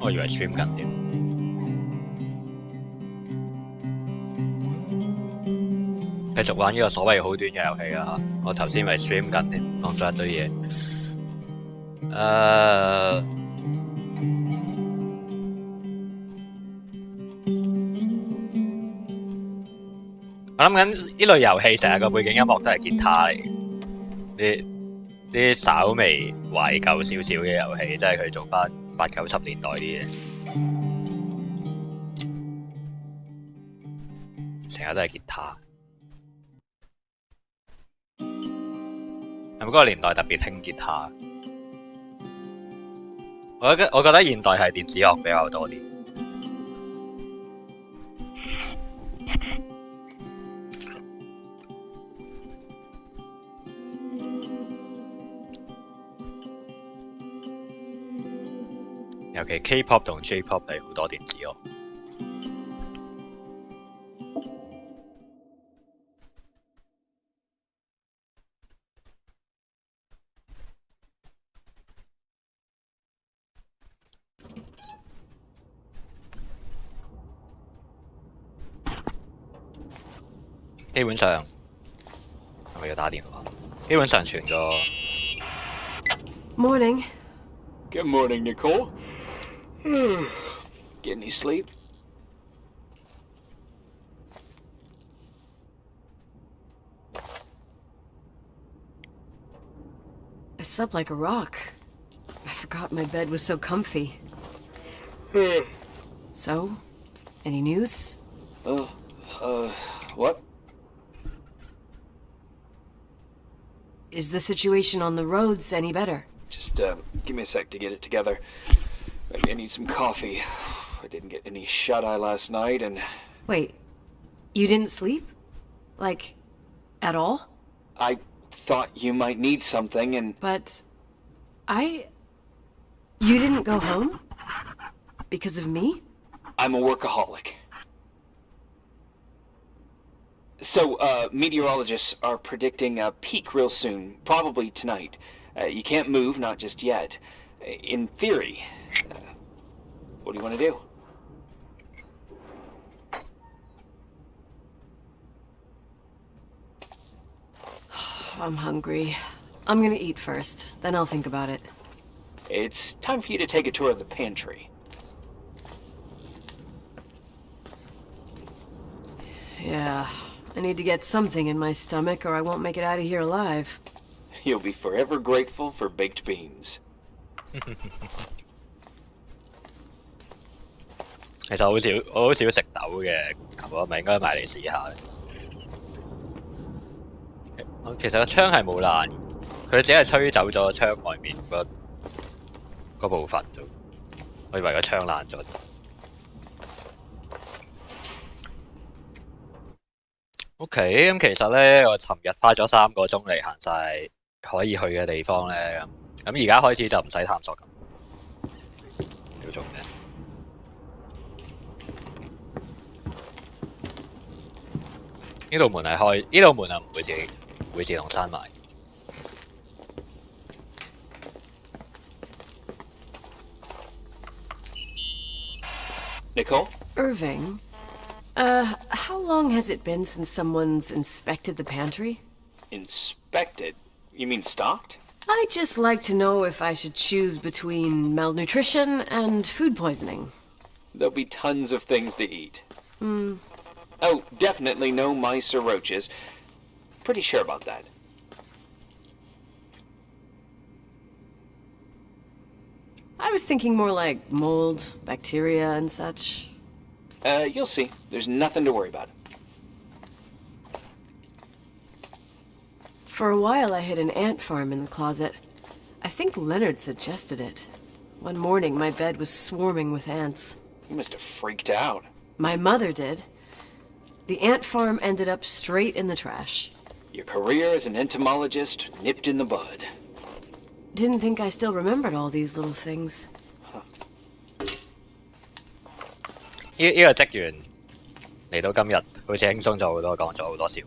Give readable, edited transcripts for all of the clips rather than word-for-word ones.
我以為 stream 緊添。繼續玩呢個所謂好短嘅遊戲啦嚇，我頭先咪 stream 緊添，講咗一堆嘢。我諗緊呢類遊戲成日個背景音樂都係吉他嚟嘅，啲稍微懷舊少少嘅遊戲，即係佢做翻80、90年代啲嘢，成日都係吉他。係咪嗰個年代特別興吉他？我覺得現代係電子樂比較多啲。尤其 K-pop 同 J-pop 係好多電子樂。基本上係咪要打電話？基本上全個 Morning. Good morning, Nicole. Get any sleep? I slept like a rock. I forgot my bed was so comfy. So, any news? What? Is the situation on the roads any better? Just, give me a sec to get it together. I need some coffee. I didn't get any shut-eye last night, and... Wait, you didn't sleep? Like, at all? I thought you might need something, and... But... You didn't go home? Because of me? I'm a workaholic. So, meteorologists are predicting a peak real soon, probably tonight. You can't move, not just yet. In theory. What do you want to do? I'm hungry. I'm gonna eat first, then I'll think about it. It's time for you to take a tour of the pantry. Yeah, I need to get something in my stomach or I won't make it out of here alive. You'll be forever grateful for baked beans. 其實我好少食豆嘅，我咪應該買嚟試下。其實個窗係冇爛，佢只係吹走咗窗外面嗰部分啫。我以為個窗爛咗。OK， 咁其實咧，我尋日花咗3個鐘嚟行晒可以去嘅地方咧，咁而家開始就唔使探索咁。要做咩？呢度門係開，呢度門係唔會自動閂埋。Nicole? Irving? How long has it been since someone's inspected the pantry? Inspected? You mean stocked? I'd just like to know if I should choose between malnutrition and food poisoning. There'll be tons of things to eat. Oh, definitely no mice or roaches. Pretty sure about that. I was thinking more like mold, bacteria, and such. You'll see. There's nothing to worry about. For a while, I hid an ant farm in the closet. I think Leonard suggested it. One morning, my bed was swarming with ants. You must have freaked out. My mother did. The ant farm ended up straight in the trash. Your career as an entomologist nipped in the bud. Didn't think I still remembered all these little things. 呢個職員嚟到今日，好似輕鬆咗好多，講咗好多笑。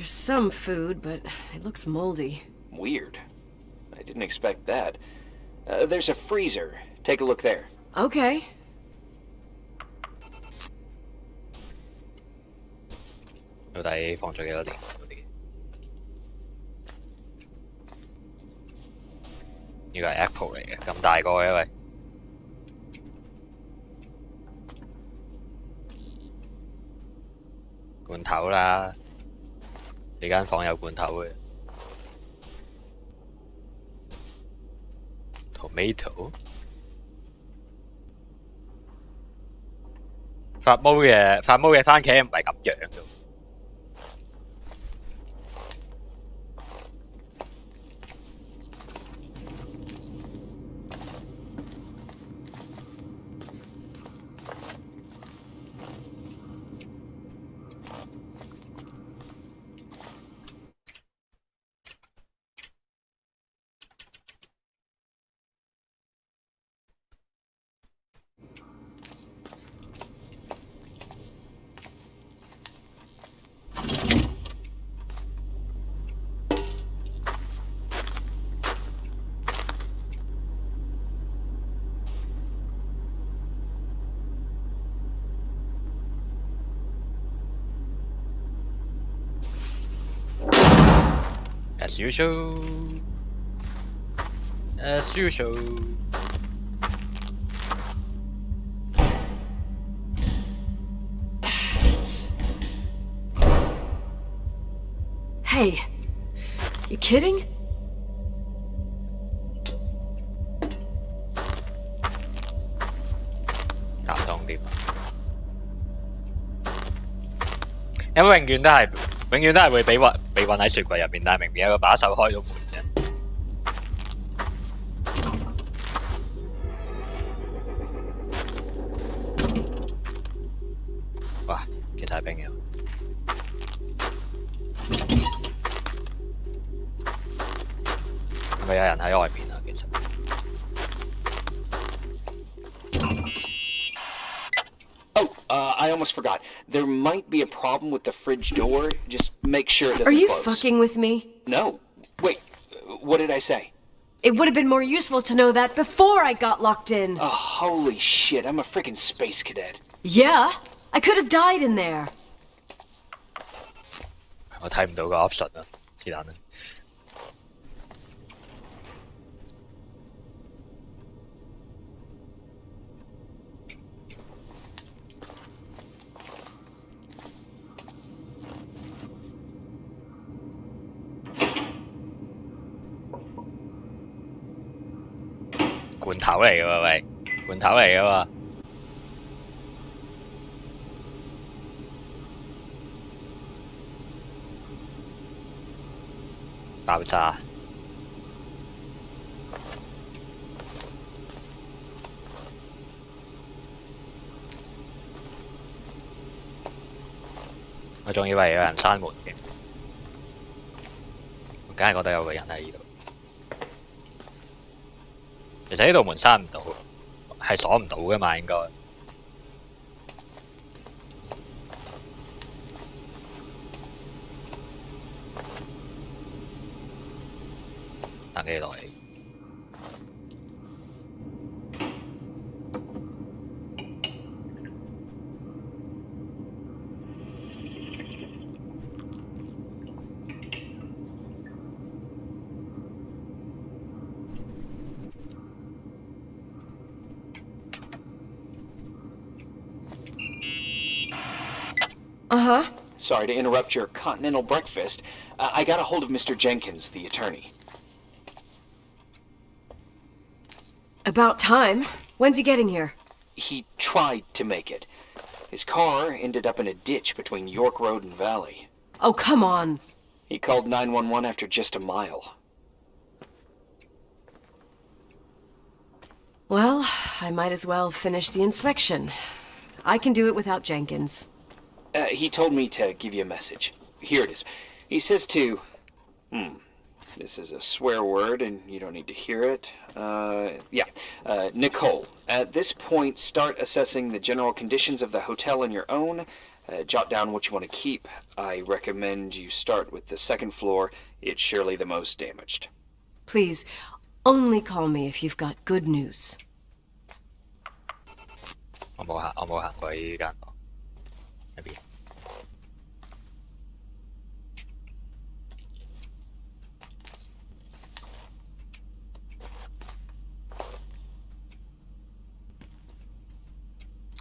There's some food, but it looks moldy. Weird. I didn't expect that. There's a freezer. Take a look there. Okay.到底放咗幾多年嗰啲？呢個係 Apple 嚟嘅，咁大個嘅喂。罐頭啦，你間房有罐頭嘅。Tomato 發毛嘅番茄唔係咁樣嘅。As usual. As usual. Hey, you kidding? cảm通啲，因為永遠都係會被困喺雪櫃入面，但係明明有個把手開到門嘅。哇，結晒冰嘅。係咪有人喺外面啊？其實。I almost forgot. There might be a problem with the fridge door. Just make sure it doesn't Are you close. fucking with me? No. Wait, what did I say? It would have been more useful to know that before I got locked in. Oh, holy shit, I'm a freaking space cadet. Yeah, I could have died in there. 我睇唔到個 option 啊，是但啦。罐頭嚟㗎喎，喂，罐頭嚟㗎喎。爆炸！我仲以為有人閂門嘅，我梗係覺得有個人喺呢度。其實呢度門閂唔到，係鎖唔到㗎嘛，應該。等幾耐Uh-huh. Sorry to interrupt your continental breakfast. I got a hold of Mr. Jenkins, the attorney. About time. When's he getting here? He tried to make it. His car ended up in a ditch between York Road and Valley. Oh, come on. He called 911 after just a mile. Well, I might as well finish the inspection. I can do it without Jenkins. He told me to give you a message. Here it is. He says to... This is a swear word, and you don't need to hear it. Nicole, at this point, start assessing the general conditions of the hotel on your own. Jot down what you want to keep. I recommend you start with the second floor. It's surely the most damaged. Please, only call me if you've got good news. 我冇行過呢間房入邊。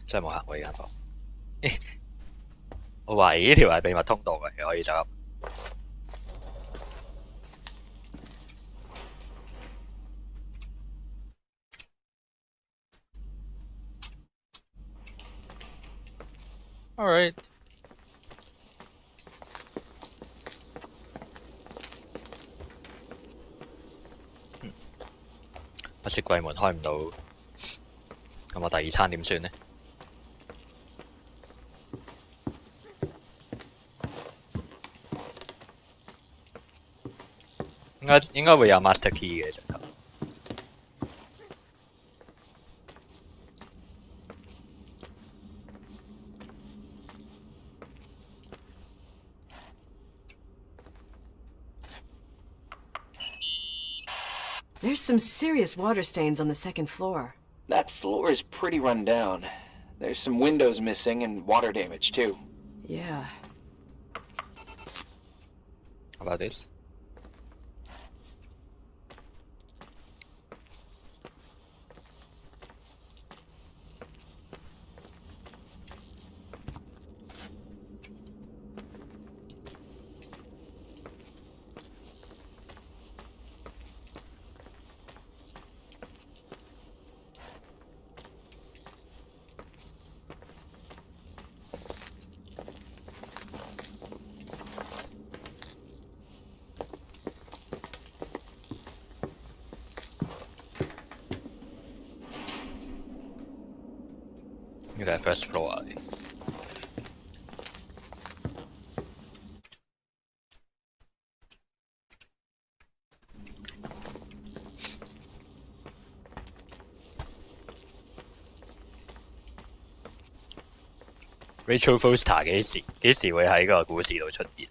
真係冇行過呢間房。我懷疑呢條係秘密通道嘅，可以走入。Alright。我雪櫃門開唔到，咁我第二餐點算呢？應該會有 master key 嘅直頭。There's some serious water stains on the second floor. That floor is pretty run down. There's some windows missing and water damage, too. Yeah. How about this? Is that first floor? Rachel Foster 幾時會喺個故事度出現？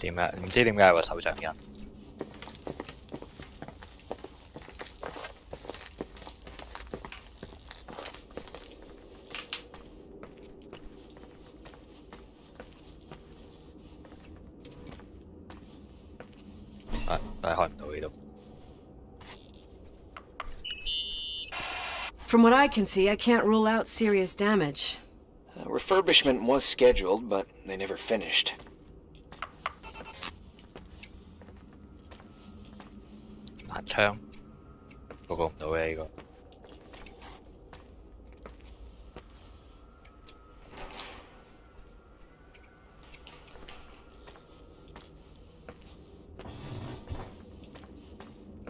點解？唔知點解有個手掌印。開唔到呢度。From what I can see, I can't rule out serious damage. Refurbishment was scheduled, but they never finished. 彈槍，報告唔到嘅呢個。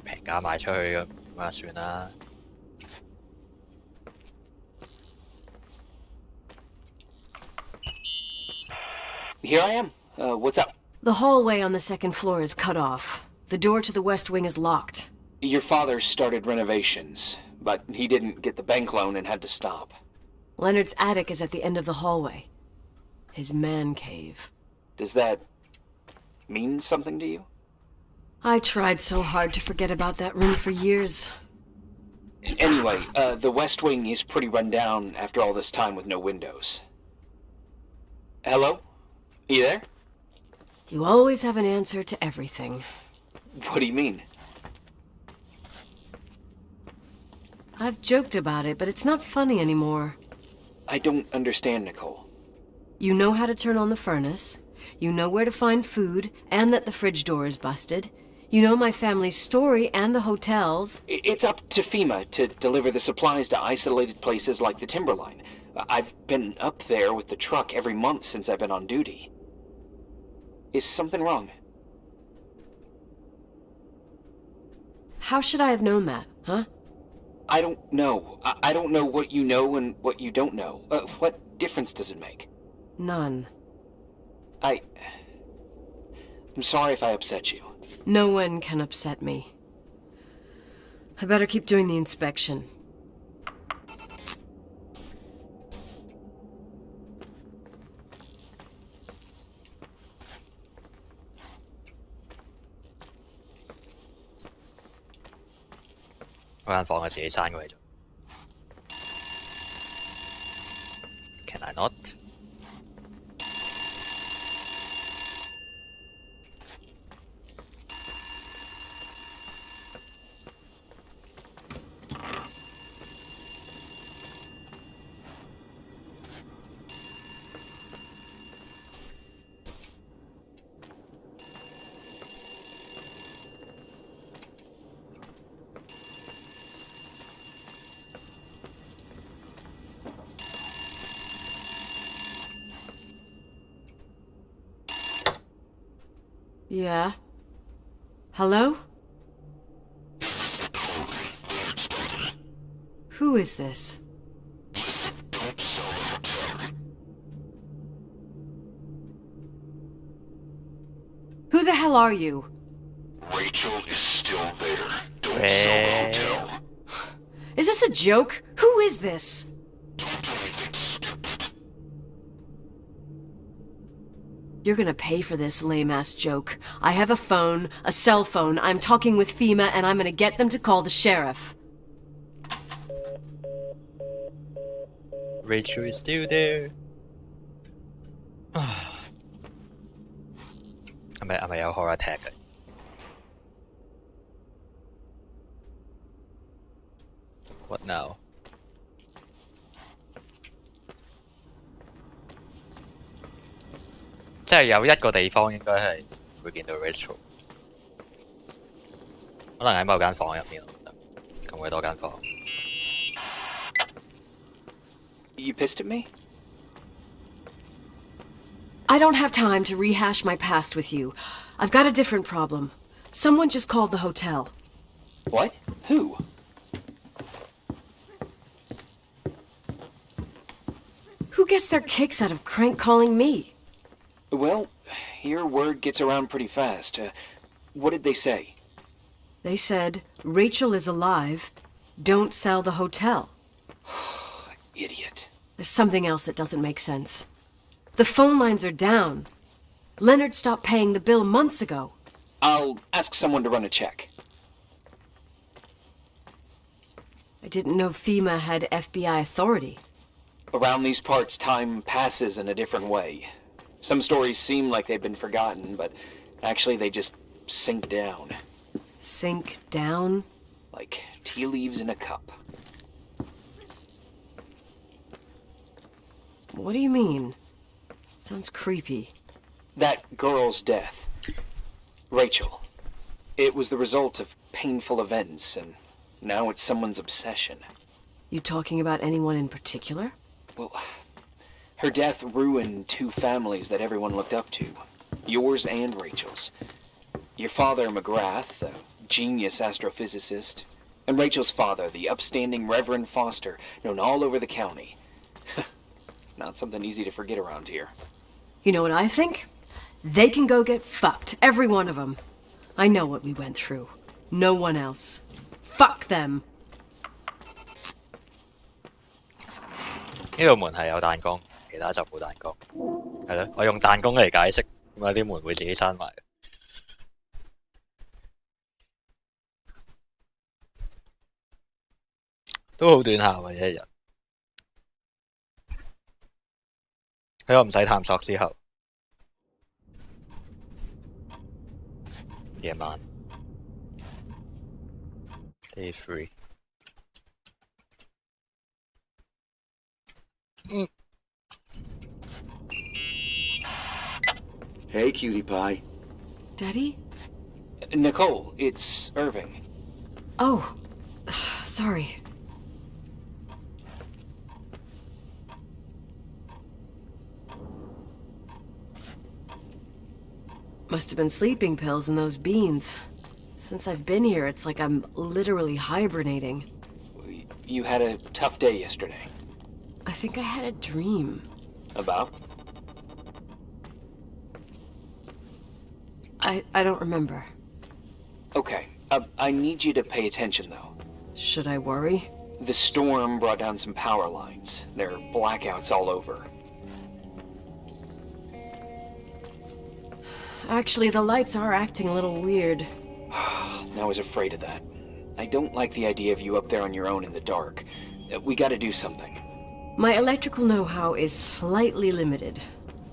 平價賣出去嘅，咁啊算啦。Here I am. What's up? The hallway on the second floor is cut off. The door to the west wing is locked. Your father started renovations, but he didn't get the bank loan and had to stop. Leonard's attic is at the end of the hallway. His man cave. Does that mean something to you? I tried so hard to forget about that room for years. Anyway, the west wing is pretty run down after all this time with no windows. Hello? You there? You always have an answer to everything. What do you mean? I've joked about it, but it's not funny anymore. I don't understand, Nicole. You know how to turn on the furnace. You know where to find food, and that the fridge door is busted. You know my family's story and the hotels. It's up to FEMA to deliver the supplies to isolated places like the Timberline. I've been up there with the truck every month since I've been on duty. Is something wrong? How should I have known that, huh? I don't know. I don't know what you know and what you don't know. What difference does it make? None. I'm sorry if I upset you. No one can upset me. I better keep doing the inspection.嗰間房係自己閂過嚟咗。Can I not？Yeah? Hello? Who is this? Who the hell are you? Rachel is still there. Don't sell the hotel. Is this a joke? Who is this? Don't do anything stupid. You're gonna pay for this lame-ass joke. I have a phone, a cell phone. I'm talking with FEMA, and I'm gonna get them to call the sheriff. Rachel is still there 係咪有 horror tag 嘅？What now？即係有一個地方應該係會見到 Rachel， 可能喺某間房入面，咁鬼多間房。You pissed at me? I don't have time to rehash my past with you. I've got a different problem. Someone just called the hotel. What? Who? Who gets their kicks out of crank calling me? Well, your word gets around pretty fast. What did they say? They said, Rachel is alive. Don't sell the hotel. Idiot. There's something else that doesn't make sense. The phone lines are down. Leonard stopped paying the bill months ago. I'll ask someone to run a check. I didn't know FEMA had FBI authority. Around these parts, time passes in a different way. Some stories seem like they've been forgotten, but actually they just sink down. Sink down? Like tea leaves in a cup. What do you mean? Sounds creepy. That girl's death. Rachel. It was the result of painful events, and now it's someone's obsession. You talking about anyone in particular? Well, her death ruined two families that everyone looked up to. Yours and Rachel's. Your father, McGrath, a genius astrophysicist, and Rachel's father, the upstanding Reverend Foster, known all over the county. Not something easy to forget around here. You know what I think? They can go get fucked, every one of them. I know what we went through. No one else. Fuck them. 呢度門係有彈弓，其他就冇彈弓。係咯，我用彈弓嚟解釋點解啲門會自己閂埋。都好短效嘅一日。喺我唔使探索之後，夜晚 Day 3。Hey, cutie pie. Daddy? Nicole, it's Irving. Oh, sorry. Must have been sleeping pills in those beans. Since I've been here, it's like I'm literally hibernating. You had a tough day yesterday. I think I had a dream. About? I don't remember. Okay. I need you to pay attention, though. Should I worry? The storm brought down some power lines. There are blackouts all over. Actually, the lights are acting a little weird. I was afraid of that. I don't like the idea of you up there on your own in the dark. We gotta do something. My electrical know-how is slightly limited.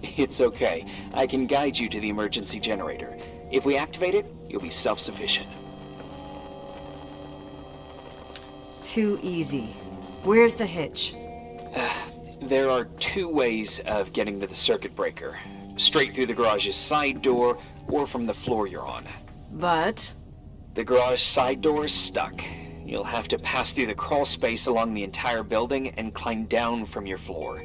It's okay. I can guide you to the emergency generator. If we activate it, you'll be self-sufficient. Too easy. Where's the hitch? There are two ways of getting to the circuit breaker. Straight through the garage's side door, or from the floor you're on. But... The garage side door is stuck. You'll have to pass through the crawl space along the entire building and climb down from your floor.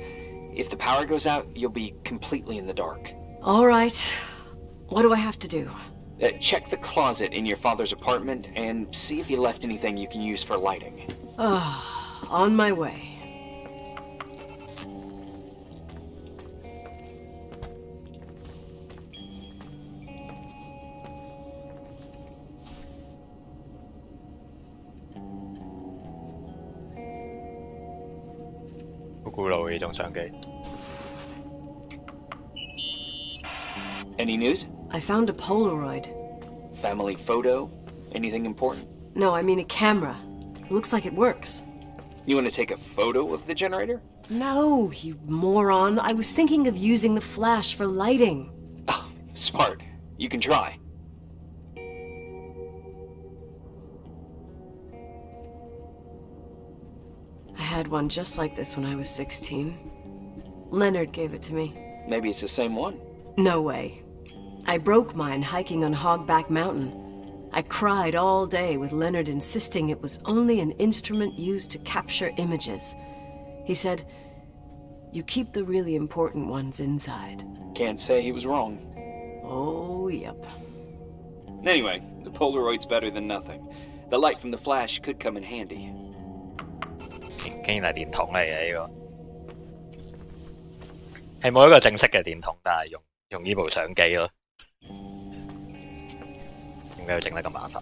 If the power goes out, you'll be completely in the dark. all right. What do I have to do? Check the closet in your father's apartment and see if he left anything you can use for lighting. On my way.好古老嘅呢種相機。Any news? I found a Polaroid. Family photo? Anything important? No, I mean a camera. Looks like it works. You want to take a photo of the generator? No, you moron. I was thinking of using the flash for lighting. Oh, smart. You can try. I had one just like this when I was 16. Leonard gave it to me. Maybe it's the same one. No way. I broke mine hiking on Hogback Mountain. I cried all day with Leonard insisting it was only an instrument used to capture images. He said, "You keep the really important ones inside." Can't say he was wrong. Oh, yep. Anyway, the Polaroid's better than nothing. The light from the flash could come in handy. 竟然係電筒嚟嘅呢個，係冇一個正式嘅電筒，但係用呢部相機咯。點解要整得咁麻煩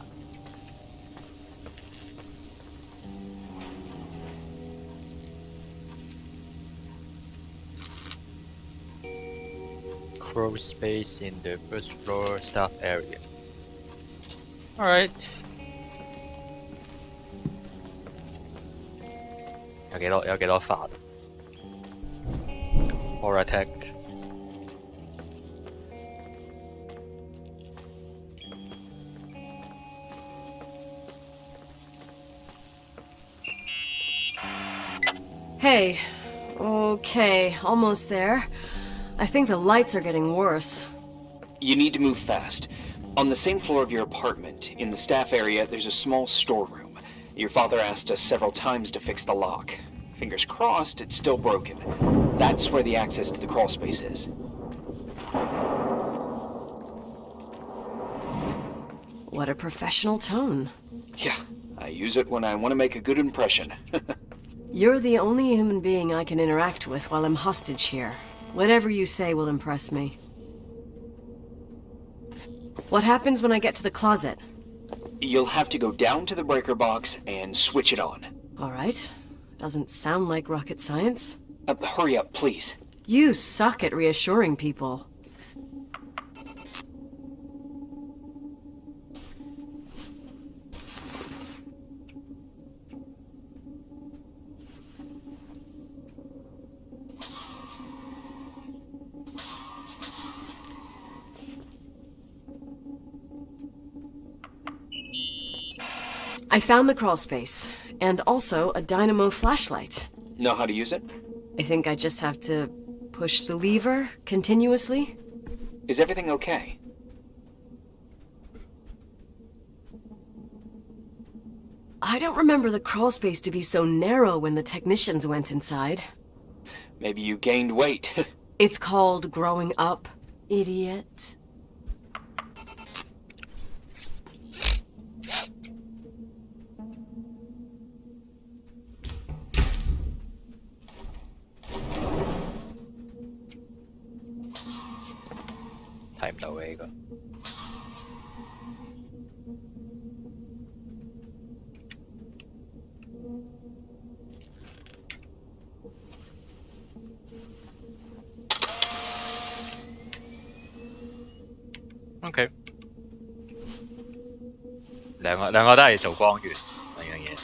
？Crawl space in the first floor staff area. Alright. 有幾多發 ？Aura-tech。Hey. Okay, almost there. I think the lights are getting worse. You need to move fast. On the same floor of your apartment, in the staff area, there's a small storeroom. Your father asked us several times to fix the lock. Fingers crossed, it's still broken. That's where the access to the crawl space is. What a professional tone. Yeah, I use it when I want to make a good impression. You're the only human being I can interact with while I'm hostage here. Whatever you say will impress me. What happens when I get to the closet? You'll have to go down to the breaker box and switch it on. All right. Doesn't sound like rocket science. Hurry up, please. You suck at reassuring people. I found the crawl space, and also a dynamo flashlight. Know how to use it? I think I just have to push the lever continuously. Is everything okay? I don't remember the crawl space to be so narrow when the technicians went inside. Maybe you gained weight. It's called growing up, idiot. 睇唔到嘅呢個。OK， 兩個都係做光源兩樣嘢。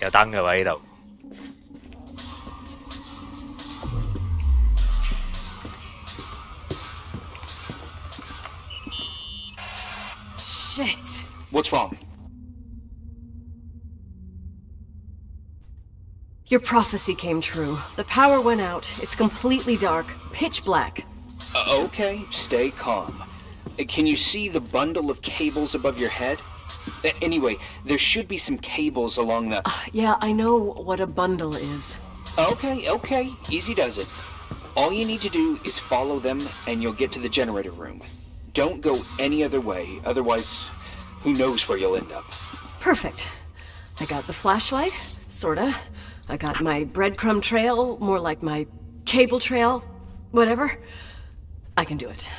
有燈嘅喎呢度。Shit. What's wrong? Your prophecy came true. The power went out. It's completely dark, pitch black. Okay, stay calm. Can you see the bundle of cables above your head? Anyway, there should be some cables along the... Yeah, I know what a bundle is. Okay, easy does it. All you need to do is follow them and you'll get to the generator room. Don't go any other way, otherwise, who knows where you'll end up. Perfect. I got the flashlight, sorta. I got my breadcrumb trail, more like my cable trail, whatever. I can do it.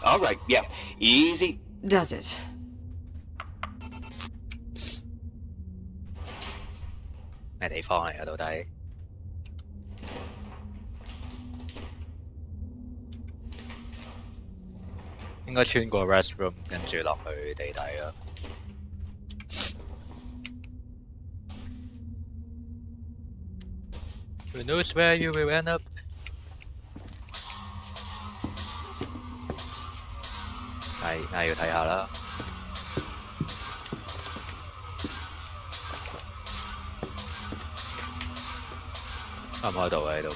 Alright, yeah, easy. Does it?咩地方嚟㗎到底？應該穿過 restroom 跟住落去地底啦。Who knows where you will end up？ 係要睇下啦。開唔開到啊？呢度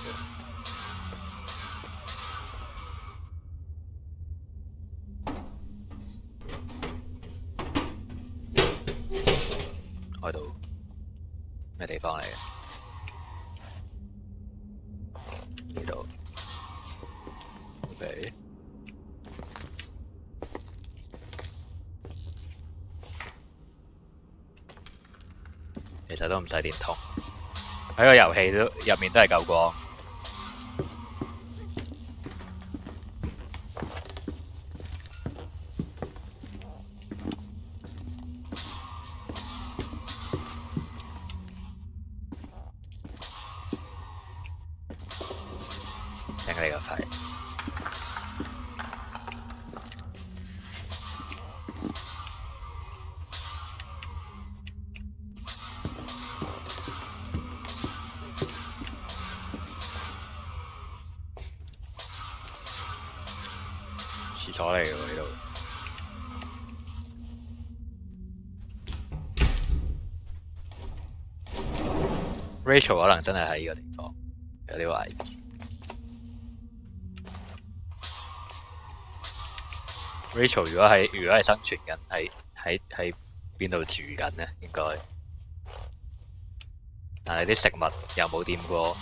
開到咩地方嚟嘅？呢度 OK。其實都唔使電筒，喺個遊戲入面都係夠光。頂你個肺！廁所嚟嘅喎呢度。Rachel 可能真係喺呢個地方，有啲懷疑。Rachel 如果係生存緊，喺邊度住緊呢？應該，但係啲食物又冇掂過。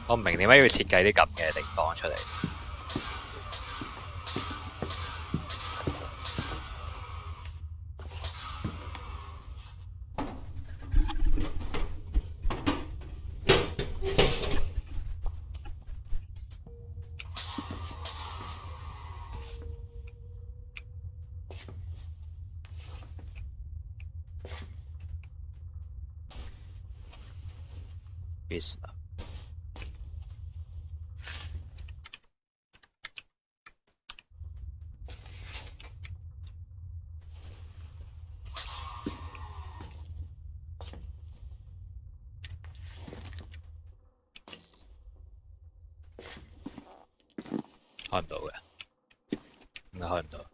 我唔明點解要設計啲咁嘅地方出嚟。Peace。開唔到嘅，應該開唔到。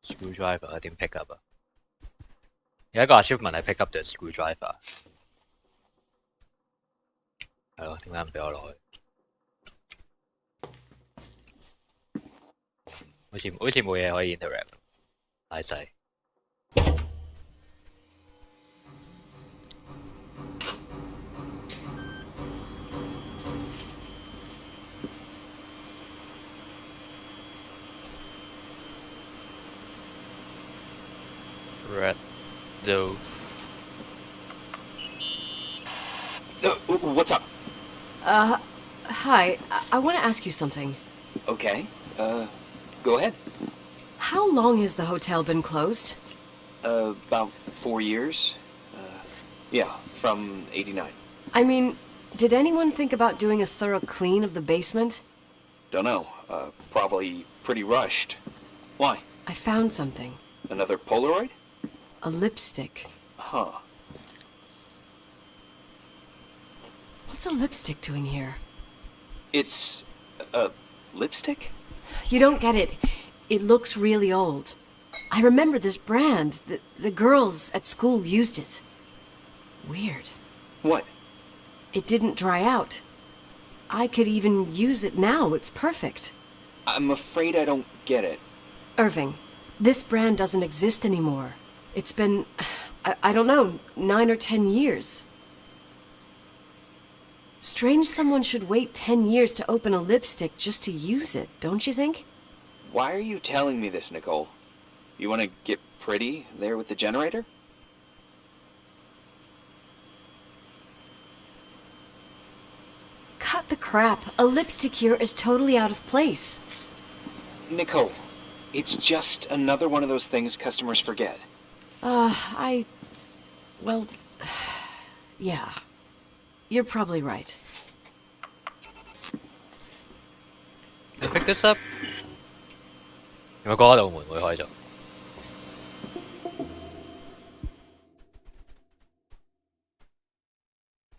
Screwdriver 點 pick up 啊？有一個 achievement 係 pick up the screwdriver。係咯，點解唔俾我落去？好似冇嘢可以 interact，太細。Red though. What's up? Hi. I want to ask you something. Okay. Go ahead. How long has the hotel been closed? About 4 years. Yeah, from 89. I mean, did anyone think about doing a thorough clean of the basement? Don't know. Probably pretty rushed. Why? I found something. Another Polaroid? A lipstick. Huh. What's a lipstick doing here? It's a lipstick? You don't get it. It looks really old. I remember this brand. The girls at school used it. Weird. What? It didn't dry out. I could even use it now. It's perfect. I'm afraid I don't get it. Irving, this brand doesn't exist anymore. It's been, I don't know, 9 or 10 years. Strange someone should wait 10 years to open a lipstick just to use it, don't you think? Why are you telling me this, Nicole? You want to get pretty there with the generator? Cut the crap. A lipstick here is totally out of place. Nicole, it's just another one of those things customers forget. Well, yeah. You're probably right. You pick this up？有冇嗰道門會開咗？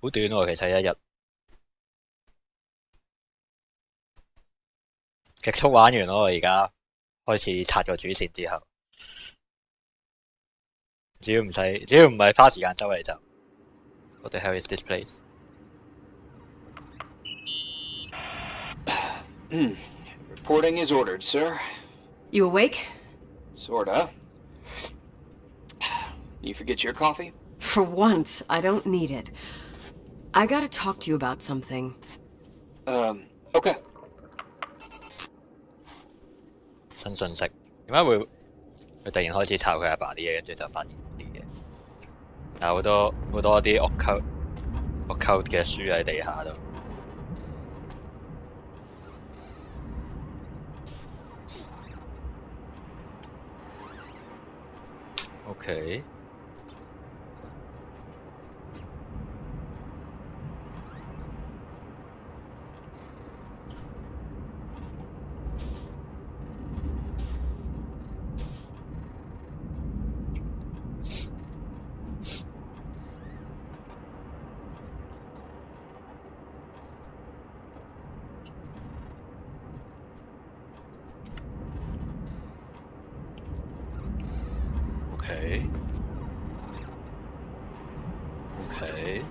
好短喎，其實一日。極速玩完咯，我而家開始拆個主線之後，只要唔係花時間周圍走。What the hell is this place？ Reporting is ordered, sir. You awake? Sorta. You forget your coffee? For once, I don't need it. I gotta talk to you about something. Okay. 新信息點解會佢突然開始抄佢阿爸啲嘢，跟住就發現啲嘢，有好多啲occult嘅書喺地下度。OK。Okay. Okay.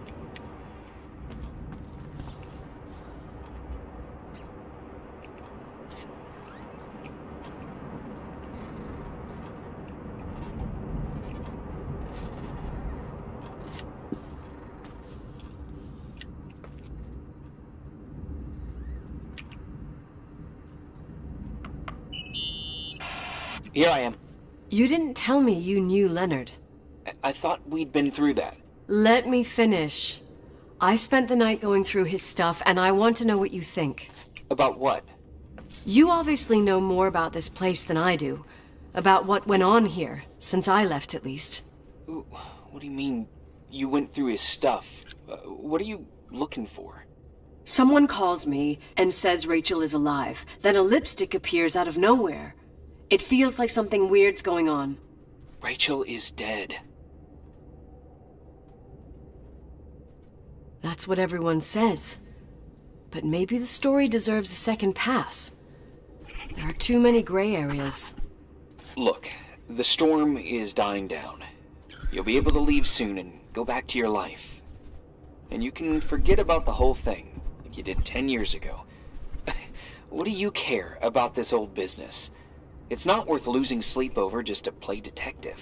Here I am. You didn't tell me you knew Leonard. I thought we'd been through that. Let me finish. I spent the night going through his stuff, and I want to know what you think. About what? You obviously know more about this place than I do. About what went on here, since I left at least. What do you mean, you went through his stuff? What are you looking for? Someone calls me and says Rachel is alive. Then a lipstick appears out of nowhere. It feels like something weird's going on. Rachel is dead. That's what everyone says. But maybe the story deserves a second pass. There are too many gray areas. Look, the storm is dying down. You'll be able to leave soon and go back to your life. And you can forget about the whole thing, like you did 10 years ago. What do you care about this old business? It's not worth losing sleep over just to play detective.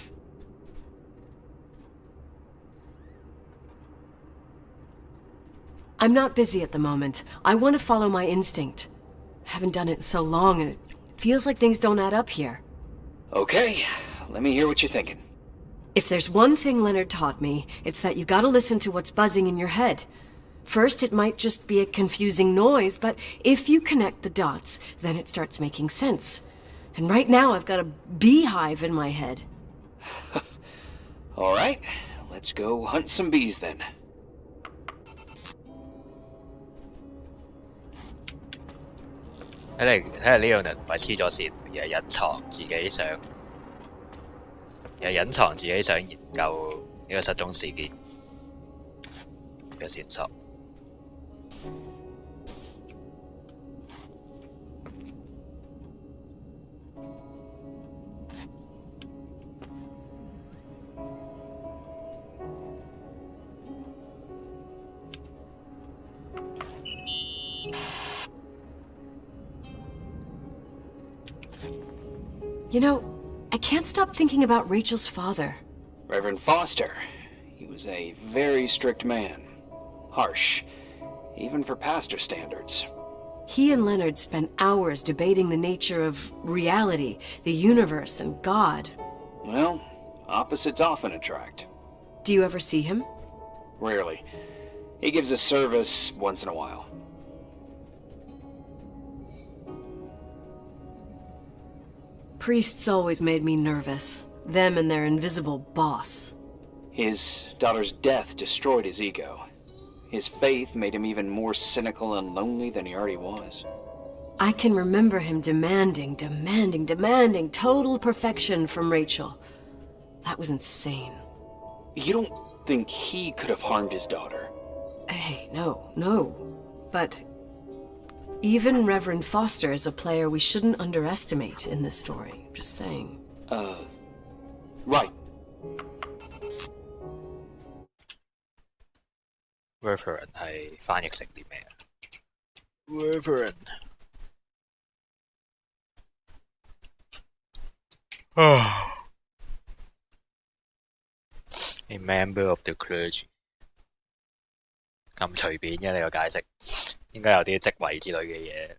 I'm not busy at the moment. I want to follow my instinct. Haven't done it in so long, and it feels like things don't add up here. Okay, let me hear what you're thinking. If there's one thing Leonard taught me, it's that you gotta listen to what's buzzing in your head. First, it might just be a confusing noise, but if you connect the dots, then it starts making sense. And right now, I've got a beehive in my head. All right, let's go hunt some bees then.睇下呢個人唔係黐咗線，而係隱藏自己想研究呢個失蹤事件嘅線索。You know, I can't stop thinking about Rachel's father. Reverend Foster. He was a very strict man. Harsh, even for pastor standards. He and Leonard spent hours debating the nature of reality, the universe, and God. Well, opposites often attract. Do you ever see him? Rarely. He gives a service once in a while. Priests always made me nervous. Them and their invisible boss. His daughter's death destroyed his ego. His faith made him even more cynical and lonely than he already was. I can remember him demanding total perfection from Rachel. That was insane. You don't think he could have harmed his daughter? Hey, no. But even Reverend Foster is a player we shouldn't underestimate in this story. Just saying. Right. Reverend 係翻譯成啲咩啊 ？Reverend A member of the clergy 咁隨便嘅你個解釋，應該有啲職位之類嘅嘢。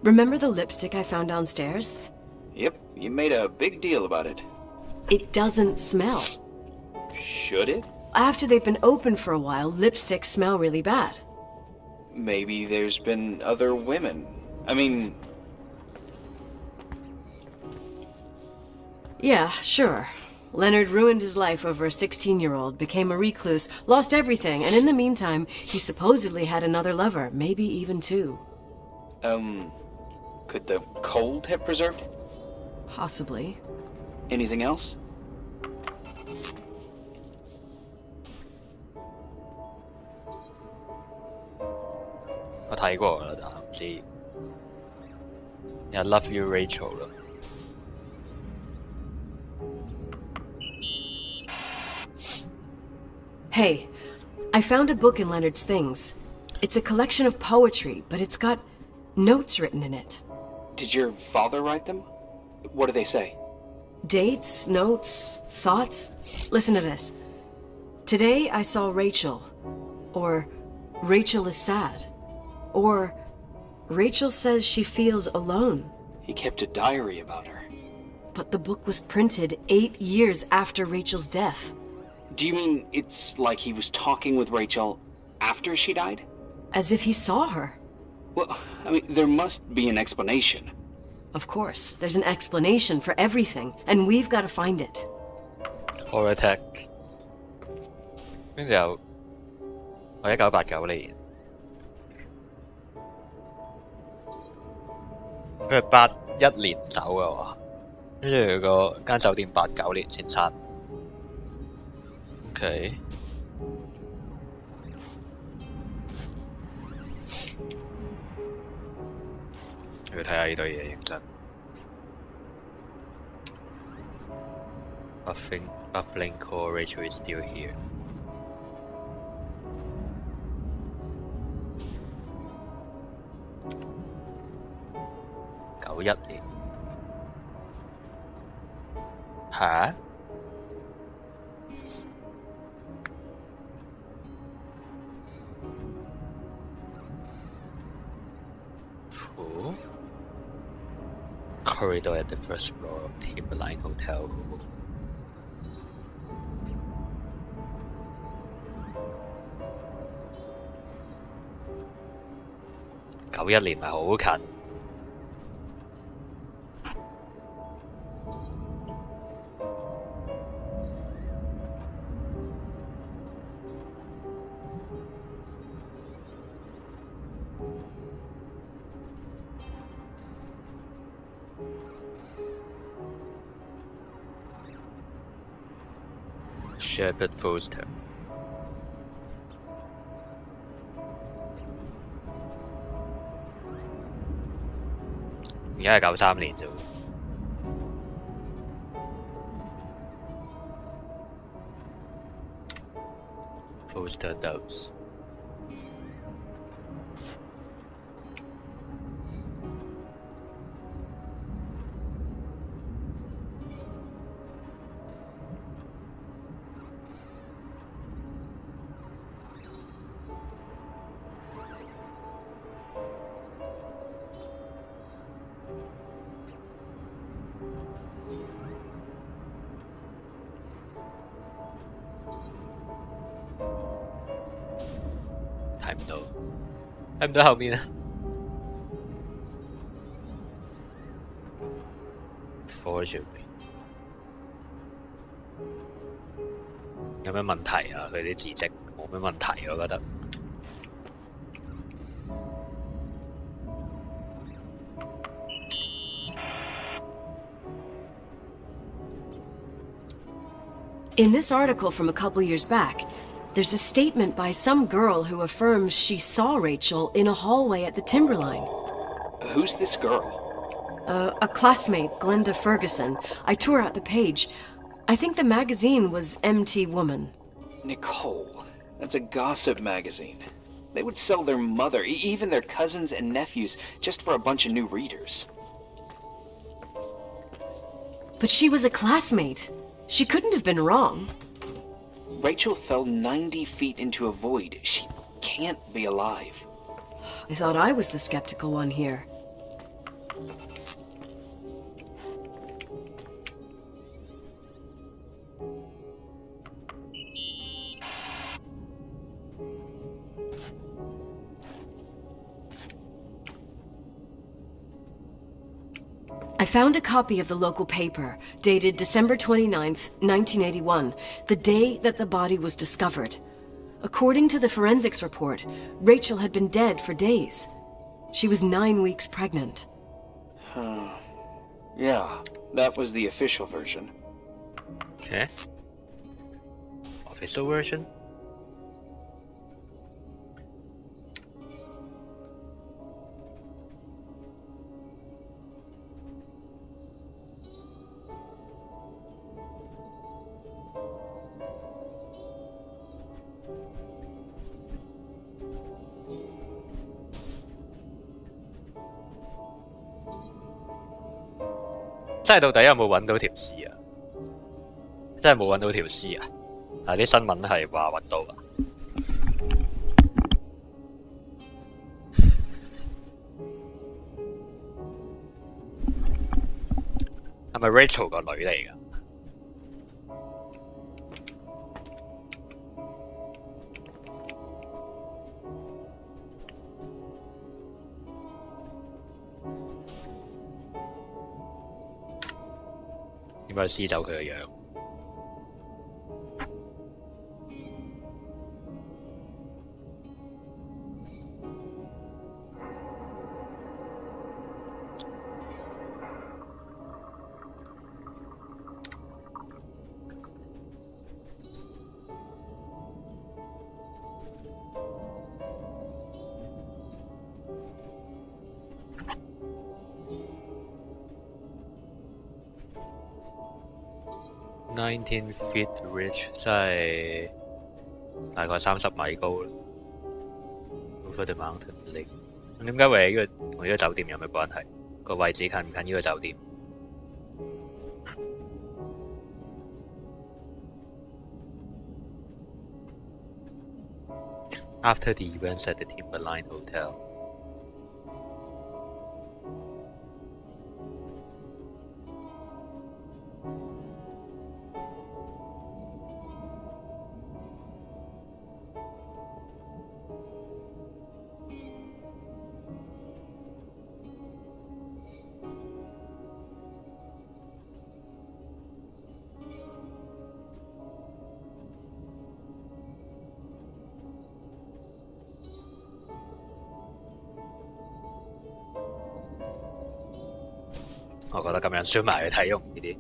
Remember the lipstick I found downstairs? Yep, you made a big deal about it. It doesn't smell. Should it? After they've been open for a while, lipsticks smell really bad. Maybe there's been other women. I mean... Yeah, sure. Leonard ruined his life over a 16-year-old, became a recluse, lost everything, and in the meantime, he supposedly had another lover, maybe even two. Could the cold have preserved it? Possibly. Anything else? I 我睇過啦，但係唔知。有 Love You Rachel 咯。Hey, I found a book in Leonard's things. It's a collection of poetry, but it's got notes written in it. Did your father write them? What do they say? Dates, notes, thoughts. Listen to this. Today I saw Rachel. Or Rachel is sad. Or Rachel says she feels alone. He kept a diary about her. But the book was printed 8 years after Rachel's death. Do you mean it's like he was talking with Rachel after she died? As if he saw her. Well, I mean, there must be an explanation. Of course, there's an explanation for everything, and we've got to find it. Horror Tech 跟住有我1989年，佢係81年走嘅話，跟住個間酒店89年先拆。OK， 要睇下呢堆嘢認真。Buffling core Rachel is still here。91年，吓？ Cool. Corridor at the first floor of Timberline Hotel. 91年咪好近。Shepard Foster。而家係93年啫喎。Foster Dubs。睇唔到，睇唔到後面啊 ！Forgery 有咩問題啊？佢啲字跡冇咩問題，我覺得。In this article from a couple years back, there's a statement by some girl who affirms she saw Rachel in a hallway at the Timberline. Who's this girl? A classmate, Glenda Ferguson. I tore out the page. I think the magazine was MT Woman. Nicole. That's a gossip magazine. They would sell their mother, even their cousins and nephews, just for a bunch of new readers. But she was a classmate. She couldn't have been wrong. Rachel fell 90 feet into a void. She can't be alive. I thought I was the skeptical one here. I found a copy of the local paper, dated December 29th, 1981, the day that the body was discovered. According to the forensics report, Rachel had been dead for days. She was 9 weeks pregnant. Yeah, that was the official version. Okay. Official version?真係到底有冇揾到條屍啊？真係冇揾到條屍啊！啲新聞係話揾到啊。係咪 Rachel 個女嚟㗎？點解撕走佢個樣？19 feet ridge 真係大概30米高啦。Over the mountain lake。咁點解會喺呢個同呢個酒店有咩關係？個位置近唔近呢個酒店？After the events at the Timberline Hotel。我覺得咁樣選埋去睇容易啲。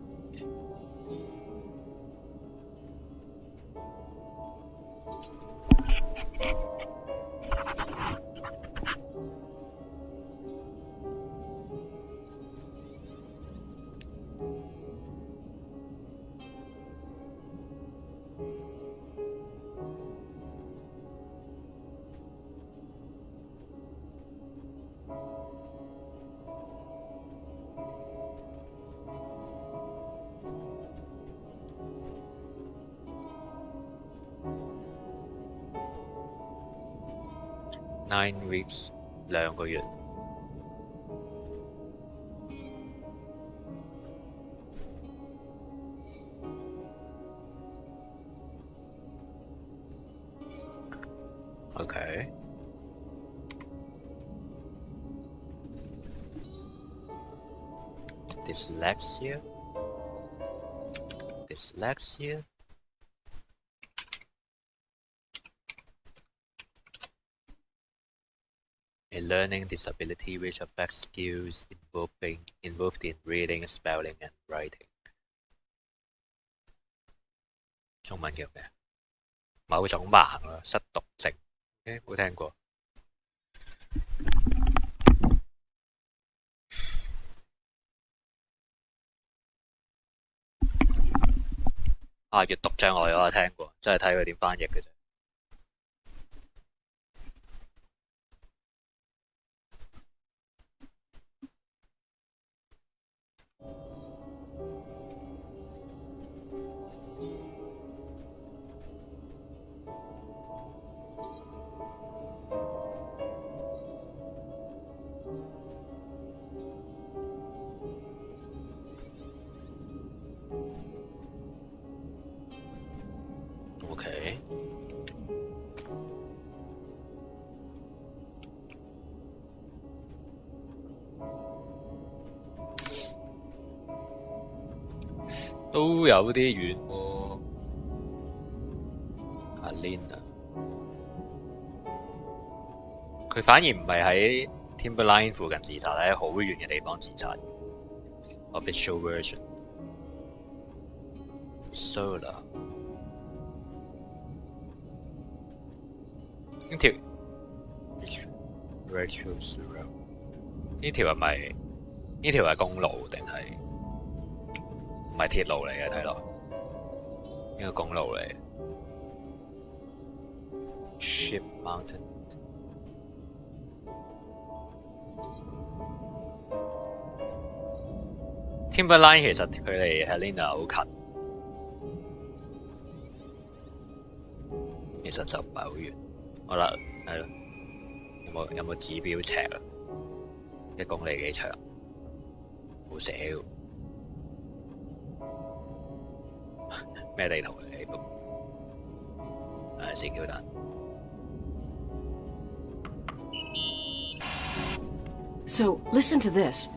9 weeks 2個月。Okay. Dyslexia. A learning disability which affects skills involved in reading, spelling, and writing. 中文叫咩？某種盲咯，失讀症。冇聽過。閱讀障礙我有聽過，真係睇佢點翻譯嘅啫。OK。都有啲遠喎。阿 Linda， 佢反而唔係喺 Timberline 附近自殺，喺好遠嘅地方自殺。Official version。Solar。呢條 Rachel Road 呢條係咪呢條係公路定係唔係鐵路嚟嘅？睇落應該公路嚟。Ship Mountain。Timberline 其實距離 Helena 好近，其實就唔係好遠。好啦，係咯，有冇指標尺啊？1公里幾長？冇寫喎。咩地圖嚟呢幅？CQ單。So, listen to this.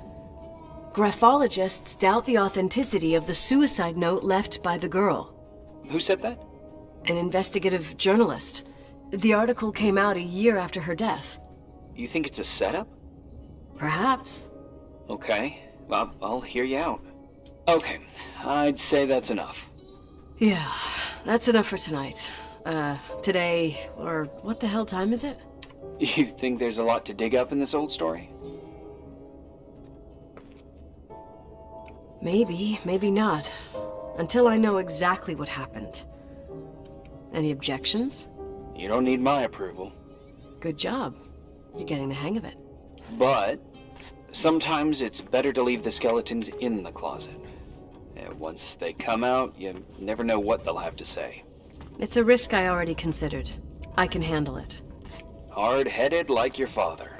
Graphologists doubt the authenticity of the suicide note left by the girl. Who said that? An investigative journalist. The article came out a year after her death. You think it's a setup? Perhaps. Okay, I'll hear you out. Okay, I'd say that's enough. Yeah, that's enough for tonight. Today, or what the hell time is it? You think there's a lot to dig up in this old story? Maybe, maybe not. Until I know exactly what happened. Any objections? You don't need my approval. Good job. You're getting the hang of it. But sometimes it's better to leave the skeletons in the closet. Once they come out, you never know what they'll have to say. It's a risk I already considered. I can handle it. Hard-headed like your father.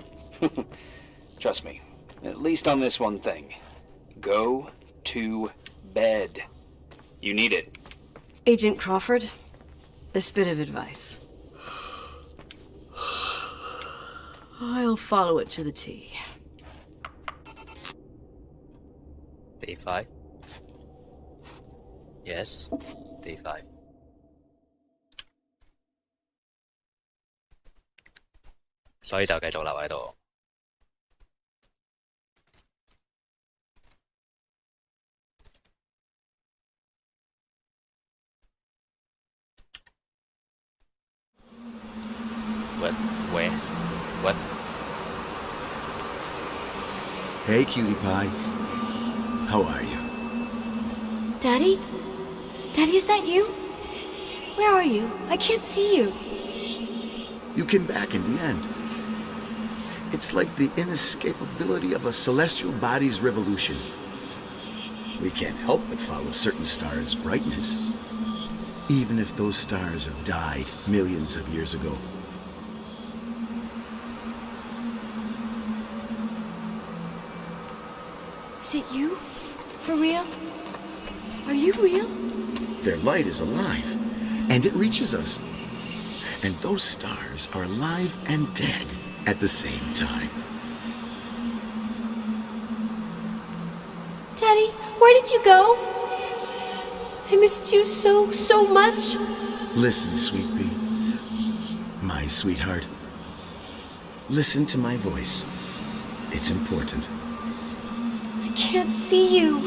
Trust me, at least on this one thing. Go to bed. You need it. Agent Crawford, this bit of advice. I'll follow it to the T. Day 5. Yes, Day 5. 所以就繼續留喺度。What? Hey, Cutie Pie. How are you? Daddy? Daddy, is that you? Where are you? I can't see you. You came back in the end. It's like the inescapability of a celestial body's revolution. We can't help but follow certain stars' brightness, even if those stars have died millions of years ago. Is it you? For real? Are you real? Their light is alive, and it reaches us. And those stars are alive and dead at the same time. Daddy, where did you go? I missed you so much. Listen, sweet pea. My sweetheart. Listen to my voice. It's important. I can't see you.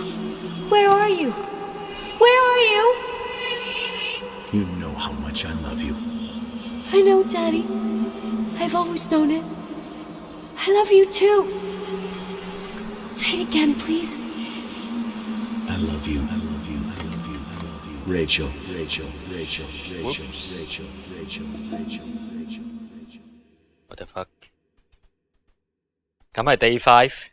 Where are you? Where are you? You know how much I love you. I know, Daddy. I've always known it. I love you too. Say it again, please. I love you. I love you. I love you. I love you. Rachel. Rachel. Rachel. Rachel. Whoops. Rachel. Rachel. Rachel. Rachel. Rachel. What the fuck？ 咁係 day 5，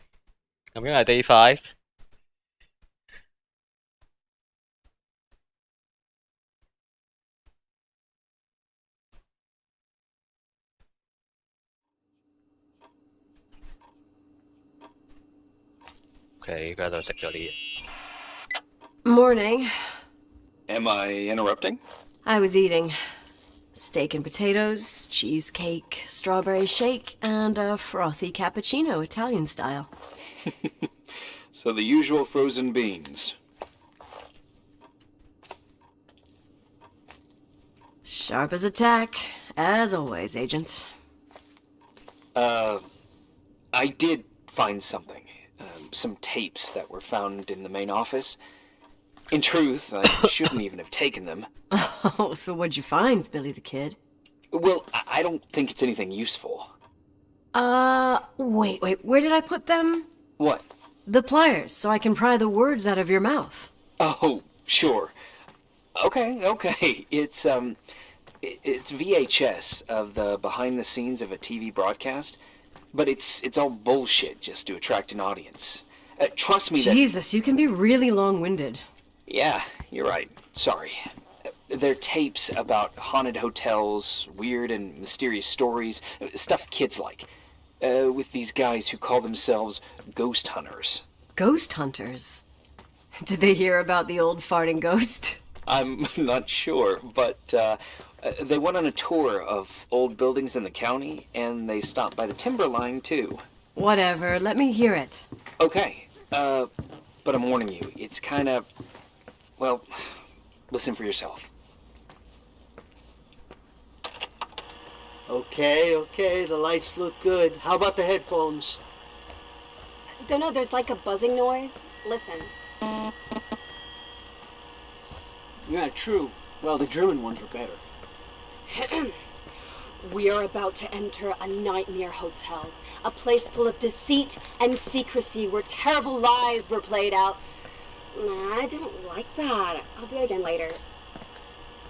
咁樣係 day 5。OK， 佢喺度食咗啲嘢。Morning. Am I interrupting? I was eating steak and potatoes, cheesecake, strawberry shake, and a frothy cappuccino, Italian style. So the usual frozen beans. Sharp as a tack, as always, Agent. I did find something. Some tapes that were found in the main office. In truth, I shouldn't even have taken them. Oh, so what'd you find, Billy the Kid? Well, I don't think it's anything useful. Wait, where did I put them? What? The pliers, so I can pry the words out of your mouth. Oh, sure. Okay. It's VHS of the behind the scenes of a TV broadcast, but it's all bullshit just to attract an audience. Trust me that... Jesus, you can be really long-winded. Yeah, you're right. Sorry. They're tapes about haunted hotels, weird and mysterious stories, stuff kids like. With these guys who call themselves ghost hunters. Ghost hunters? Did they hear about the old farting ghost? I'm not sure, but they went on a tour of old buildings in the county, and they stopped by the Timberline, too. Whatever, let me hear it. Okay, but I'm warning you, it's kind of... Well, listen for yourself. Okay, the lights look good. How about the headphones? Don't know, there's like a buzzing noise. Listen. Yeah, true. Well, the German ones are better. We are about to enter a nightmare hotel. A place full of deceit and secrecy where terrible lies were played out. Nah, I didn't like that. I'll do it again later.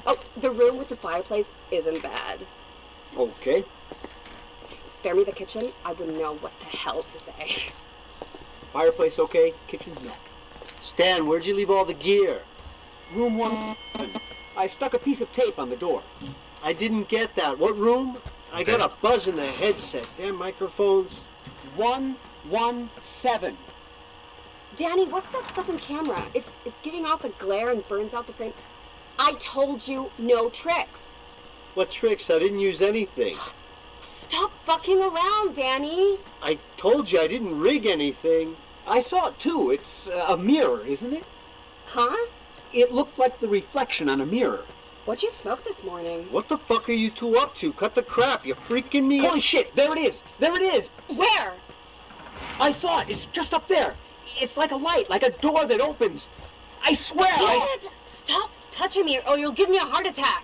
Oh, the room with the fireplace isn't bad. Okay. Spare me the kitchen. I wouldn't know what the hell to say. Fireplace okay? Kitchen no. Stan, where'd you leave all the gear? Room 1. I stuck a piece of tape on the door. I didn't get that. What room? I got a buzz in the headset. Damn microphones. 117. Danny, what's that stuff on camera? It's giving off a glare and burns out the frame. I told you no tricks. What tricks? I didn't use anything. Stop fucking around, Danny. I told you I didn't rig anything. I saw it too. It's a mirror, isn't it? Huh? It looked like the reflection on a mirror. What'd you smoke this morning? What the fuck are you two up to? Cut the crap. You're freaking me out. Holy shit. There it is. There it is. Where? I saw it. It's just up there. It's like a light, like a door that opens. I swear. Dad, stop touching me or you'll give me a heart attack.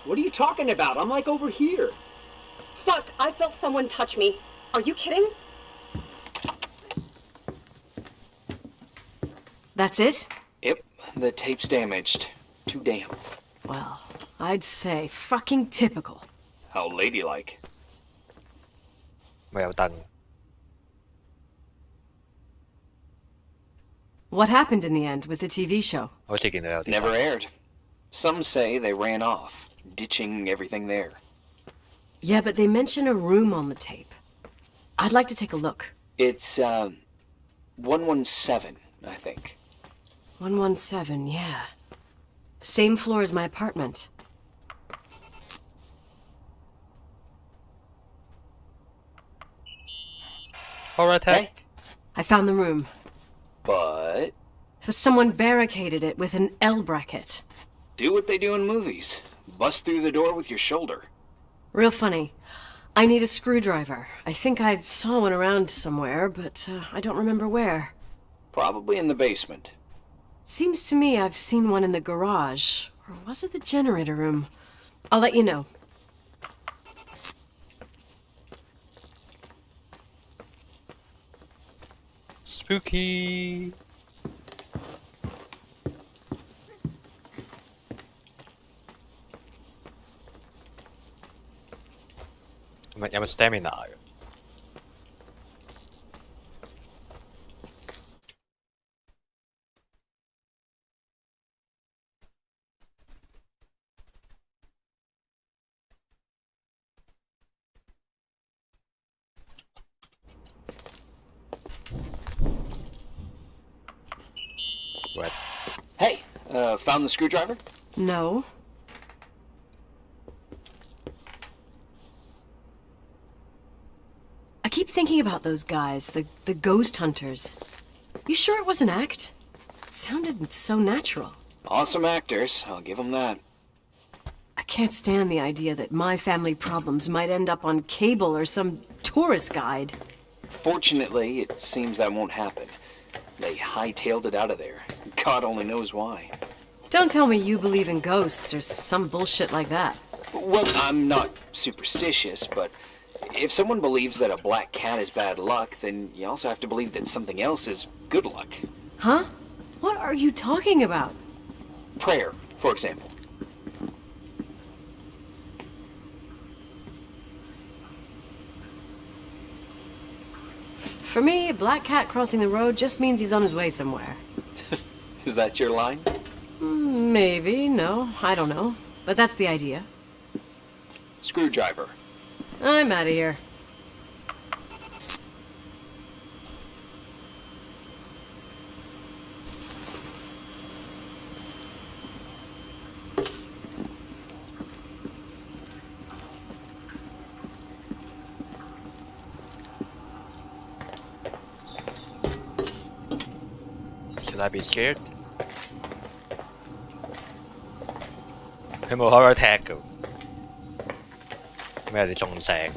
What are you talking about? I'm like over here. Fuck! I felt someone touch me. Are you kidding? That's it? Yep, the tape's damaged. Too damp. Well, I'd say fucking typical. How ladylike. 咪有燈。What happened in the end with the TV show? 好似見到有啲 Never aired. Some say they ran off, ditching everything there. Yeah, but they mention a room on the tape. I'd like to take a look. It's, 117, I think. 117, yeah. Same floor as my apartment. Horror tech. Hey, I found the room. but But someone barricaded it with an L bracket. do what they do in movies. Bust through the door with your shoulder. Real funny. I need a screwdriver. I think I saw one around somewhere, but I don't remember where. Probably in the basement. Seems to me I've seen one in the garage. Or was it the generator room? I'll let you know. Spooky. 有冇 stamina 嘅？喂， Hey, found the screwdriver? No. I keep thinking about those guys, the ghost hunters. You sure it was an act? It sounded so natural. Awesome actors, I'll give them that. I can't stand the idea that my family problems might end up on cable or some tourist guide. Fortunately, it seems that won't happen. They hightailed it out of there. God only knows why. Don't tell me you believe in ghosts or some bullshit like that. Well, I'm not superstitious, but if someone believes that a black cat is bad luck, then you also have to believe that something else is good luck. Huh? What are you talking about? Prayer, for example. For me, a black cat crossing the road just means he's on his way somewhere. Is that your line? Maybe, no, I don't know. But that's the idea. Screwdriver. I'm out of here. Should I be scared？ 佢冇 horror tag 嘅，咩有啲鐘聲？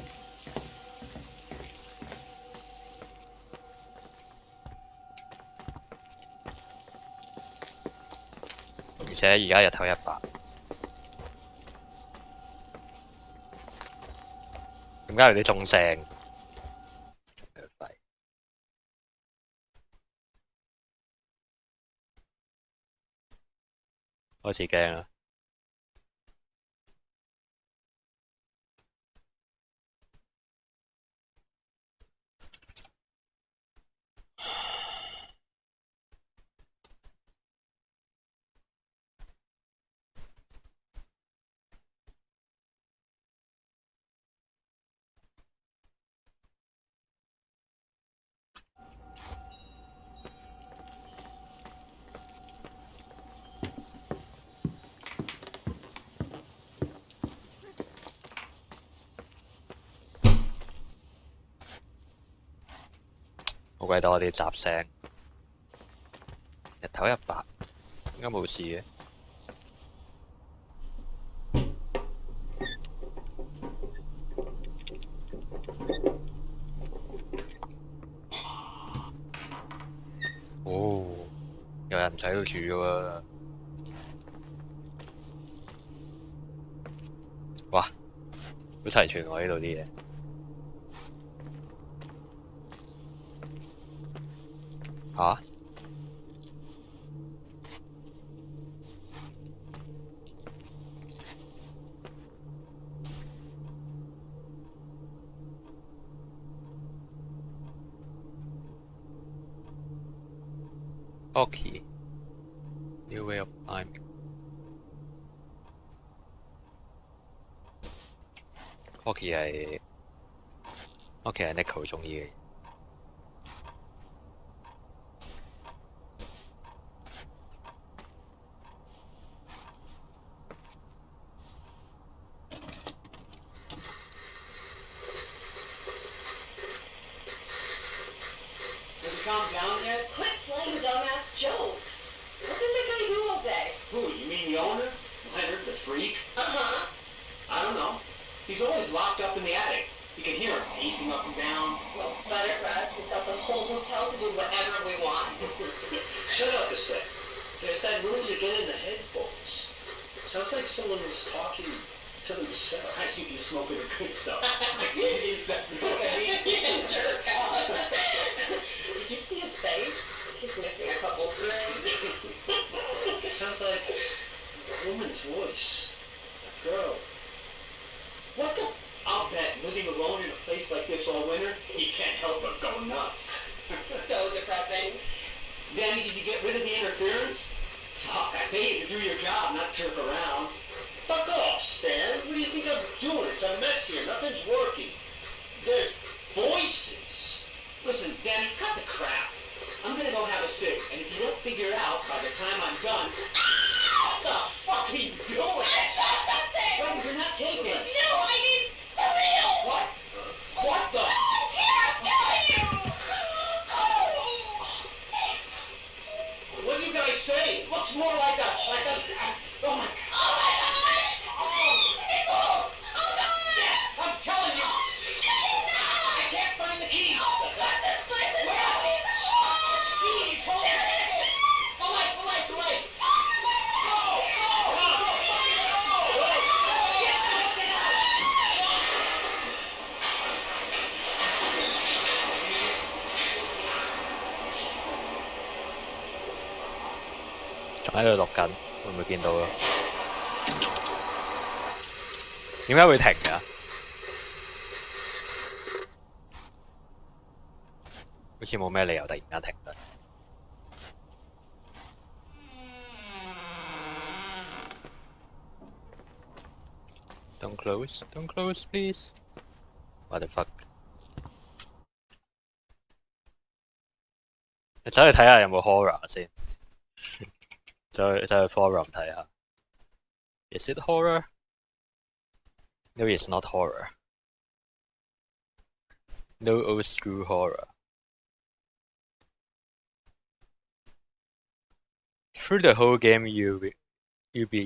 而且而家日頭100，點解有啲鐘聲？開始驚啦！好鬼多啲雜聲，日頭100，應該冇事嘅。哦，有人唔使喺度住嘅喎。哇，好齊全喎呢度啲嘢。吓？Hockey New way of climbing。Hockey 係 Nico 中意嘅。Calm down yet? Quit playing dumbass jokes. What does that guy do all day? Who, you mean the owner? Leonard, the freak? Uh-huh. I don't know. He's always locked up in the attic. You can hear him pacing up and down. Well, better for us. We've got the whole hotel to do whatever we want. Shut up a sec. There's that noise again in the headphones. Sounds like someone was talking to themselves. I see you smoking the good stuff. You stuff, you know what I mean? You jerk off. Did you see his face? He's missing a couple screws. Sounds like a woman's voice. A girl. What the? I'll bet living alone in a place like this all winter, he can't help but go nuts. So depressing. Danny, did you get rid of the interference? Fuck, I pay you to do your job, not jerk around. Fuck off, Stan. What do you think I'm doing? It's a mess here. Nothing's working. There's voices. Listen, Danny, cut the crap. I'm gonna go have a cig, and if you don't figure it out by the time I'm done, what the fuck are you doing? I saw something! Well, you're not taking it. No, I mean, for real! What? What the? Someone's here, I'm telling you! What do you guys say? It looks more like a, oh my. Oh my god! It moves! Oh god! I'm telling you. Shut it now! I can't find the keys. Oh god, this place is Where? heavy! Keys, hold There on. it is! The light, the light, the light.仲喺度錄緊，會唔會見到啊？點解會停㗎？好似冇咩理由突然間停得。Don't close, don't close, please. What the fuck？你走去睇下有冇 horror 先。走去 forum 睇下。Is it horror? No, it's not horror. No old school horror. Through the whole game, you'll be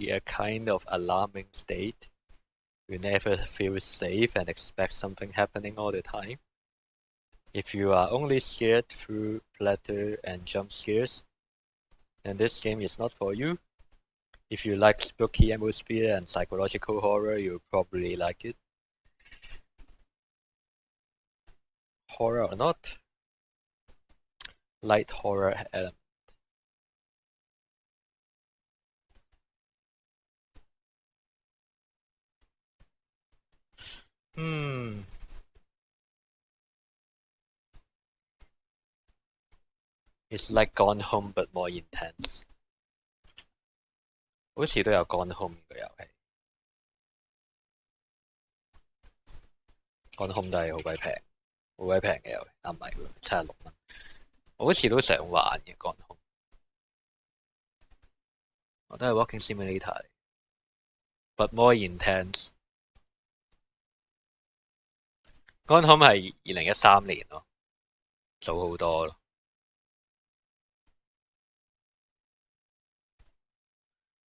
a kind of alarming state. You never feel safe and expect something happening all the time. If you are only scared through splatter and jump scares, then this game is not for you. If you like spooky atmosphere and psychological horror, you'll probably like it. Horror or not, light horror element. It's like Gone Home but more intense. 好似都有 Gone Home 呢個遊戲。Gone Home 都係好鬼平，好鬼平嘅遊戲。唔係喎，76蚊。我好似都想玩嘅 Gone Home。我都係 Walking Simulator 嚟 ，but more intense。Gone Home 係2013年咯，早好多咯。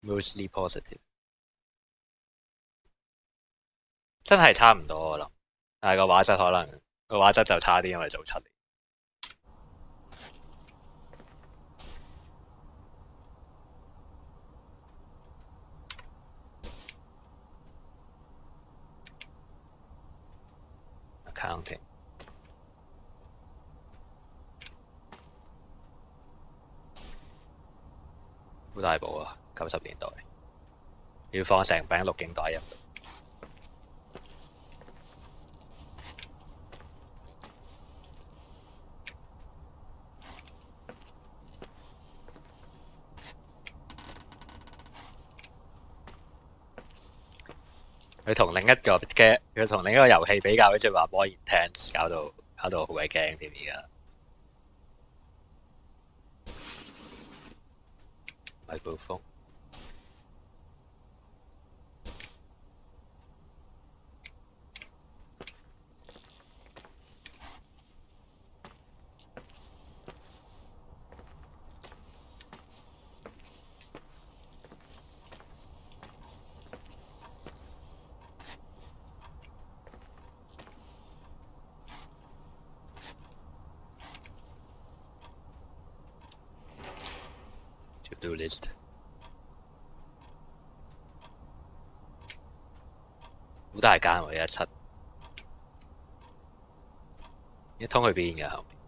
Mostly positive， 真係差唔多我諗，但係個畫質可能個畫質就差啲，因為早7年。accounting。好大部啊！90年代要放成餅錄影帶入。佢同另一個嘅，佢同另一個遊戲比較，好似話 more intense，搞到好鬼驚添而家。microphone。To-do list。好大間喎，117。一通去邊㗎後面？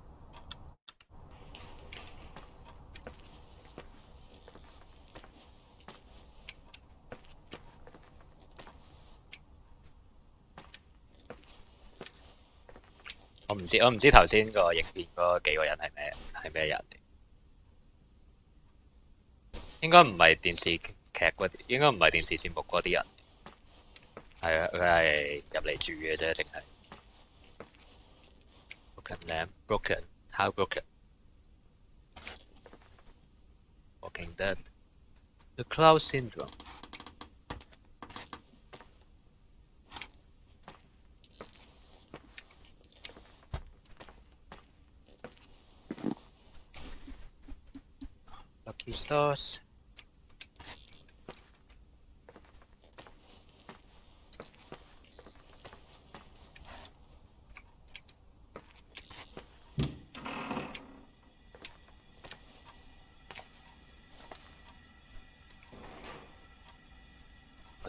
我唔知頭先個影片嗰幾個人係咩人嚟？應該唔係電視劇嗰啲，應該唔係電視節目嗰啲人。係啊，佢係入嚟住嘅啫，淨係。Broken lamp, broken, how broken? Walking Dead, The Cloud Syndrome. Lucky Stars.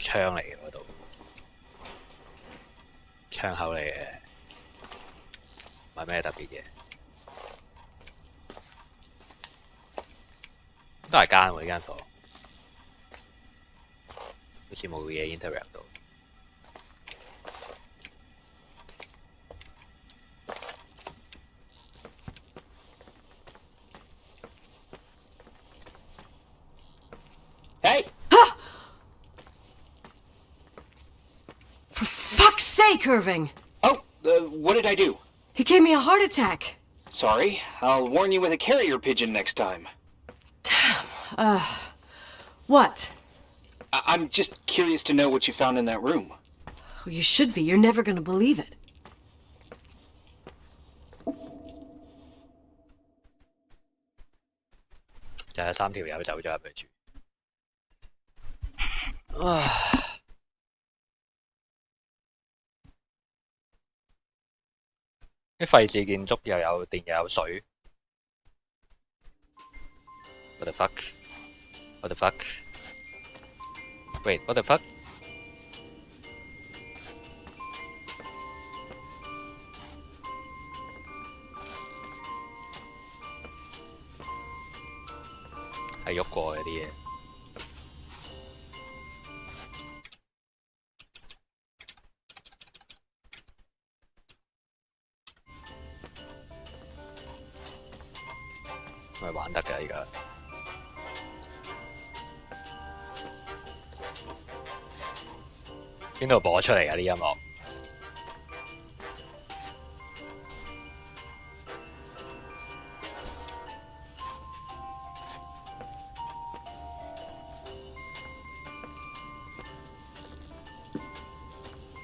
窗嚟嘅嗰度，窗口嚟嘅，唔係咩特別嘢，都係間喎呢間房，好似冇嘢 interact 到。Sake, Irving! Oh, what did I do? He gave me a heart attack. Sorry, I'll warn you with a carrier pigeon next time. Damn. What? I'm just curious to know what you found in that room. Well, you should be. You're never gonna believe it.就係3條友走咗入去住。啲廢置建築又有電又有水。What the fuck? What the fuck? Wait, what the fuck? 係喐過嘅啲嘢。咪玩得㗎而家。邊度播出嚟㗎啲音樂？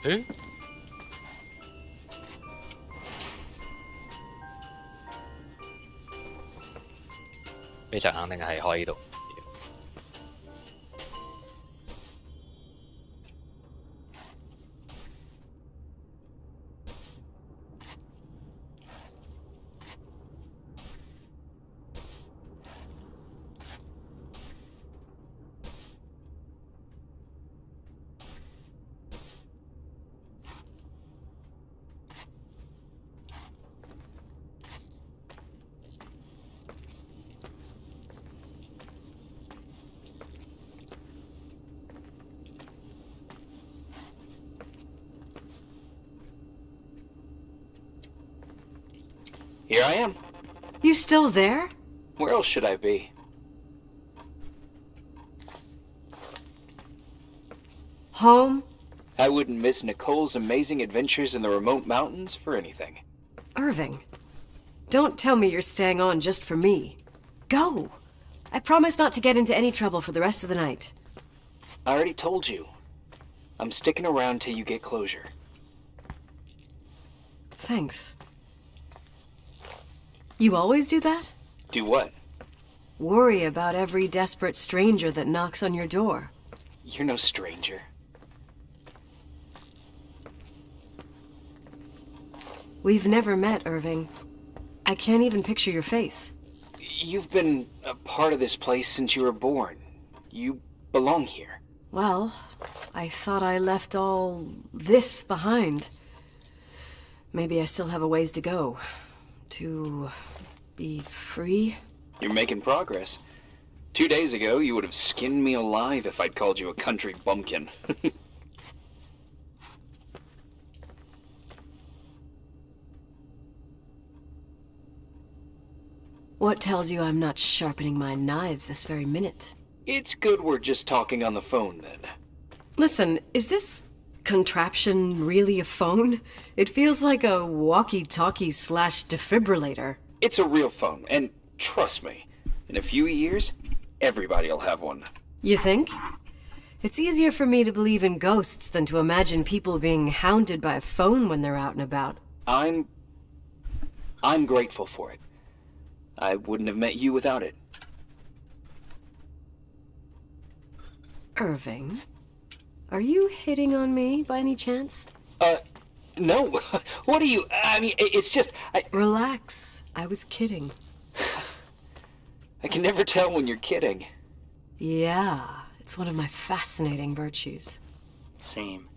誒？非常肯定係開呢度。Here I am. You still there? Where else should I be? Home? I wouldn't miss Nicole's amazing adventures in the remote mountains for anything. Irving, don't tell me you're staying on just for me. Go! I promise not to get into any trouble for the rest of the night. I already told you. I'm sticking around till you get closure. Thanks. You always do that? Do what? Worry about every desperate stranger that knocks on your door. You're no stranger. We've never met, Irving. I can't even picture your face. You've been a part of this place since you were born. You belong here. Well, I thought I left all this behind. Maybe I still have a ways to go. To be free? You're making progress. 2 days ago, you would have skinned me alive if I'd called you a country bumpkin. What tells you I'm not sharpening my knives this very minute? It's good we're just talking on the phone, then. Listen, is this contraption really a phone? It feels like a walkie-talkie / defibrillator. It's a real phone, and trust me, in a few years, everybody'll have one. You think? It's easier for me to believe in ghosts than to imagine people being hounded by a phone when they're out and about. I'm grateful for it. I wouldn't have met you without it. Irving, are you hitting on me by any chance? No. What are you... I mean, it's just... Relax. I was kidding. I can never tell when you're kidding. Yeah, it's one of my fascinating virtues. Same.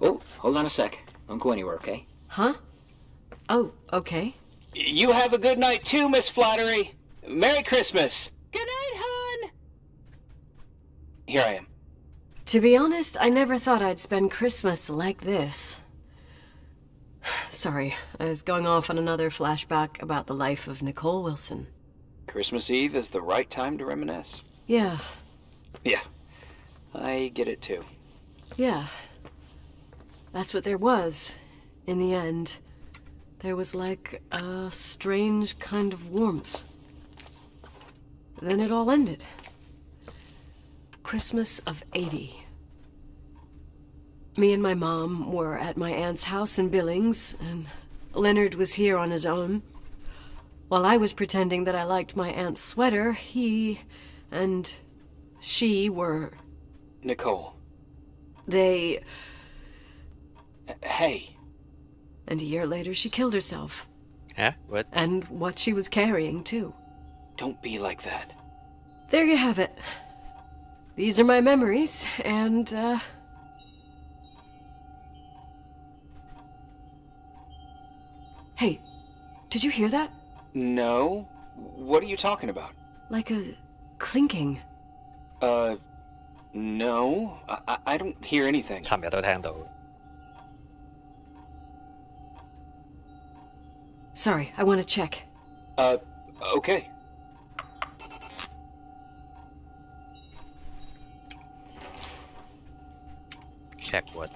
Oh, hold on a sec. Don't go anywhere, okay? Huh? Oh, okay. You have a good night too, Miss Flattery. Merry Christmas. Good night, hon. Here I am. To be honest, I never thought I'd spend Christmas like this. Sorry, I was going off on another flashback about the life of Nicole Wilson. Christmas Eve is the right time to reminisce. Yeah. Yeah, I get it too. Yeah. That's what there was, in the end. There was like a strange kind of warmth. Then it all ended. Christmas of '80. Me and my mom were at my aunt's house in Billings, and Leonard was here on his own. While I was pretending that I liked my aunt's sweater, he and she were... Nicole. They... Hey. And a year later, she killed herself. Yeah? What? And what she was carrying, too. Don't be like that. There you have it. These are my memories, and, Hey, did you hear that? No? What are you talking about? Like a clinking. No. I don't hear anything. 尋日都聽到。 Sorry, I want to check. Okay. Check what?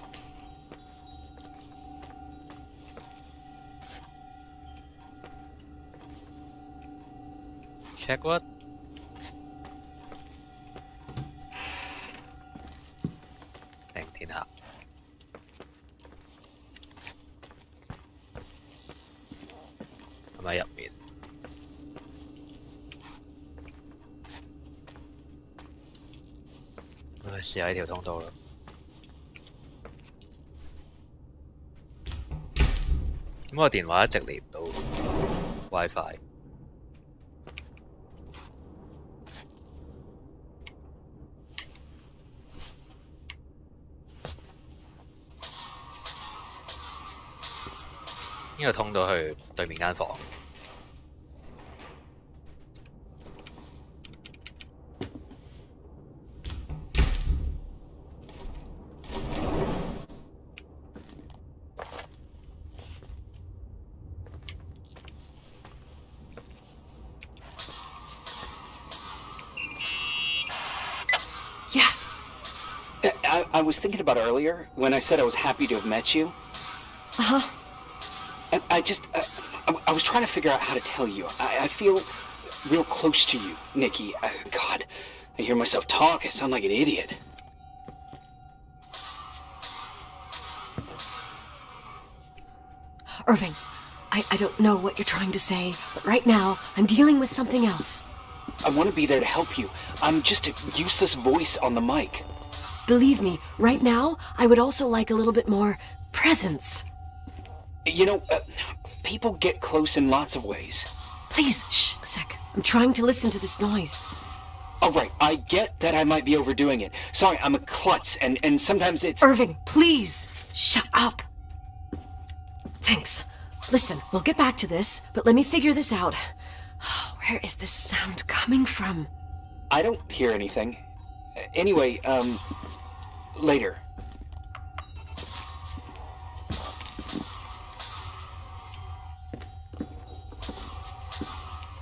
Check what? 定天下。係咪入面？我哋試下呢條通道啦。咁我電話一直連唔到 WiFi。呢個通到去對面間房。I was thinking about earlier when I said I was happy to have met you. Uh-huh. And I was trying to figure out how to tell you. I feel real close to you, Nikki. God, I hear myself talk. I sound like an idiot. Irving, I don't know what you're trying to say, but right now, I'm dealing with something else. I want to be there to help you. I'm just a useless voice on the mic. Believe me, right now, I would also like a little bit more presence. You know, people get close in lots of ways. Please, shh, a sec. I'm trying to listen to this noise. All right, I get that I might be overdoing it. Sorry, I'm a klutz, and sometimes it's... Irving, please, shut up. Thanks. Listen, we'll get back to this, but let me figure this out. Where is this sound coming from? I don't hear anything. Anyway, later.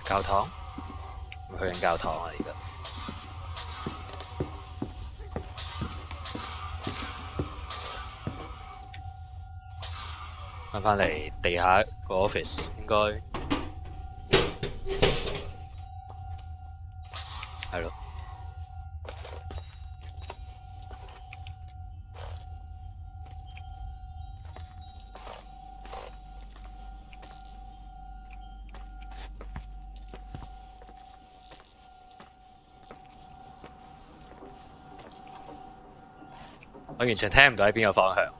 Giáo堂？去緊教堂啊！而家翻嚟地下個 office 應該係咯。我完全聽唔到喺邊個方向。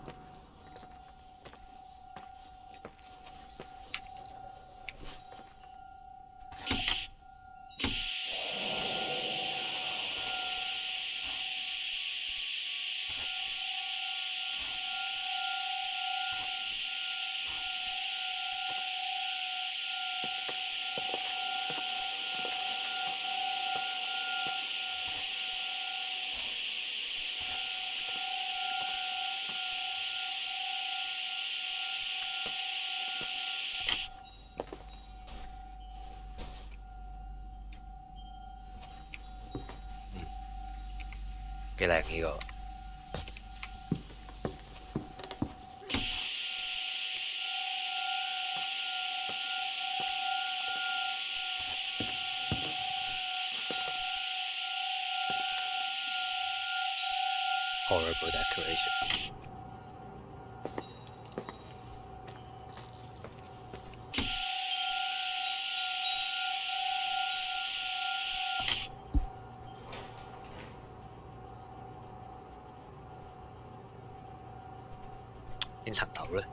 幾靚呢個。Horrible decoration.邊層樓咧？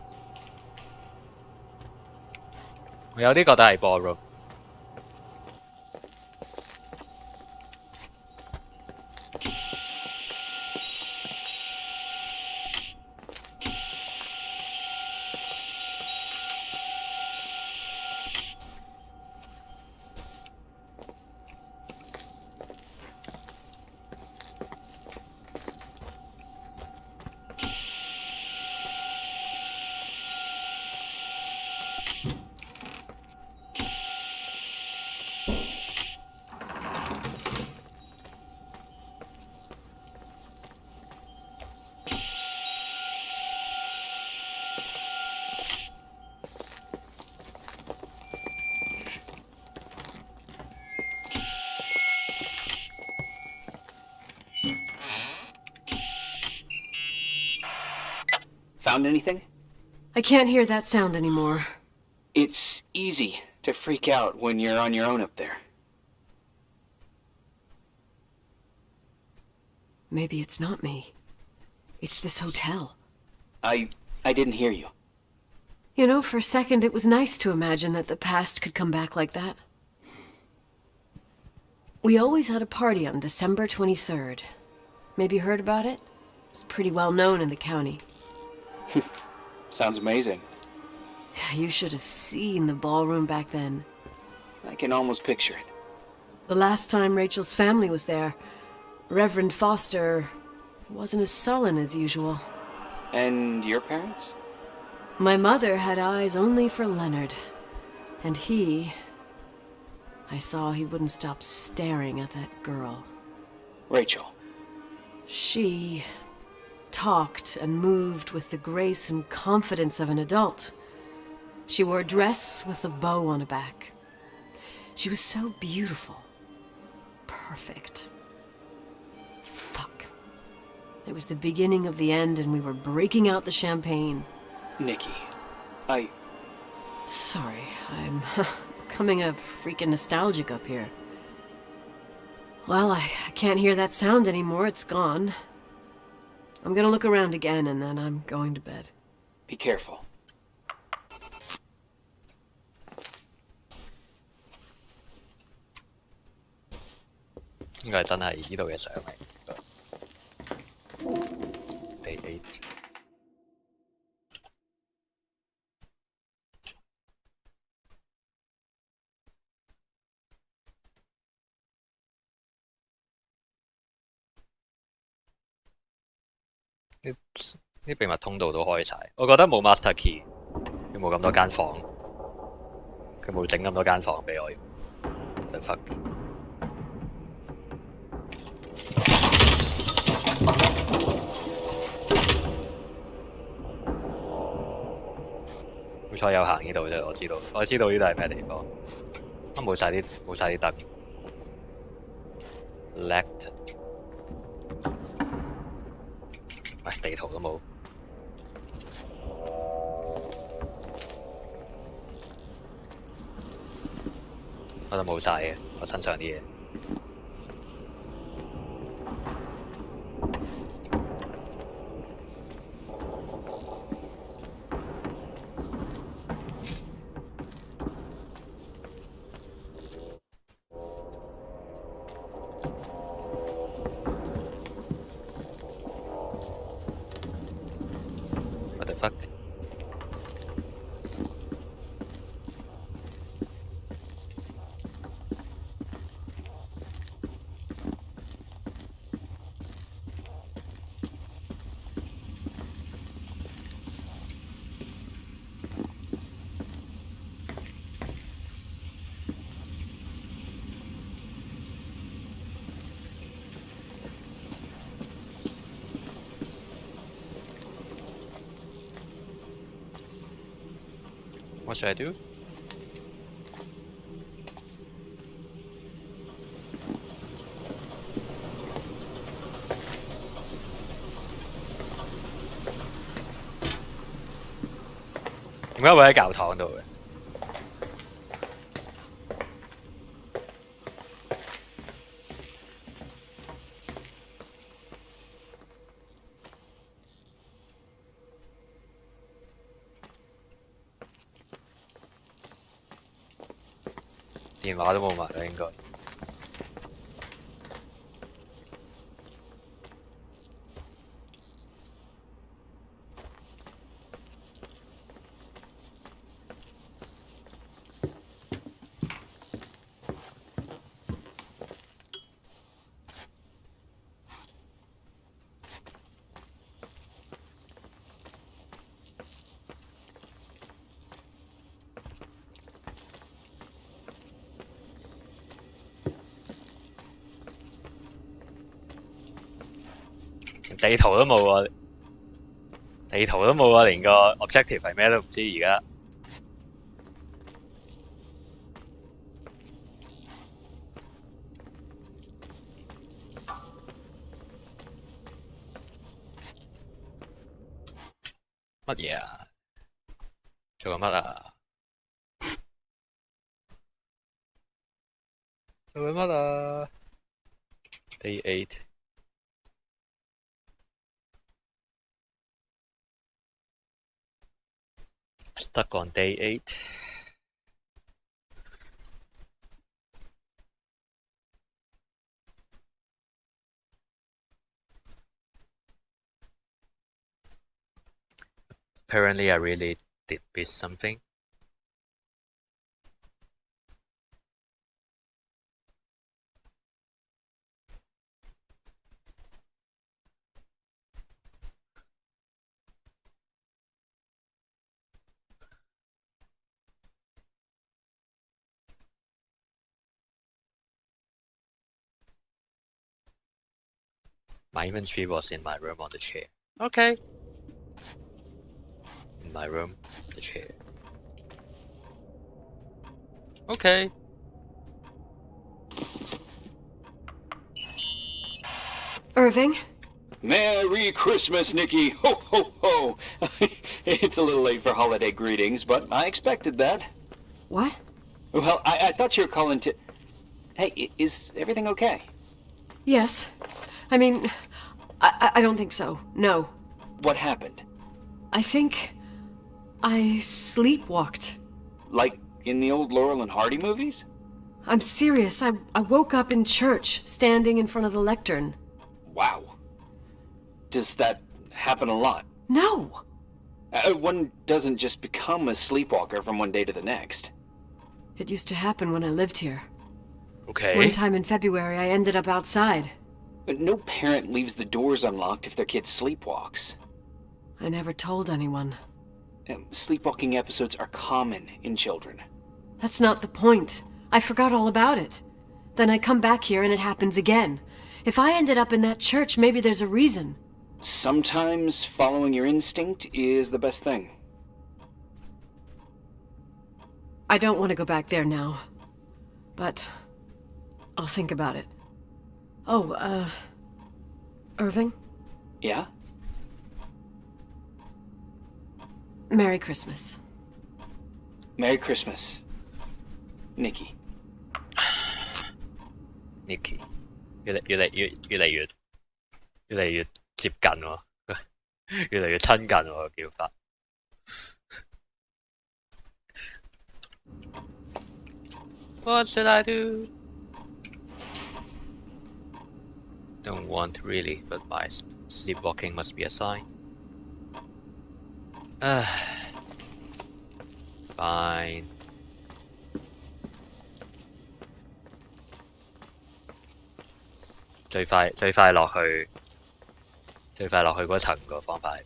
我有啲覺得係 ballroom。Found anything? I can't hear that sound anymore. It's easy to freak out when you're on your own up there. Maybe it's not me. It's this hotel. I didn't hear you. You know, for a second it was nice to imagine that the past could come back like that. We always had a party on December 23rd. Maybe you heard about it? It's pretty well known in the county. Sounds amazing. You should have seen the ballroom back then. I can almost picture it. The last time Rachel's family was there, Reverend Foster wasn't as sullen as usual. And your parents? My mother had eyes only for Leonard. And I saw he wouldn't stop staring at that girl. Rachel. She talked and moved with the grace and confidence of an adult. She wore a dress with a bow on her back. She was so beautiful. Perfect. Fuck. It was the beginning of the end, and we were breaking out the champagne. Nikki, Sorry, I'm becoming a freaking nostalgic up here. Well, I can't hear that sound anymore. It's gone. I'm gonna look around again, and then I'm going to bed. be careful. 應該係真係呢度嘅相嚟。Day 8。啲秘密通道都開晒，我覺得冇 master key， 佢冇咁多間房，佢冇整咁多間房俾我。The fuck！ 好彩有行呢度啫，我知道呢度係咩地方。都冇晒啲燈。Lect。喂，地圖都冇。我都冇晒嘅，我身上啲嘢。What the fuck？ What should I do?點解會喺教堂度嘅？電話都冇埋啦，應該。地圖都冇喎，連個 objective 係咩都唔知而家。乜嘢啊？做緊乜啊？做緊乜啊 ？Day 8。Stuck on day 8. Apparently I really did miss something. My inventory was in my room on the chair. Okay. In my room, the chair. Okay. Irving? Merry Christmas, Nikki! Ho, ho, ho! It's a little late for holiday greetings, but I expected that. What? Well, I thought you were calling to... Hey, is everything okay? Yes. I mean, I don't think so. No. What happened? I think I sleepwalked. Like in the old Laurel and Hardy movies? I'm serious. I woke up in church, standing in front of the lectern. Wow. Does that happen a lot? No. One doesn't just become a sleepwalker from one day to the next. It used to happen when I lived here. Okay. One time in February, I ended up outside. But no parent leaves the doors unlocked if their kid sleepwalks. I never told anyone. Sleepwalking episodes are common in children. That's not the point. I forgot all about it. Then I come back here and it happens again. If I ended up in that church, maybe there's a reason. Sometimes following your instinct is the best thing. I don't want to go back there now. But I'll think about it. Oh, Irving? Yeah? Merry Christmas. Merry Christmas, Nikki. Nikki，越嚟越接近喎，越嚟越親近喎個叫法。What should I do? Don't want really, but my sleepwalking must be a sign. Fine.最快落去嗰層個方法係。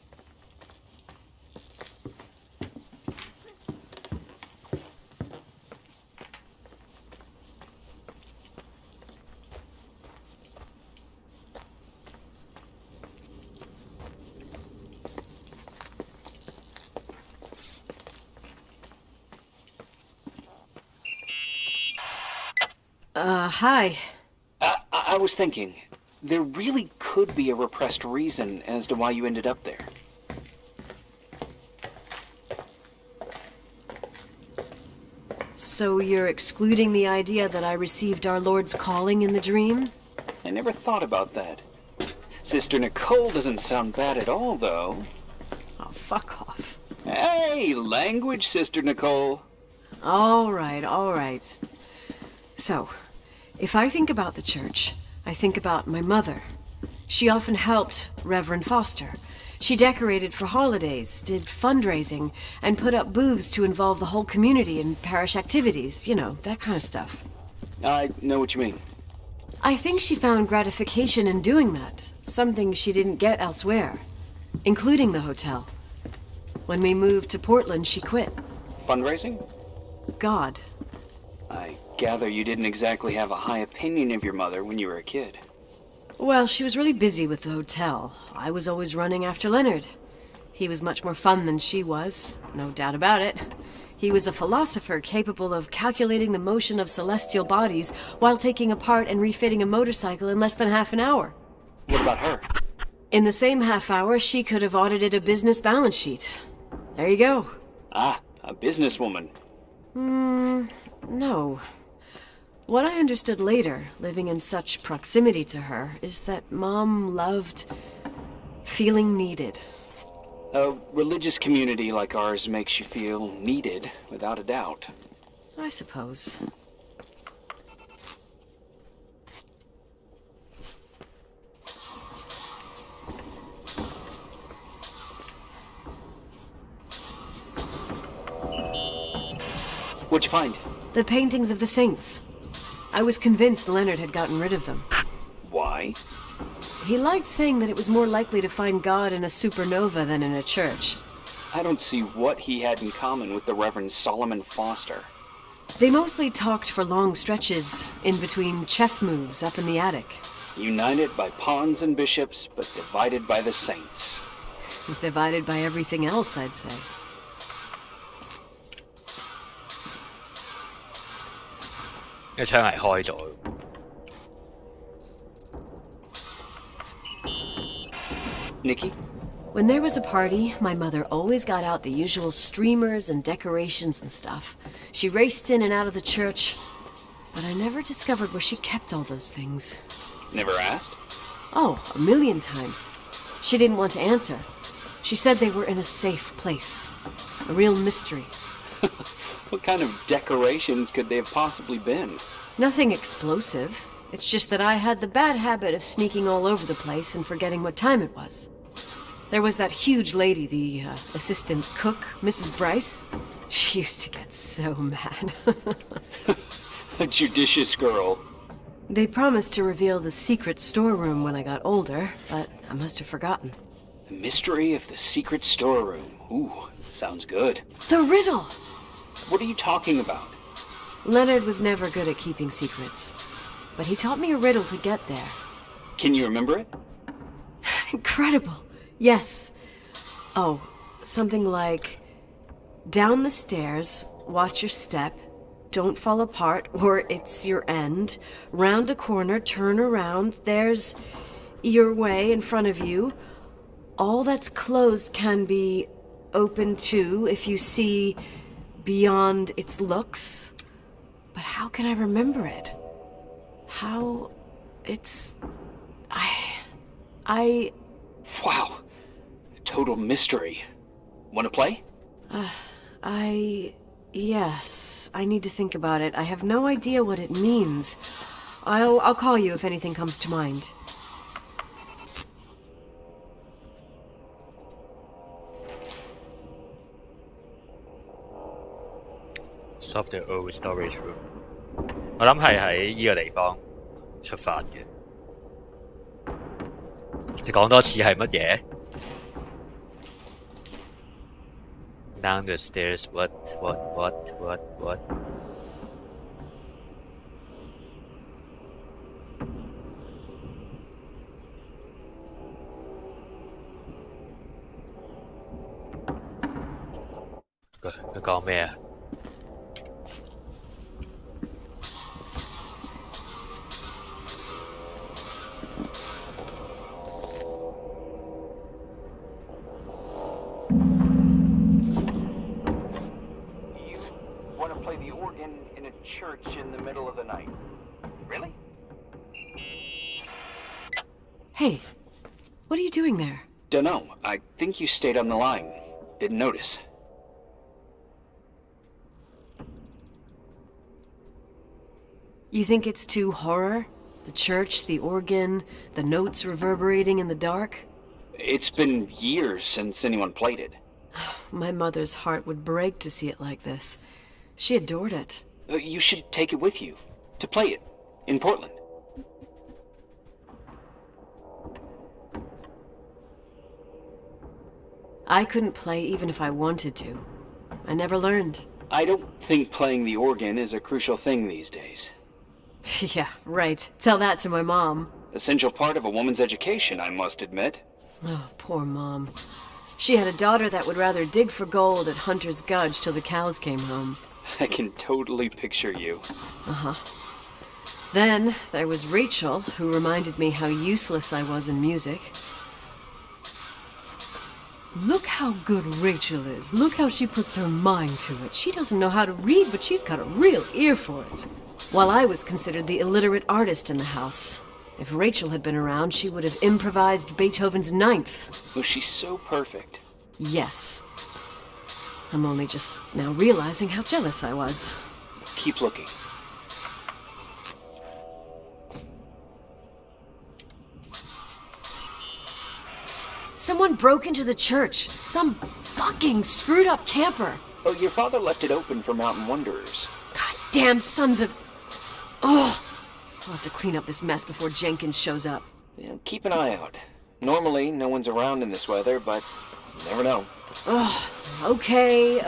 Hi. I was thinking, there really could be a repressed reason as to why you ended up there. So you're excluding the idea that I received our Lord's calling in the dream? I never thought about that. Sister Nicole doesn't sound bad at all, though. Oh, fuck off. Hey, language, Sister Nicole. All right. So, if I think about the church, I think about my mother. She often helped Reverend Foster. She decorated for holidays, did fundraising, and put up booths to involve the whole community in parish activities, you know, that kind of stuff. I know what you mean. I think she found gratification in doing that, something she didn't get elsewhere, including the hotel. When we moved to Portland, she quit. Fundraising? God. I gather you didn't exactly have a high opinion of your mother when you were a kid. Well, she was really busy with the hotel. I was always running after Leonard. He was much more fun than she was, no doubt about it. He was a philosopher capable of calculating the motion of celestial bodies while taking apart and refitting a motorcycle in less than half an hour. What about her? In the same half hour, she could have audited a business balance sheet. There you go. Ah, a businesswoman. No. What I understood later, living in such proximity to her, is that Mom loved feeling needed. A religious community like ours makes you feel needed, without a doubt. I suppose. What'd you find? The paintings of the saints. I was convinced Leonard had gotten rid of them. Why? He liked saying that it was more likely to find God in a supernova than in a church. I don't see what he had in common with the Reverend Solomon Foster. They mostly talked for long stretches in between chess moves up in the attic. United by pawns and bishops, but divided by the saints. Divided by everything else, I'd say.個窗係開咗。Nikki? When there was a party, my mother always got out the usual streamers and decorations and stuff. She raced in and out of the church, but I never discovered where she kept all those things. Never asked? Oh, a million times. She didn't want to answer. She said they were in a safe place. A real mystery. What kind of decorations could they have possibly been? Nothing explosive. It's just that I had the bad habit of sneaking all over the place and forgetting what time it was. There was that huge lady, the assistant cook, Mrs. Bryce. She used to get so mad. A judicious girl. They promised to reveal the secret storeroom when I got older, but I must have forgotten. The mystery of the secret storeroom. Ooh, sounds good. The riddle! What are you talking about? Leonard was never good at keeping secrets, but he taught me a riddle to get there. Can you remember it? Incredible. Yes. Oh, something like, down the stairs, watch your step, don't fall apart, or it's your end. Round a corner, turn around, there's your way in front of you. All that's closed can be open too if you see beyond its looks. But how can I remember it? How... it's... Wow. Total mystery. Want to play? Yes, I need to think about it. I have no idea what it means. I'll call you if anything comes to mind. Solve the old storage room。我諗係喺呢個地方出發嘅。你講多次係乜嘢？Down the stairs. What?佢講咩啊？Church in the middle of the night. Really? Hey, what are you doing there? Dunno. I think you stayed on the line. Didn't notice. You think it's too horror? The church, the organ, the notes reverberating in the dark? It's been years since anyone played it. My mother's heart would break to see it like this. She adored it. You should take it with you. To play it. In Portland. I couldn't play even if I wanted to. I never learned. I don't think playing the organ is a crucial thing these days. Yeah, right. Tell that to my mom. Essential part of a woman's education, I must admit. Oh, poor Mom. She had a daughter that would rather dig for gold at Hunter's Gulch till the cows came home. I can totally picture you. Uh-huh. Then there was Rachel, who reminded me how useless I was in music. Look how good Rachel is. Look how she puts her mind to it. She doesn't know how to read, but she's got a real ear for it. While I was considered the illiterate artist in the house. If Rachel had been around, she would have improvised Beethoven's Ninth. Oh, she's so perfect. Yes. I'm only just now realizing how jealous I was. Keep looking. Someone broke into the church. Some fucking screwed up camper. Oh, your father left it open for Mountain Wanderers. God damn sons of... Ugh. I'll have to clean up this mess before Jenkins shows up. Yeah, keep an eye out. Normally, no one's around in this weather, but you never know. Ugh. Okay.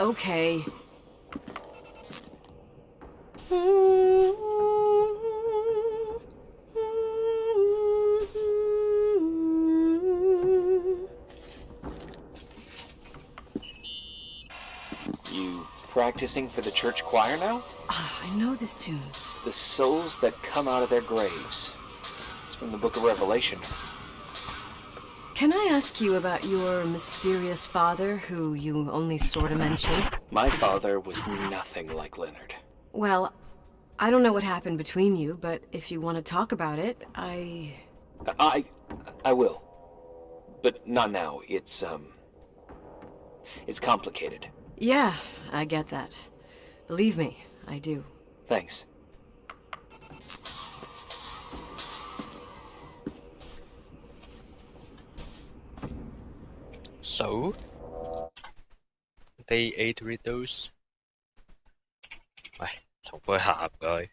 practicing for the church choir now? Ah, I know this tune. The souls that come out of their graves. It's from the book of Revelation. Can I ask you about your mysterious father, who you only sort of mentioned? My father was nothing like Leonard. Well, I don't know what happened between you, but if you want to talk about it, I will. But not now. It's complicated. Yeah, I get that. Believe me, I do. Thanks. So, Day 8 Riddles。喂，重複一下唔該。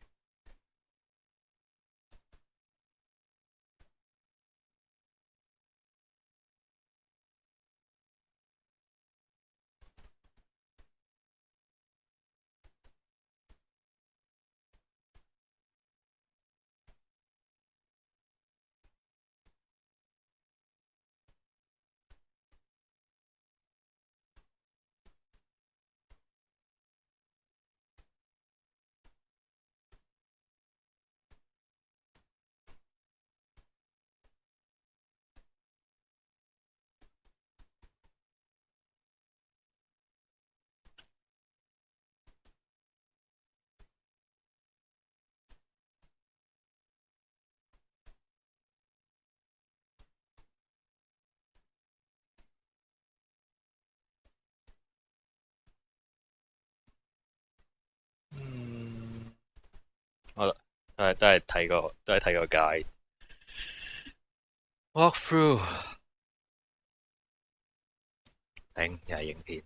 好啦，都係睇個 guide。Walk through，頂又係影片。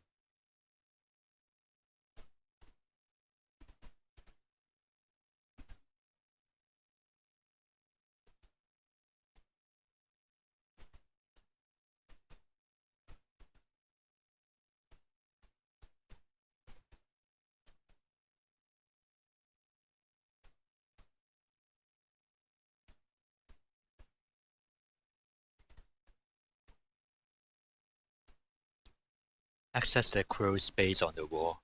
Access the crawl space on the wall。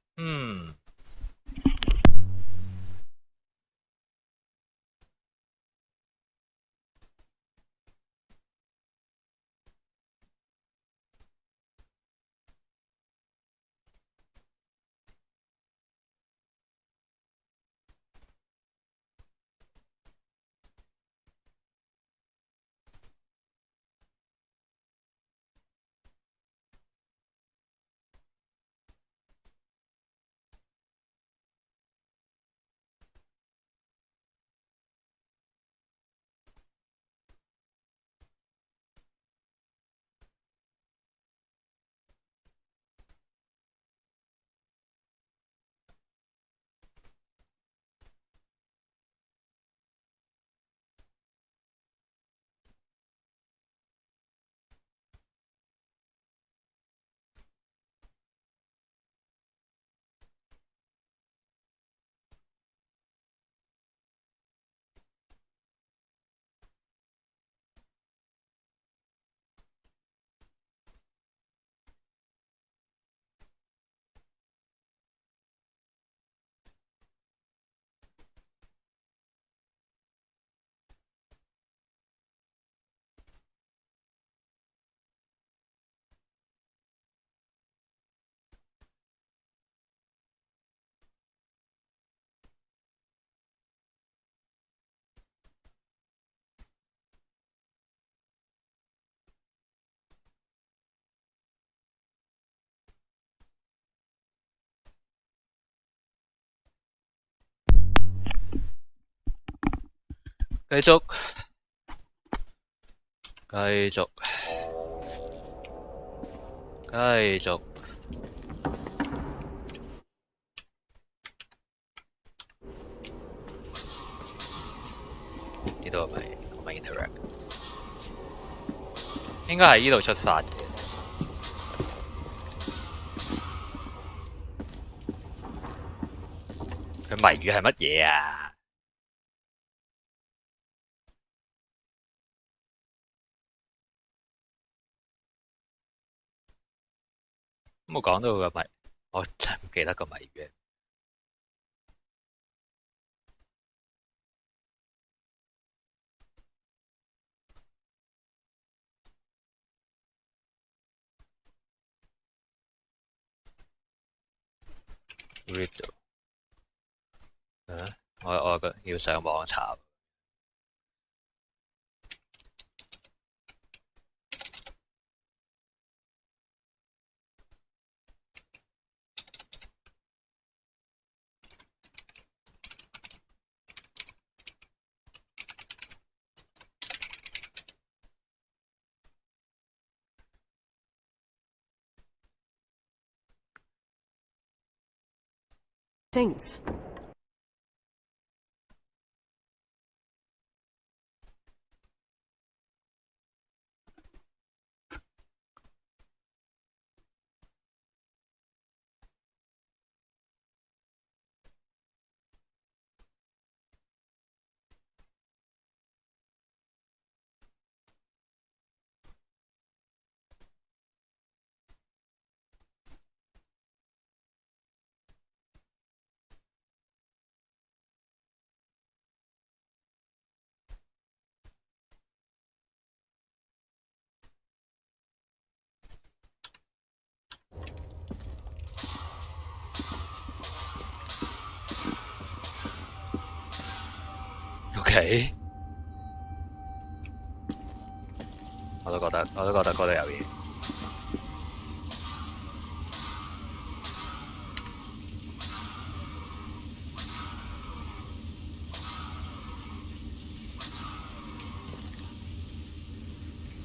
繼續，繼續，繼續。呢度係咪 interact？ 應該係呢度出發嘅。佢謎語係乜嘢啊？冇講到個謎我真係唔記得個謎語係。Riddle 我要上網查。Saints. OK， 我都覺得嗰度有嘢。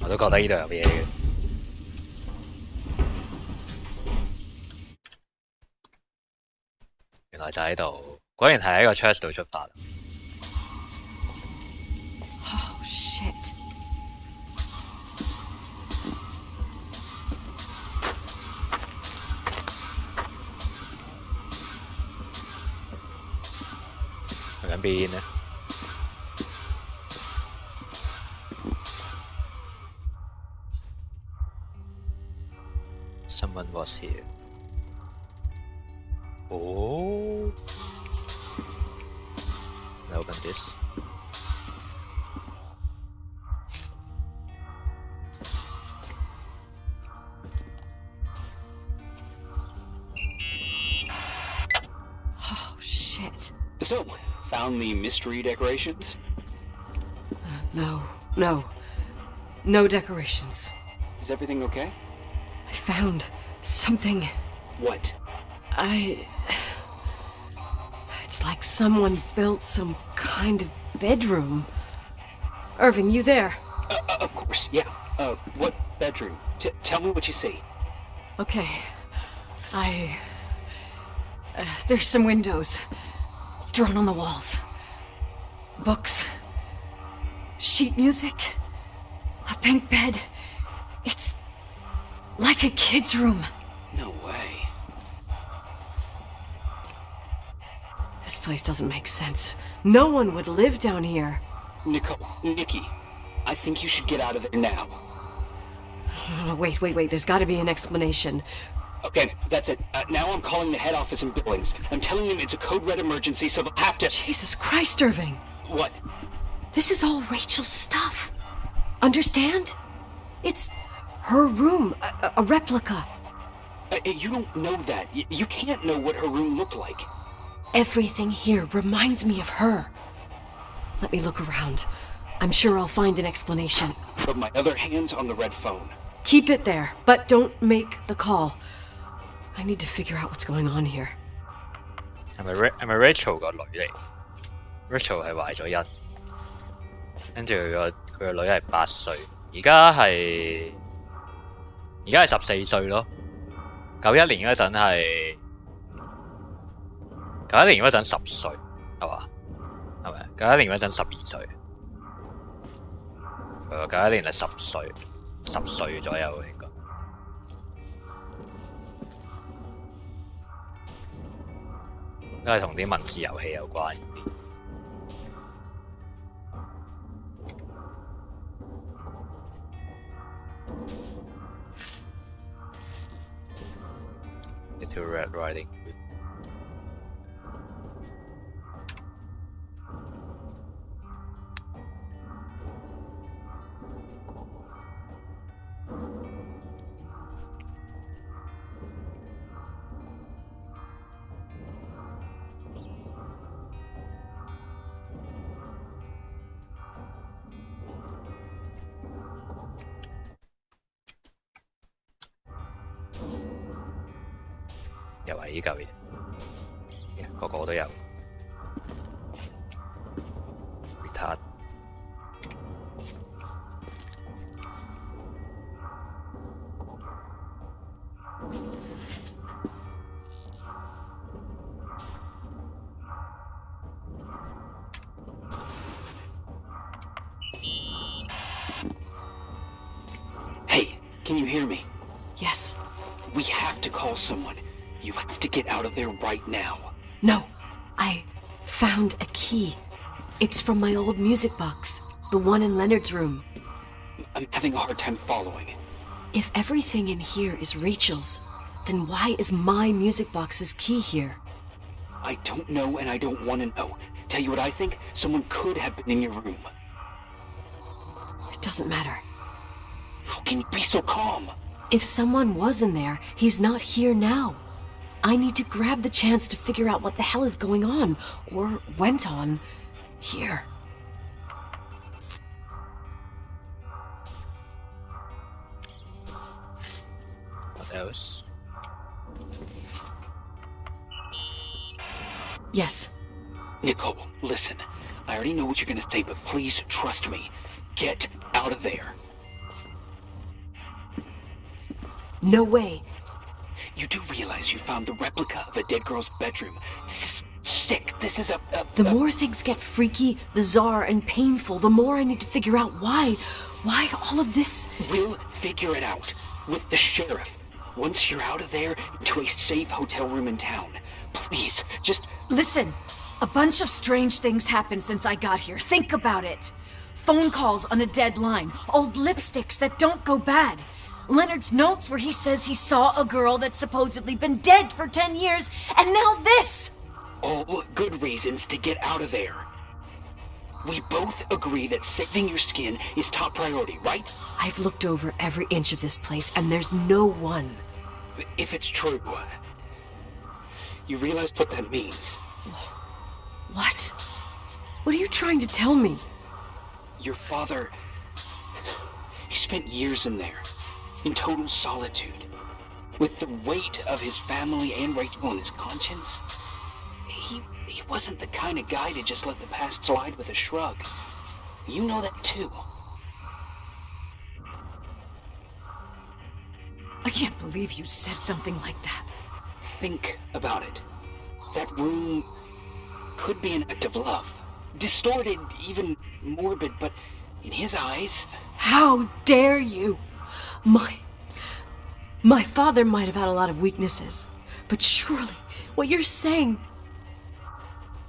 我都覺得呢度有嘢嘅。原來就喺度，果然係喺個 church 度出發。Oh, shit.去緊邊呢？ Someone was here. Oh. Open this. Oh, shit. So, found the mystery decorations? No decorations. Is everything okay? I found something. What? It's like someone built some kind of bedroom. Irving, you there? Of course, yeah. What bedroom? Tell me what you see. Okay. There's some windows drawn on the walls. Books. Sheet music. A pink bed. It's like a kid's room. No way. This place doesn't make sense. No one would live down here. Nikki, I think you should get out of there now. Wait. There's got to be an explanation. Okay, that's it. Now I'm calling the head office in Billings. I'm telling them it's a code red emergency, so they'll have to... Jesus Christ, Irving. What? This is all Rachel's stuff. Understand? It's her room, a replica. You don't know that. You can't know what her room looked like. Everything here reminds me of her. Let me look around. I'm sure I'll find an explanation. But my other hand's on the red phone. Keep it there, but don't make the call. I need to figure out what's going on here. 係咪 Rachel 個女嚟 ？Rachel 係懷咗孕，跟住佢個女係8歲，而家係14歲咯。91年嗰陣10歲係嘛？係咪？91年嗰陣12歲，91年係10歲左右應該。都係同啲文字遊戲有關。It to Red Riding Hood.又係呢嚿嘢，個個都有。retard。Hey, can you hear me? Yes. We have to call someone. You have to get out of there right now. No. I found a key. It's from my old music box. The one in Leonard's room. I'm having a hard time following. If everything in here is Rachel's, then why is my music box's key here? I don't know and I don't want to know. Tell you what I think? Someone could have been in your room. It doesn't matter. How can you be so calm? If someone was in there, he's not here now. I need to grab the chance to figure out what the hell is going on, or went on, here. What else? Yes. Nicole, listen. I already know what you're gonna say, but please trust me. Get out of there. No way. You do realize you found the replica of a dead girl's bedroom. This is sick. This is The more things get freaky, bizarre, and painful, the more I need to figure out why. Why all of this? We'll figure it out. With the sheriff. Once you're out of there, to a safe hotel room in town. Please, just... Listen. A bunch of strange things happened since I got here. Think about it. Phone calls on a dead line. Old lipsticks that don't go bad. Leonard's notes where he says he saw a girl that's supposedly been dead for 10 years, and now this! All good reasons to get out of there. We both agree that saving your skin is top priority, right? I've looked over every inch of this place, and there's no one. If it's true, you realize what that means. What? What are you trying to tell me? Your father... He spent years in there. In total solitude. With the weight of his family and Rachel on his conscience. He wasn't the kind of guy to just let the past slide with a shrug. You know that too. I can't believe you said something like that. Think about it. That room could be an act of love. Distorted, even morbid, but in his eyes... How dare you! My father might have had a lot of weaknesses, but surely what you're saying...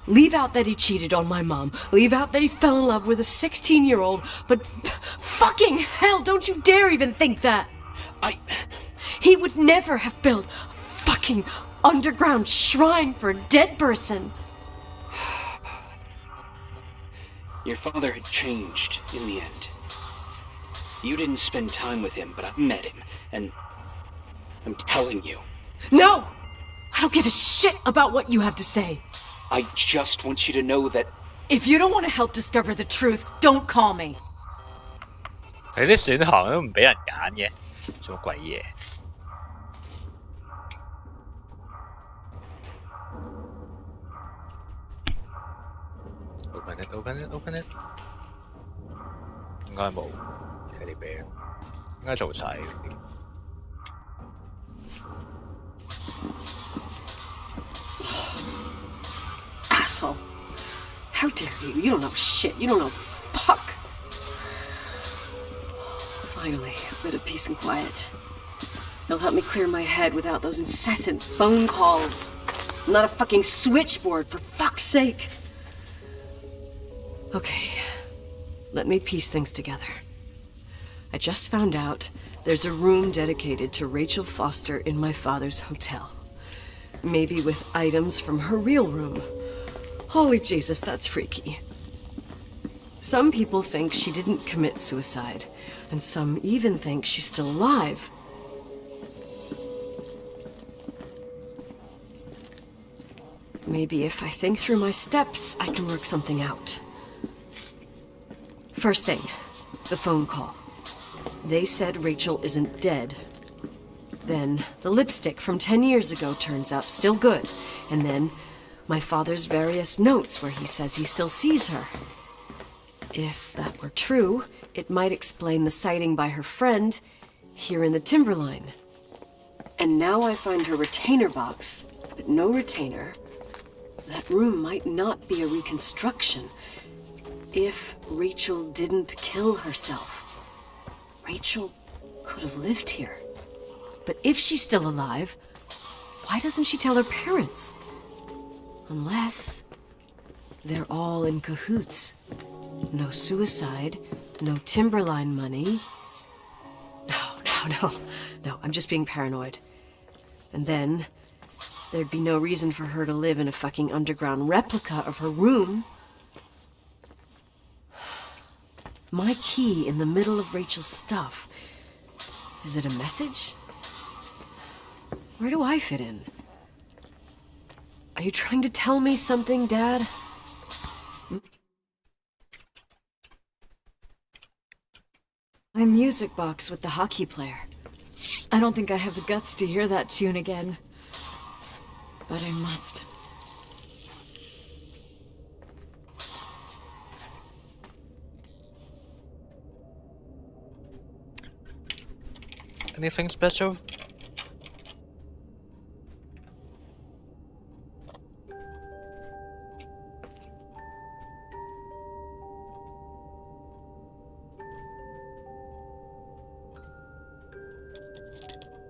Leave out that he cheated on my mom. Leave out that he fell in love with a 16-year-old, but fucking hell, don't you dare even think that! He would never have built a fucking underground shrine for a dead person. Your father had changed in the end. You didn't spend time with him, but I met him, and I'm telling you. No! I don't give a shit about what you have to say. I just want you to know that... If you don't want to help discover the truth, don't call me. 佢啲選項都唔俾人揀嘅，做乜鬼嘢？ Open it, open it, open it。應該冇 teddy bear，應該做晒嗰啲。Asshole. How dare you? You don't know shit. You don't know fuck. Finally, a bit of peace and quiet. It'll help me clear my head without those incessant phone calls. I'm not a fucking switchboard, for fuck's sake. Okay, let me piece things together. I just found out there's a room dedicated to Rachel Foster in my father's hotel. Maybe with items from her real room. Holy Jesus, that's freaky. Some people think she didn't commit suicide, and some even think she's still alive. Maybe if I think through my steps, I can work something out. First thing, the phone call. They said Rachel isn't dead. Then the lipstick from 10 years ago turns up, still good. And then my father's various notes where he says he still sees her. If that were true, it might explain the sighting by her friend here in the Timberline. And now I find her retainer box, but no retainer. That room might not be a reconstruction. If Rachel didn't kill herself, Rachel could have lived here. But if she's still alive, why doesn't she tell her parents? Unless they're all in cahoots. No suicide, no Timberline money. No, I'm just being paranoid. And then there'd be no reason for her to live in a fucking underground replica of her room. My key in the middle of Rachel's stuff. Is it a message? Where do I fit in? Are you trying to tell me something, Dad? My music box with the hockey player. I don't think I have the guts to hear that tune again. But I must. Anything special?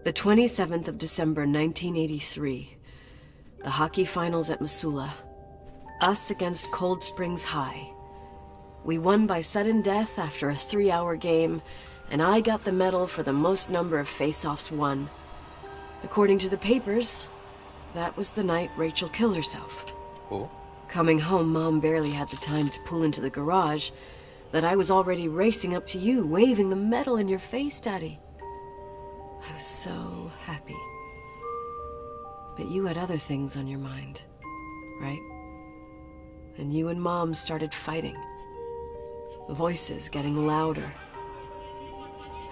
The 27th of December, 1983. The hockey finals at Missoula. Us against Cold Springs High. We won by sudden death after a 3-hour game, and I got the medal for the most number of face-offs won. According to the papers, that was the night Rachel killed herself. Oh. Coming home, Mom barely had the time to pull into the garage, that I was already racing up to you, waving the medal in your face, Daddy. I was so happy. But you had other things on your mind, right? And you and Mom started fighting. The voices getting louder.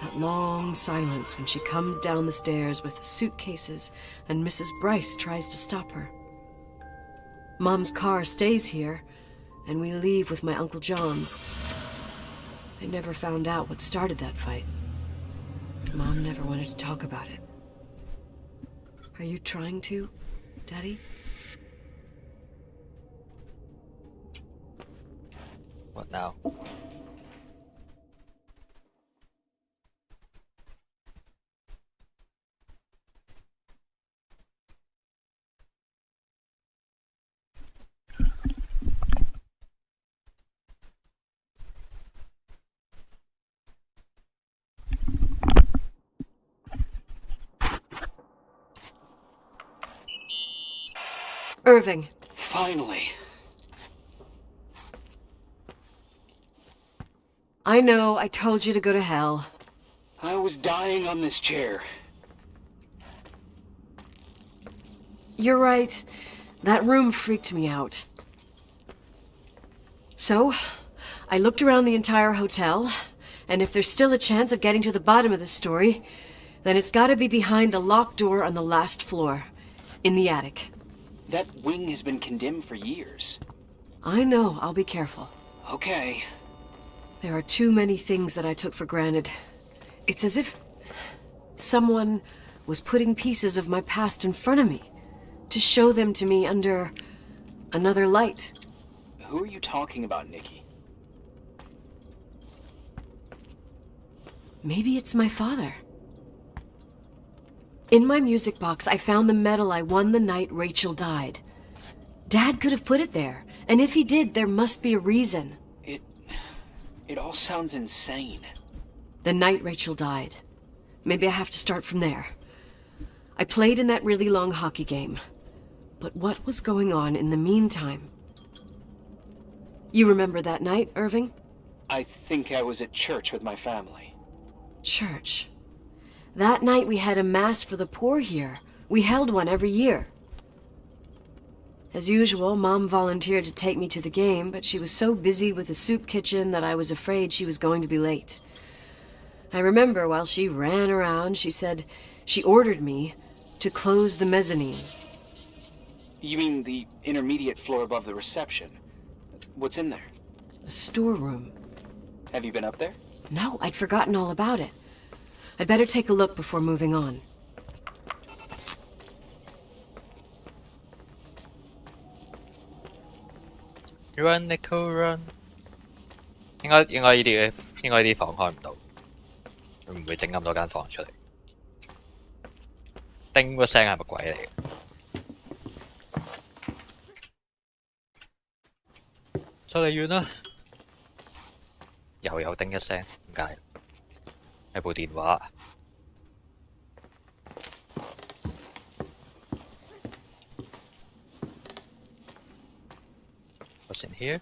That long silence when she comes down the stairs with the suitcases and Mrs. Bryce tries to stop her. Mom's car stays here, and we leave with my Uncle John's. I never found out what started that fight. Mom never wanted to talk about it. Are you trying to, Daddy? What now? Irving. Finally. I know, I told you to go to hell. I was dying on this chair. You're right. That room freaked me out. So, I looked around the entire hotel, and if there's still a chance of getting to the bottom of the story, then it's gotta be behind the locked door on the last floor, in the attic. That wing has been condemned for years. I know, I'll be careful. Okay. There are too many things that I took for granted. It's as if someone was putting pieces of my past in front of me to show them to me under another light. Who are you talking about, Nikki? Maybe it's my father. In my music box, I found the medal I won the night Rachel died. Dad could have put it there, and if he did, there must be a reason. It all sounds insane. The night Rachel died. Maybe I have to start from there. I played in that really long hockey game. But what was going on in the meantime? You remember that night, Irving? I think I was at church with my family. Church. That night we had a mass for the poor here. We held one every year. As usual, Mom volunteered to take me to the game, but she was so busy with the soup kitchen that I was afraid she was going to be late. I remember while she ran around, she said she ordered me to close the mezzanine. You mean the intermediate floor above the reception? What's in there? A storeroom. Have you been up there? No, I'd forgotten all about it. I'd better take a look before moving on. Run, Nico, run！ 應該呢啲房開唔到，佢唔會整咁多間房出嚟。叮個聲係乜鬼嚟嘅？就嚟完啦！又有叮一聲，點解？係部電話。What's in here?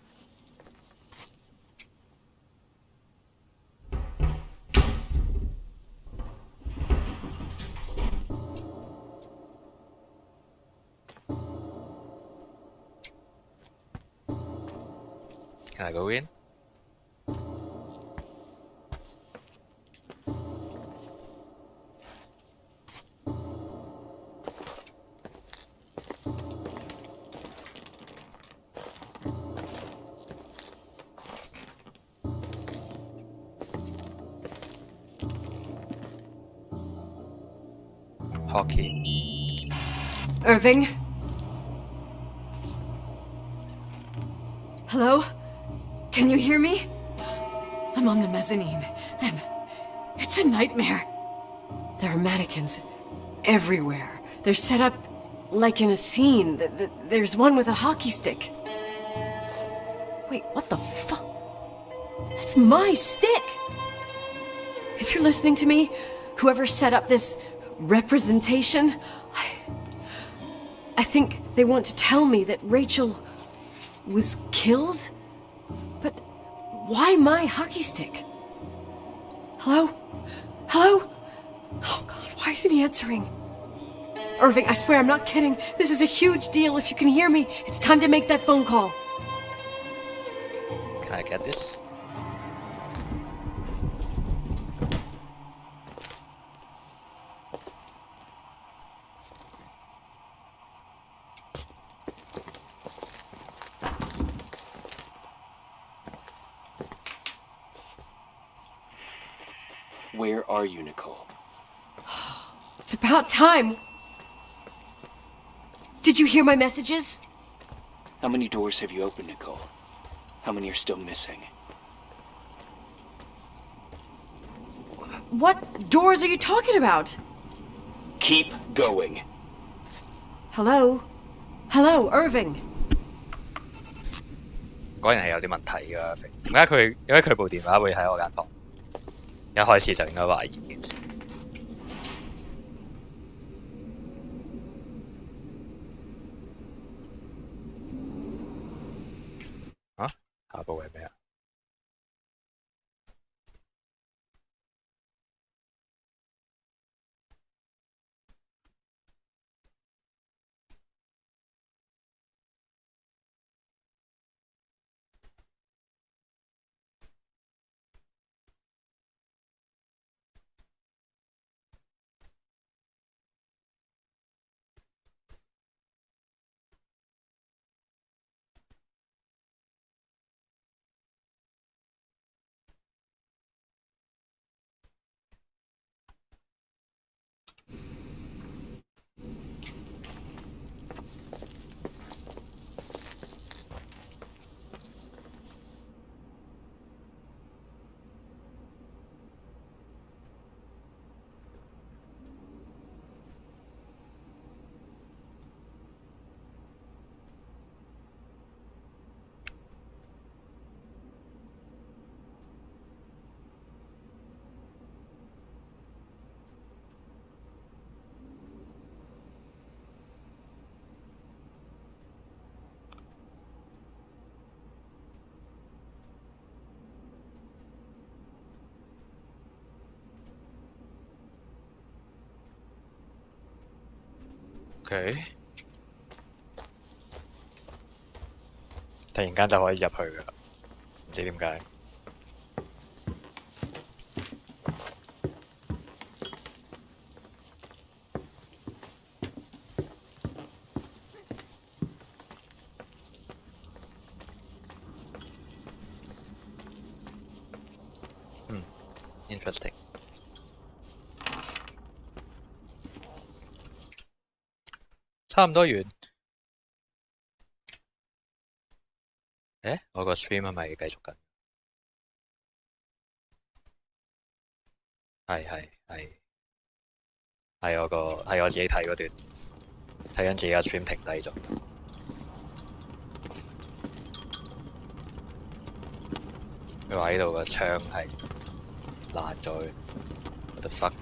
Can I go in? Hockey. Irving? Hello? Can you hear me? I'm on the mezzanine, and it's a nightmare. There are mannequins everywhere. They're set up like in a scene. There's one with a hockey stick. Wait, what the fuck? That's my stick! If you're listening to me, whoever set up this representation, I think they want to tell me that Rachel was killed? But why my hockey stick? Hello? Hello? Oh God, why isn't he answering? Irving, I swear I'm not kidding. This is a huge deal. If you can hear me, it's time to make that phone call. Can I get this? Where are you, Nicole? It's about time. Did you hear my messages? How many doors have you opened, Nicole? How many are still missing? What doors are you talking about? Keep going. Hello? Hello, Irving. 果然係有啲問題㗎，點解佢部電話會喺我間房？一開始就應該懷疑件事。啊？下一步係咩啊？ OK， 突然間就可以入去㗎啦，唔知點解。Interesting。差唔多完。我個 stream 係咪繼續緊？係我自己睇嗰段，睇緊自己個 stream 停低咗。佢話呢度個窗係爛咗嘅 ，what the fuck？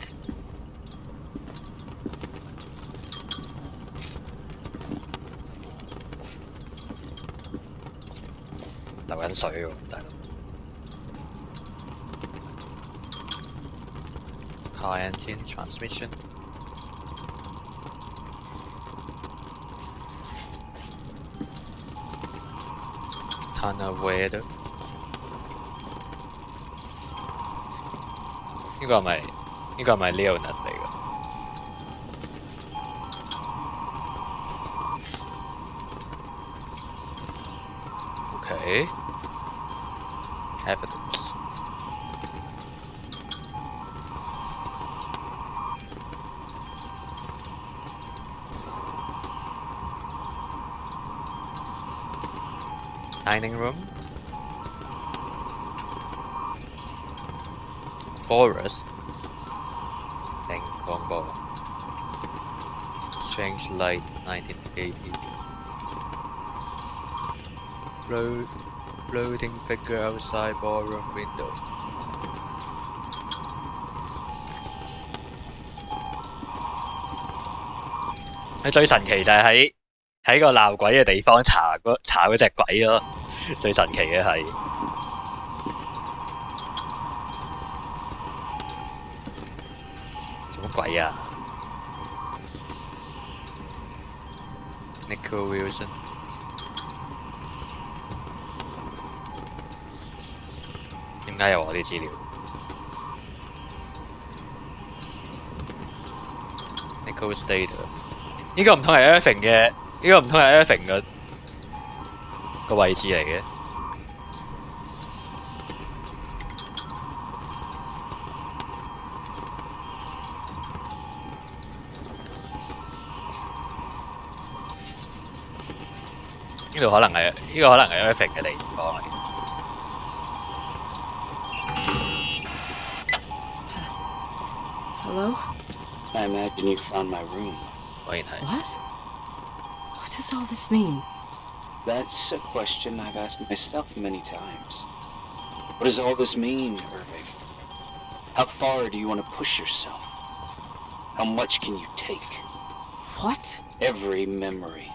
流緊水喎，大佬。High engine transmission。Tunnel weather。呢個係咪 Leonard 嚟㗎？OK。Evidence。Dining room。Forest。定廣播。Strange Light 1980。Floating figure outside ballroom window。佢最神奇就係喺個鬧鬼嘅地方查嗰隻鬼咯，最神奇嘅係。做乜鬼啊 ？Nicole Wilson。點解有我啲資料 ？Nicole Stater， 呢個唔通係 Irving 嘅？呢個唔通係 Irving 個位置嚟嘅？呢度可能係 Irving 嘅地方嚟。Hello? I imagine you found my room. What? What does all this mean? That's a question I've asked myself many times. What does all this mean, Irving? How far do you want to push yourself? How much can you take? What? Every memory.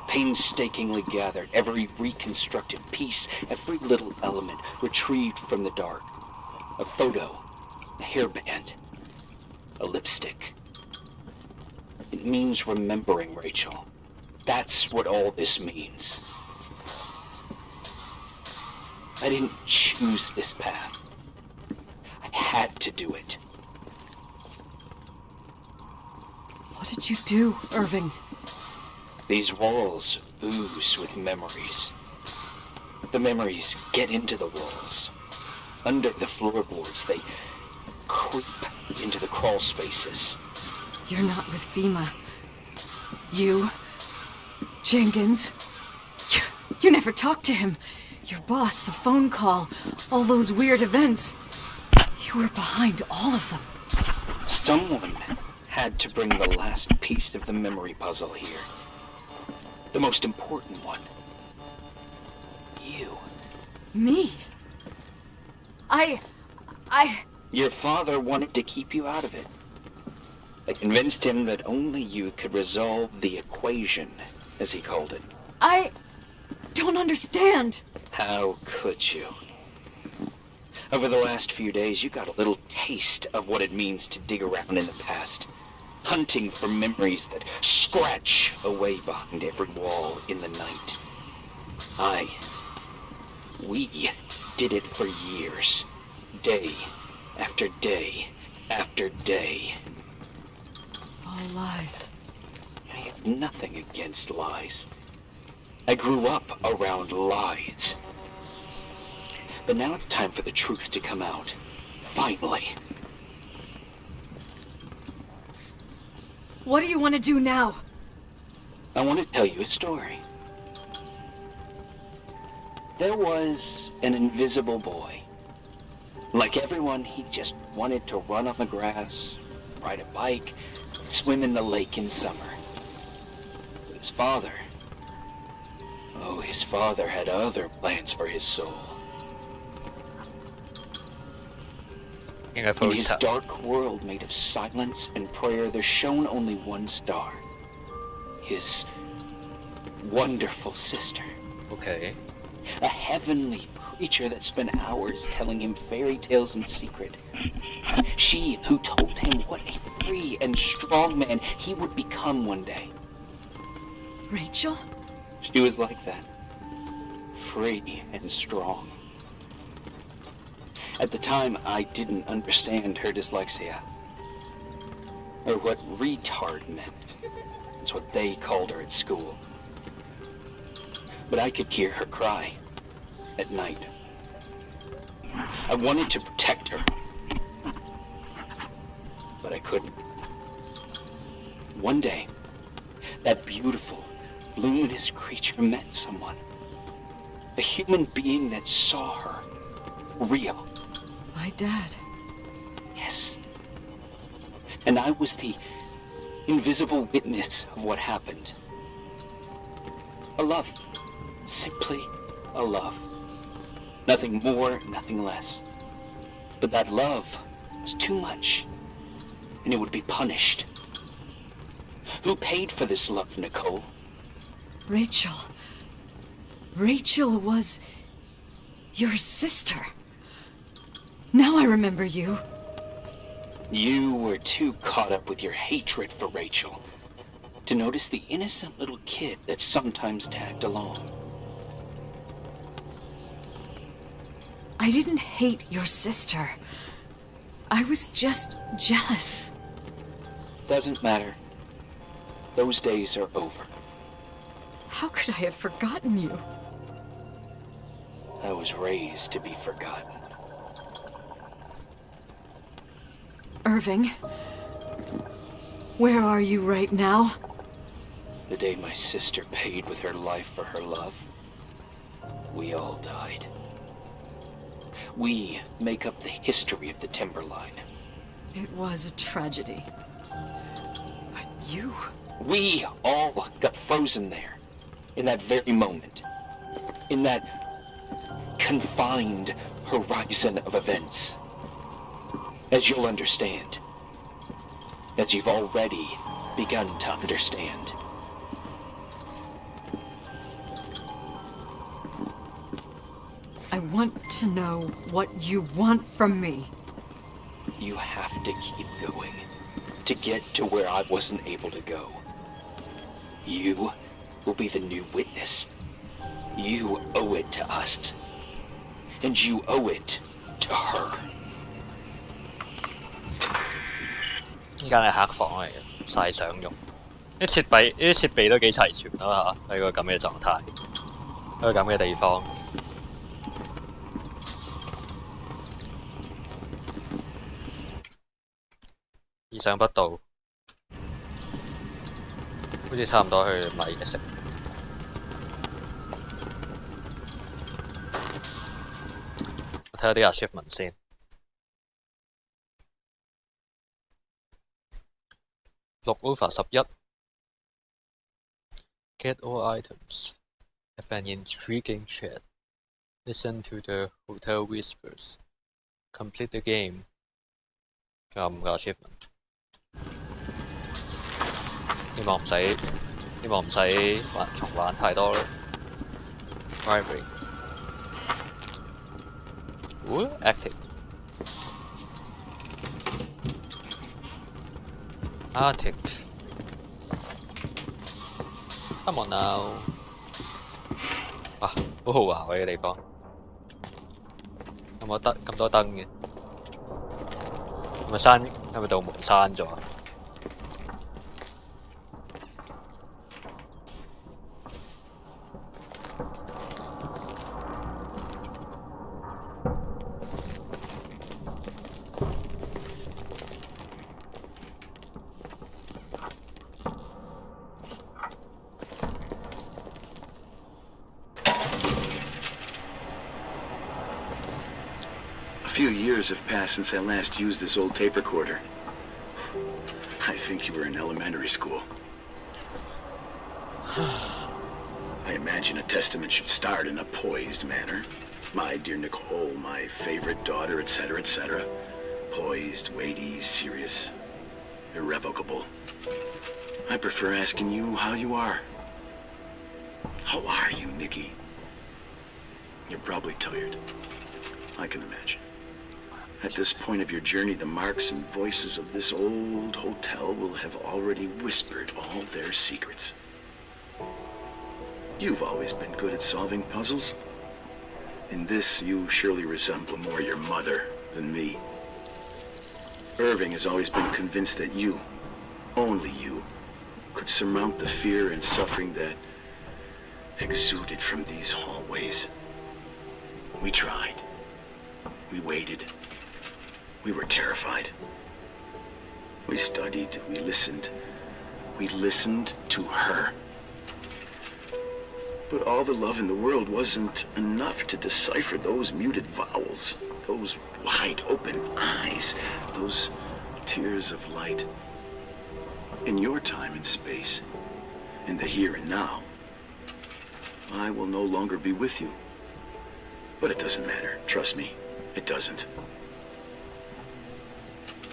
Painstakingly gathered, every reconstructed piece, every little element retrieved from the dark. A photo, a hairband, a lipstick. It means remembering, Rachel. That's what all this means. I didn't choose this path. I had to do it. What did you do, Irving? These walls ooze with memories. The memories get into the walls. Under the floorboards, they creep into the crawl spaces. You're not with FEMA. You, Jenkins, you never talked to him. Your boss, the phone call, all those weird events. You were behind all of them. Someone had to bring the last piece of the memory puzzle here. The most important one. You. Me? I... Your father wanted to keep you out of it. I convinced him that only you could resolve the equation, as he called it. I don't understand. How could you? Over the last few days, you got a little taste of what it means to dig around in the past. hunting for memories that scratch away behind every wall in the night. We did it for years, day after day after day. All lies. I have nothing against lies. I grew up around lies. But now it's time for the truth to come out. Finally. What do you want to do now? I want to tell you a story. There was an invisible boy. Like everyone, he just wanted to run on the grass, ride a bike, swim in the lake in summer. But his father had other plans for his soul. In his dark world made of silence and prayer, there shone only one star. His wonderful sister. Okay. A heavenly creature that spent hours telling him fairy tales in secret. She who told him what a free and strong man he would become one day. Rachel? She was like that. Free and strong. At the time, I didn't understand her dyslexia. Or what retard meant. That's what they called her at school. But I could hear her cry at night. I wanted to protect her. But I couldn't. One day, that beautiful, luminous creature met someone. A human being that saw her. Real. My dad. Yes. And I was the invisible witness of what happened. A love. Simply a love. Nothing more, nothing less. But that love was too much, and it would be punished. Who paid for this love, Nicole? Rachel. Rachel was your sister. Now I remember you. You were too caught up with your hatred for Rachel to notice the innocent little kid that sometimes tagged along. I didn't hate your sister. I was just jealous. Doesn't matter. Those days are over. How could I have forgotten you? I was raised to be forgotten. Irving, where are you right now? The day my sister paid with her life for her love, we all died. We make up the history of the Timberline. It was a tragedy. But you... We all got frozen there, in that very moment. In that confined horizon of events. As you'll understand. As you've already begun to understand. I want to know what you want from me. You have to keep going to get to where I wasn't able to go. You will be the new witness. You owe it to us. And you owe it to her. 呢間係客房嚟嘅，晒相用。啲設備都幾齊全啦嚇，喺個咁嘅狀態，喺個咁嘅地方。意想不到，好似差唔多去買嘢食。我睇下啲 achievement 先。6 over 11 Get all items. Have an intriguing chat. Listen to the hotel whispers. Complete the game. 仲有5個 achievement. 希望唔使重玩太多啦。Library. Ooh, active. Arctic。Come on now！ 哇，好豪華喎呢個地方，有冇燈咁多燈嘅？係咪閂？係咪道門閂咗？A few years have passed since I last used this old tape recorder. I think you were in elementary school. I imagine a testament should start in a poised manner. My dear Nicole, my favorite daughter, etc., etc. Poised, weighty, serious, irrevocable. I prefer asking you how you are. How are you, Nikki? You're probably tired. I can imagine. At this point of your journey, the marks and voices of this old hotel will have already whispered all their secrets. You've always been good at solving puzzles. In this, you surely resemble more your mother than me. Irving has always been convinced that you, only you, could surmount the fear and suffering that exuded from these hallways. We tried. We waited. We were terrified. We studied. We listened. We listened to her. But all the love in the world wasn't enough to decipher those muted vowels, those wide open eyes, those tears of light. In your time and space, in the here and now, I will no longer be with you. But it doesn't matter. Trust me, it doesn't.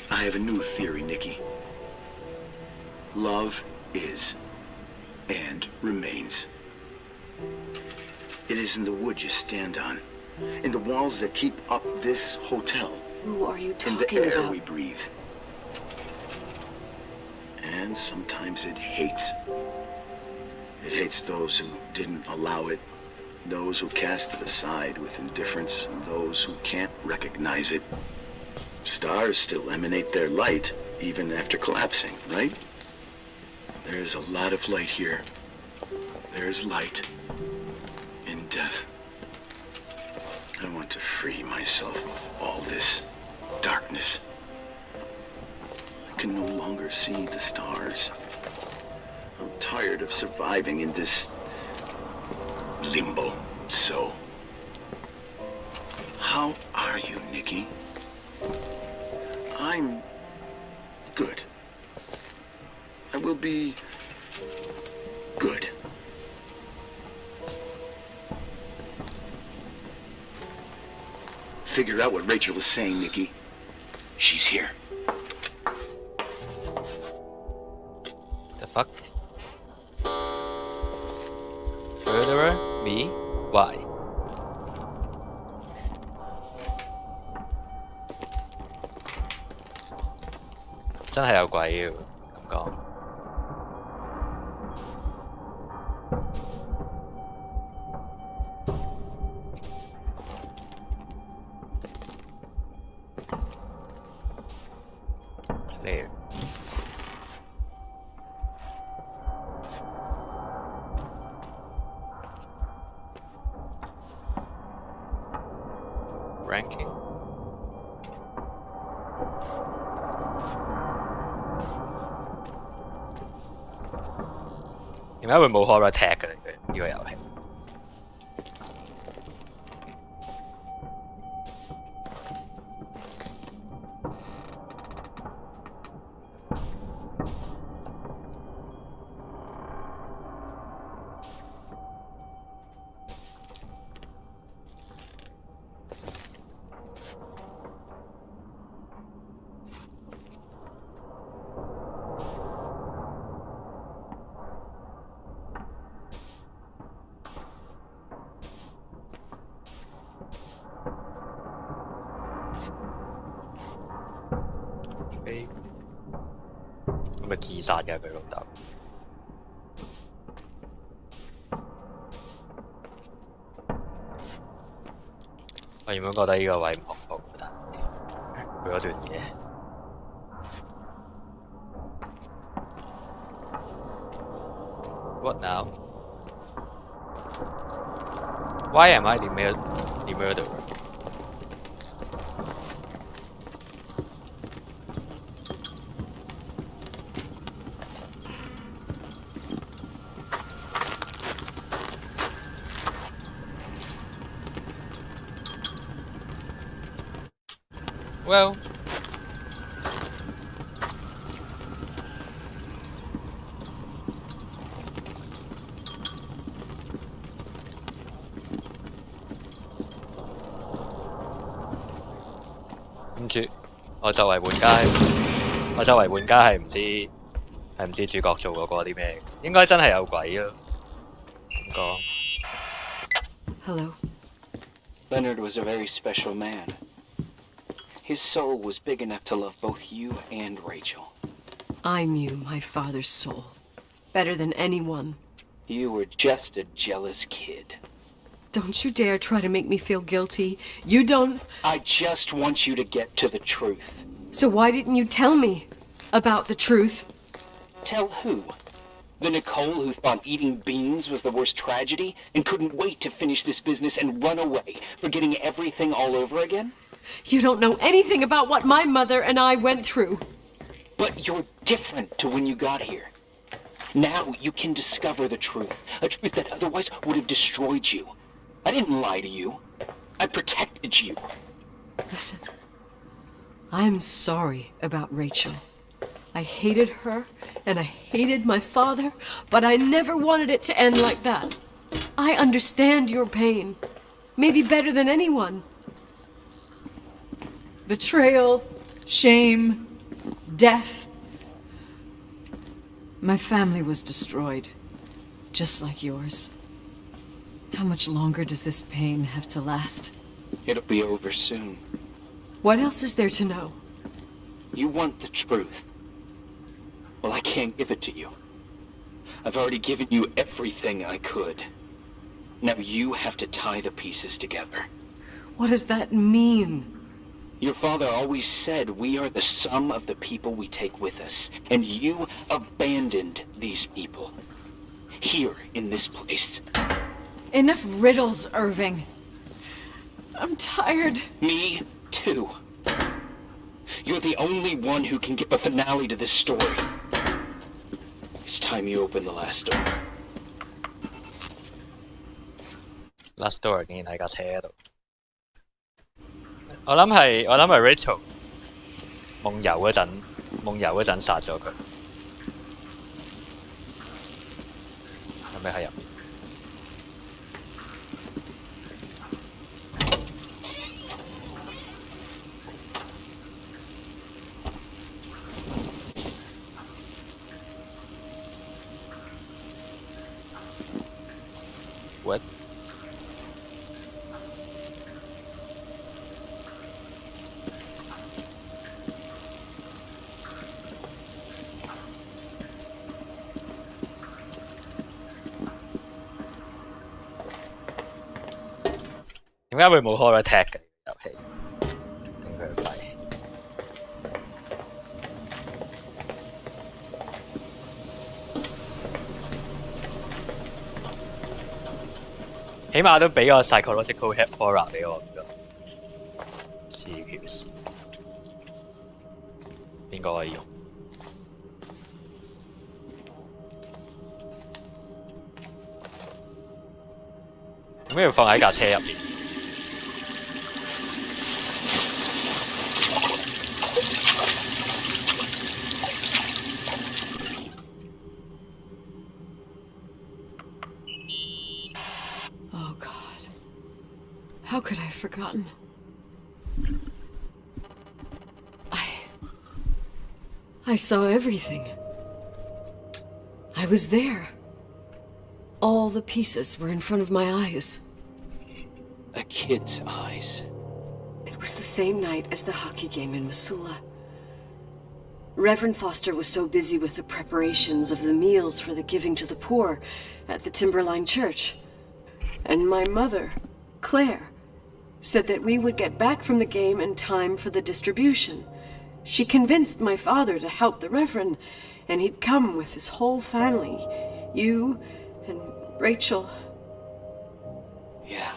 I have a new theory, Nikki. Love is and remains. It is in the wood you stand on, in the walls that keep up this hotel, Who are you in talking the air about? we breathe. And sometimes it hates. It hates those who didn't allow it, those who cast it aside with indifference, and those who can't recognize it. Stars still emanate their light, even after collapsing, right? There's a lot of light here. There's light in death. I want to free myself of all this darkness. I can no longer see the stars. I'm tired of surviving in this limbo. So, how are you, Nikki? I'm good. I will be good. Figure out what Rachel is saying, Nikki. She's here. The fuck? Murderer? Me? Why?真係有鬼嘅咁講。Clear. Ranking.點解會冇 horror tag 嘅呢個遊戲？係咪自殺嘅佢老豆？我原本覺得呢個位唔恐怖，但係佢嗰段嘢。What now? Why am I the murderer? Well,跟住我周圍換街係唔知主角做過啲咩，應該真係有鬼咯。點講 Hello. Leonard was a very special man. His soul was big enough to love both you and Rachel. I knew my father's soul better than anyone. You were just a jealous kid. Don't you dare try to make me feel guilty. You don't... I just want you to get to the truth. So why didn't you tell me about the truth? Tell who? The Nicole who thought eating beans was the worst tragedy and couldn't wait to finish this business and run away, forgetting everything all over again? You don't know anything about what my mother and I went through. But you're different to when you got here. Now you can discover the truth, a truth that otherwise would have destroyed you. I didn't lie to you. I protected you. Listen, I'm sorry about Rachel. I hated her, and I hated my father, but I never wanted it to end like that. I understand your pain, maybe better than anyone. Betrayal, shame, death. My family was destroyed, just like yours. How much longer does this pain have to last? It'll be over soon. What else is there to know? You want the truth. Well, I can't give it to you. I've already given you everything I could. Now you have to tie the pieces together. What does that mean? Your father always said we are the sum of the people we take with us, and you abandoned these people. Here, in this place. Enough riddles, Irving. I'm tired. Me, too. You're the only one who can give a finale to this story. It's time you open the last door. Last door 竟然喺架車度。我諗係 Rachel 夢遊嗰陣殺咗佢，係咪喺入面？What？ 點解會冇 horror tag 嘅遊戲？頂佢肺！起碼都俾個 psychological horror 俾我。黐條線，邊個可以用？點解要放喺架車入面？ How could I have forgotten? I saw everything. I was there. All the pieces were in front of my eyes. A kid's eyes. It was the same night as the hockey game in Missoula. Reverend Foster was so busy with the preparations of the meals for the giving to the poor at the Timberline Church. And my mother, Claire, said that we would get back from the game in time for the distribution. She convinced my father to help the Reverend, and he'd come with his whole family. You and Rachel. Yeah.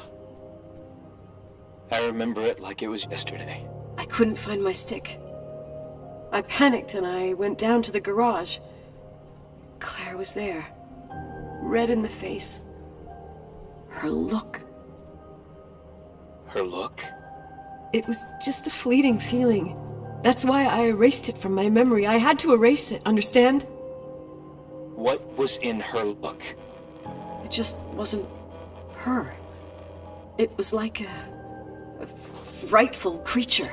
I remember it like it was yesterday. I couldn't find my stick. I panicked and I went down to the garage. Claire was there, red in the face. Her look. Her look? It was just a fleeting feeling. That's why I erased it from my memory. I had to erase it, understand? What was in her look? It just wasn't her. It was like a frightful creature.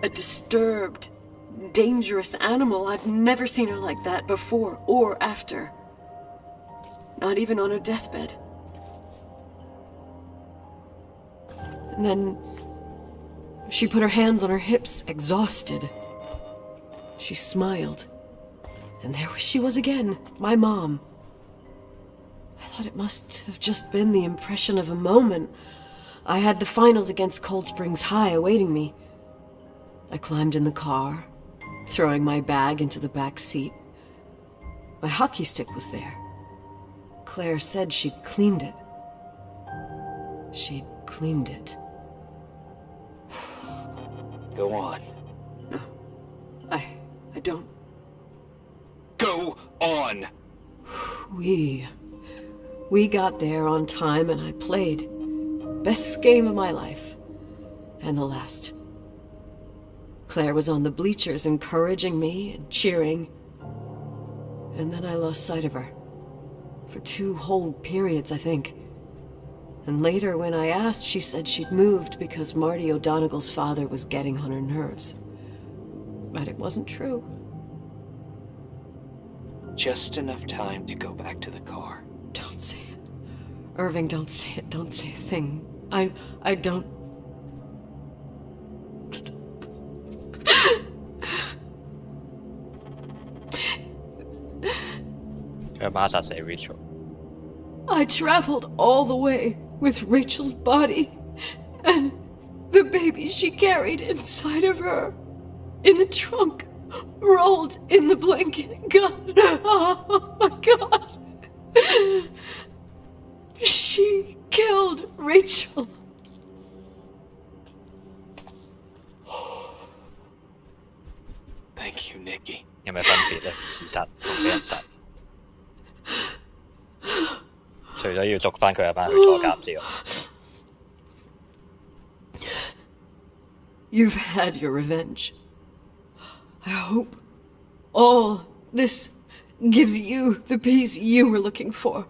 A disturbed, dangerous animal. I've never seen her like that before or after. Not even on her deathbed. And then she put her hands on her hips, exhausted. She smiled. And there she was again, my mom. I thought it must have just been the impression of a moment. I had the finals against Cold Springs High awaiting me. I climbed in the car, throwing my bag into the back seat. My hockey stick was there. Claire said she'd cleaned it. She'd cleaned it. Go on. No, I don't. Go on! We got there on time and I played. Best game of my life. And the last. Claire was on the bleachers encouraging me and cheering. And then I lost sight of her. For 2 whole periods, I think. And later, when I asked, she said she'd moved because Marty O'Donegal's father was getting on her nerves. But it wasn't true. Just enough time to go back to the car. Don't say it. Irving, don't say it. Don't say a thing. I don't...佢媽殺死 Rachel。 I traveled all the way with Rachel's body and the baby she carried inside of her in the trunk, rolled in the blanket. God, oh my God. She killed Rachel. Thank you, Nikki. 有咩分別咧？自殺同俾人殺，除咗要捉翻佢阿班去坐監之外。 You've had your revenge. I hope all this gives you the peace you were looking for.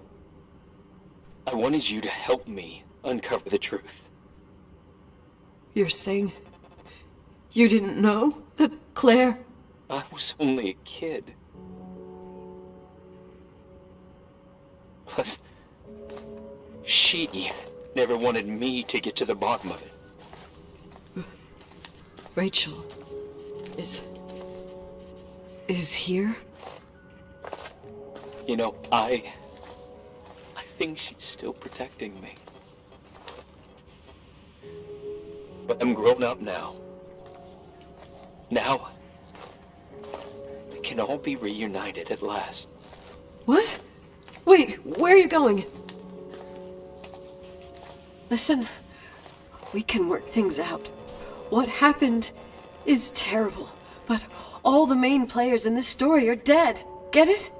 I wanted you to help me uncover the truth. You're saying you didn't know that Claire... I was only a kid. Plus, she never wanted me to get to the bottom of it. Rachel is here? You know, I think she's still protecting me. But I'm grown up now. Now, we can all be reunited at last. What? Wait, where are you going? Listen, we can work things out. What happened is terrible, but all the main players in this story are dead. Get it?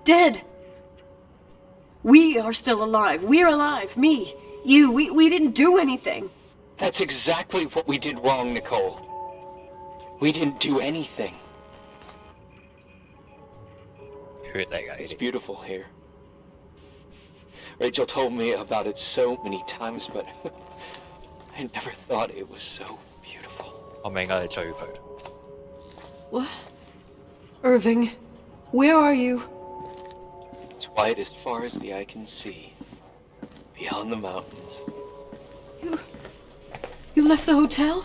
Dead. We are still alive. We're alive. Me, you, we didn't do anything. That's exactly what we did wrong, Nicole. We didn't do anything. It's beautiful here. Rachel told me about it so many times, but I never thought it was so beautiful. 我咪應該去追佢。 What? Irving, where are you? It's white as far as the eye can see, beyond the mountains. You left the hotel?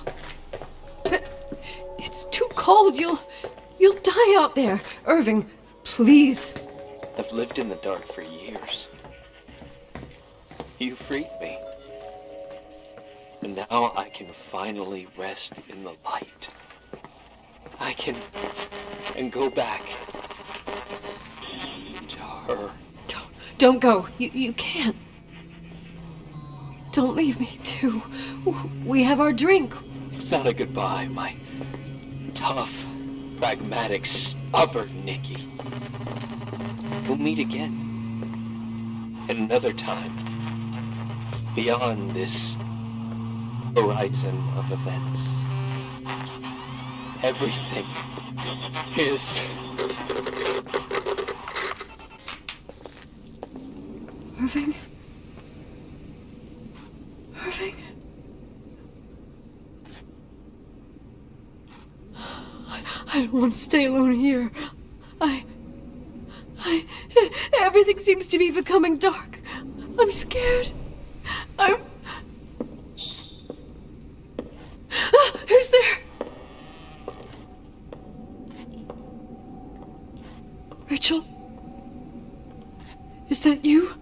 But it's too cold. You'll You'll die out there. Irving, please. I've lived in the dark for years. You freed me. And now I can finally rest in the light. I can go back to her. Don't go. You can't. Don't leave me, too. We have our drink. It's not a goodbye, my tough, pragmatic, stubborn Nikki. We'll meet again. At another time. Beyond this horizon of events. Everything is... Irving? Irving? I don't want to stay alone here. Everything seems to be becoming dark. I'm scared. Who's there? Rachel? Is that you?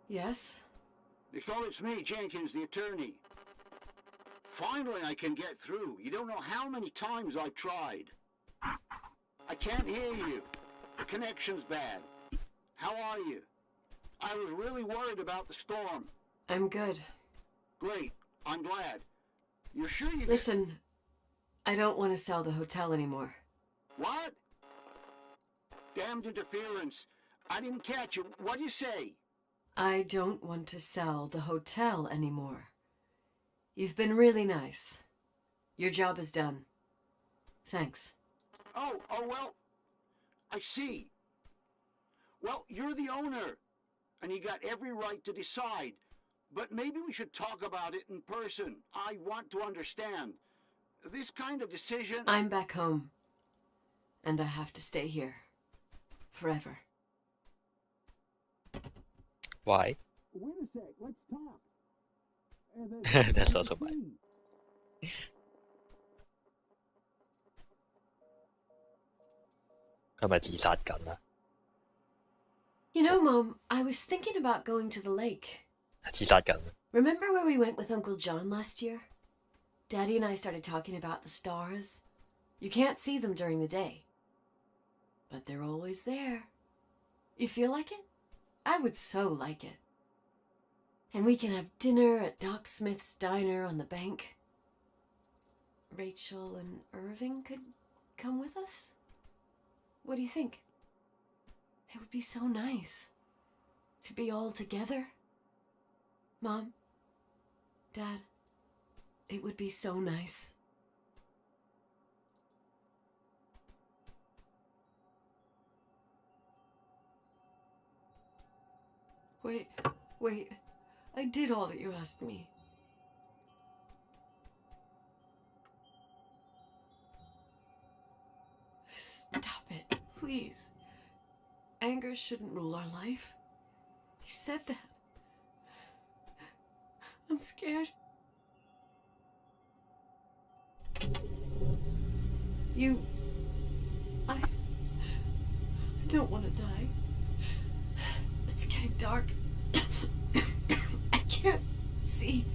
Yes? Nicole, it's me, Jenkins, the attorney. Finally, I can get through. You don't know how many times I've tried. I can't hear you. The connection's bad. How are you? I was really worried about the storm. I'm good. Great. I'm glad. You're sure you... Listen, I don't want to sell the hotel anymore. What? Damned interference. I didn't catch you. What'd you say? I don't want to sell the hotel anymore. You've been really nice. Your job is done. Thanks. Oh, well, I see. Well, you're the owner, and you got every right to decide. But maybe we should talk about it in person. I want to understand. This kind of decision... I'm back home, and I have to stay here. Forever. Why? Wait a sec, let's talk. That's also why.係咪自殺緊啊？ You know, Mom, I was thinking about going to the lake. 自殺緊。 Remember where we went with Uncle John last year? Daddy and I started talking about the stars. You can't see them during the day, but they're always there. You feel like it? I would so like it. And we can have dinner at Doc Smith's diner on the bank. Rachel and Irving could come with us? What do you think? It would be so nice to be all together. Mom, Dad, it would be so nice. Wait. I did all that you asked me. Stop it, please. Anger shouldn't rule our life. You said that. I'm scared. I don't want to die. It's getting dark. I can't see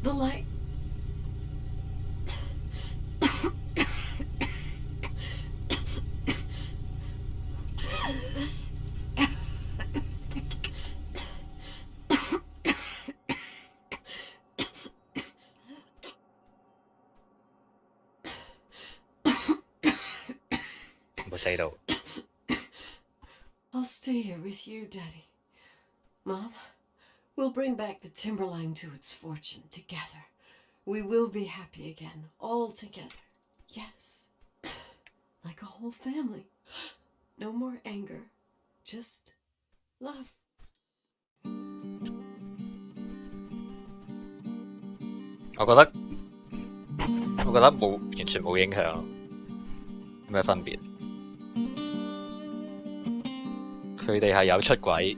the light.冇死到。I'll I'll stay here with you, Daddy. Mom, we'll bring back the Timberline to its fortune together. We will be happy again, all together. Yes. Like a whole family. No more anger. Just love. 我覺得完全冇影響咯，有咩分別？佢哋係有出軌，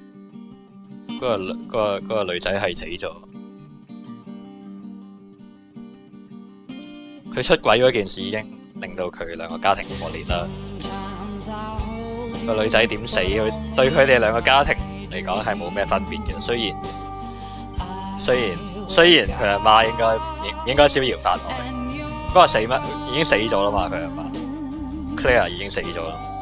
嗰個女仔係死咗。佢出軌嗰件事已經令到佢兩個家庭破裂啦。個女仔點死，對佢哋兩個家庭嚟講係冇咩分別嘅。雖然佢阿媽應該逍遙法外，不過死乜已經死咗啦嘛，佢阿媽 Claire 已經死咗啦。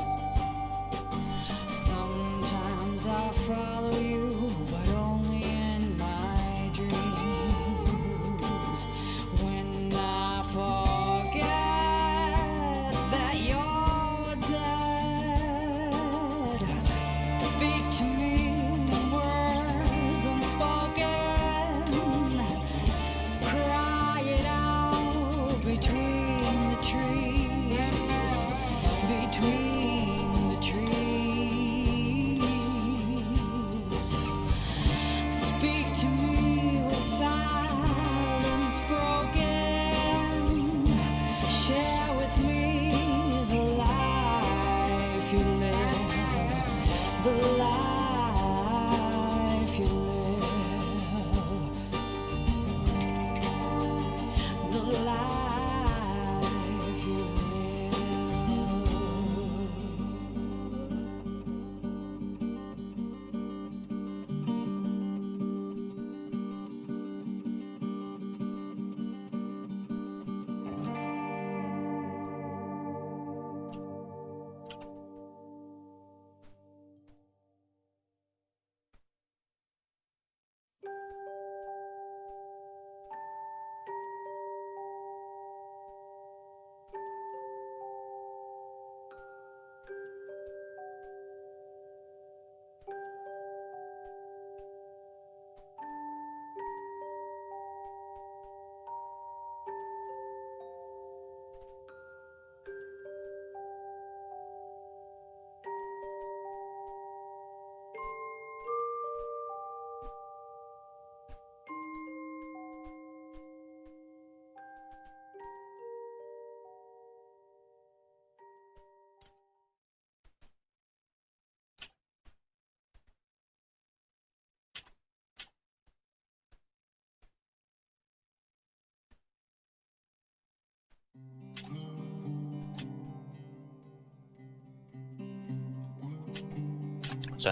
我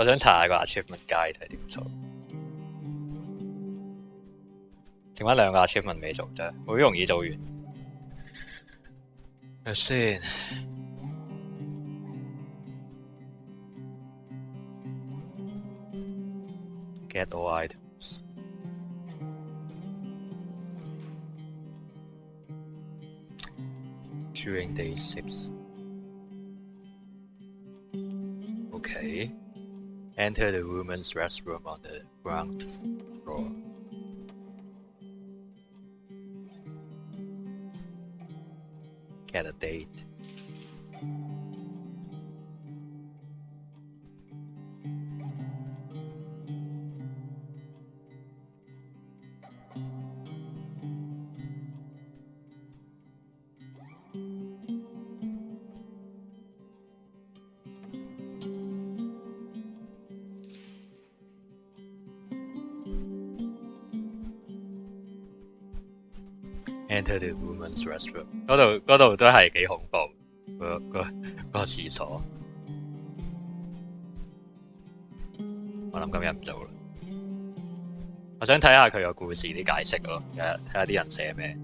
想查下個 achievement guide 係點做。點解兩個 achievement 未做啫？好容易做完。睇先。Get all items. During day 6. Okay. Enter the women's restroom on the ground floor. Get a date. Enter the women's restroom. 嗰度都係幾恐怖，個廁所。我諗今日唔做啦。我想睇下佢個故事啲解釋咯，睇下啲人寫咩。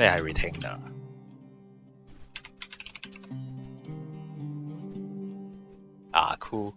咩係 retainer？ 牙箍。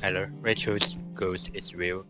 係咯 ，Rachel's ghost is real。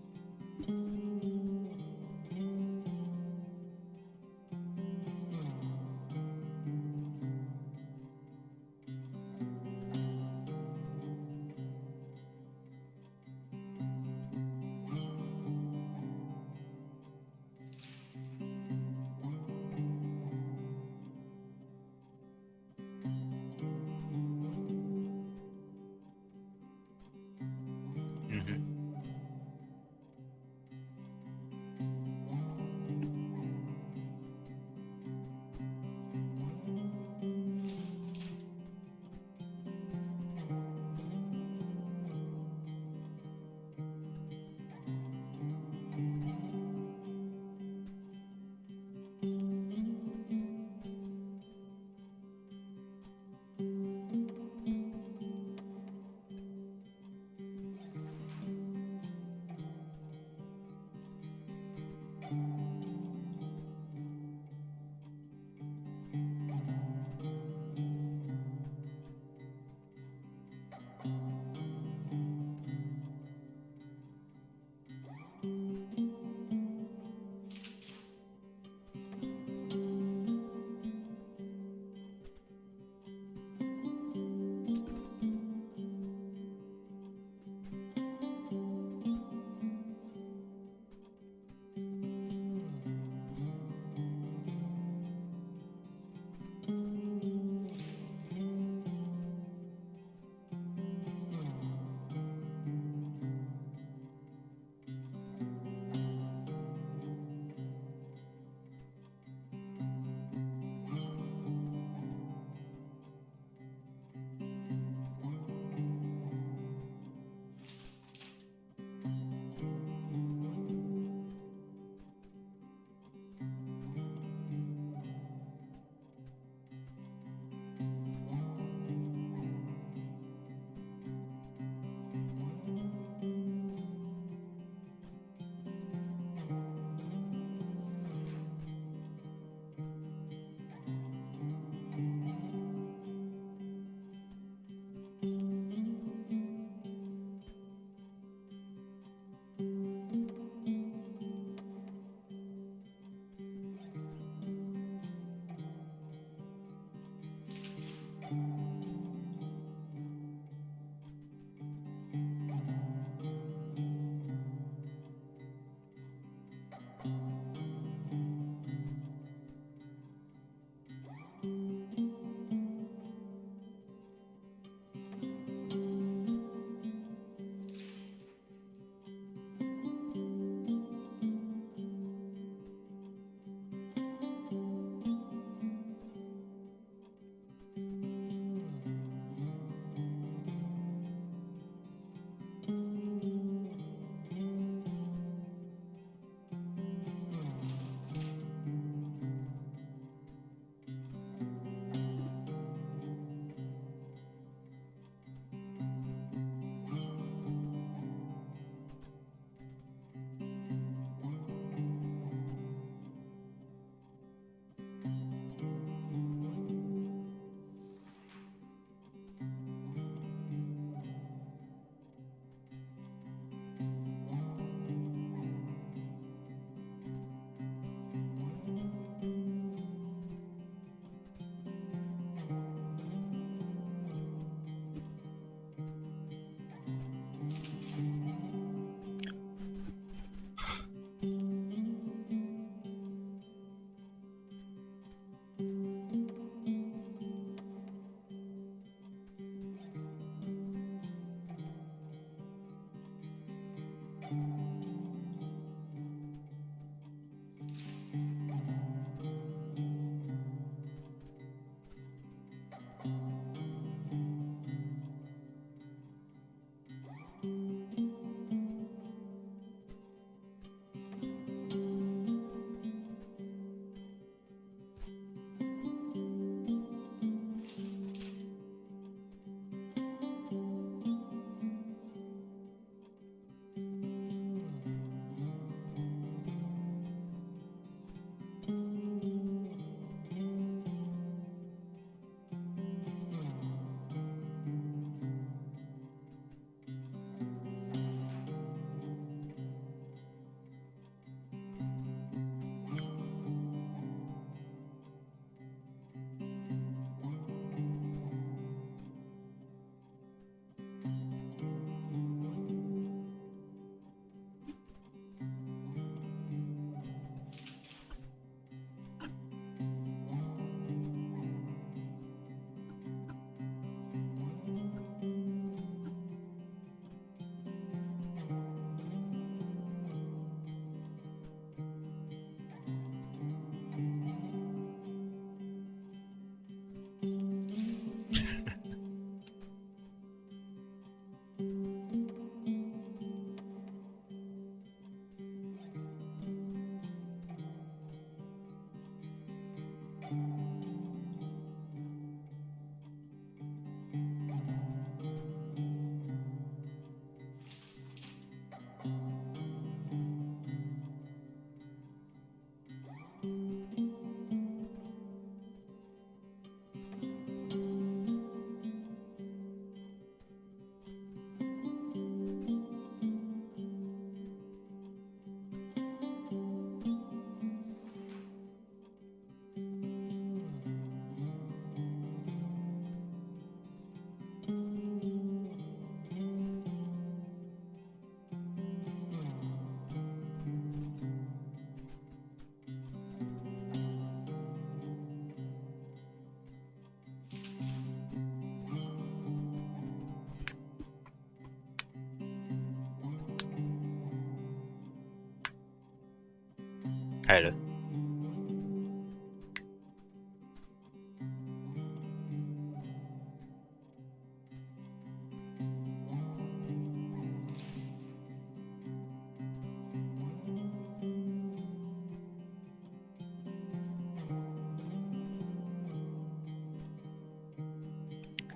係咯。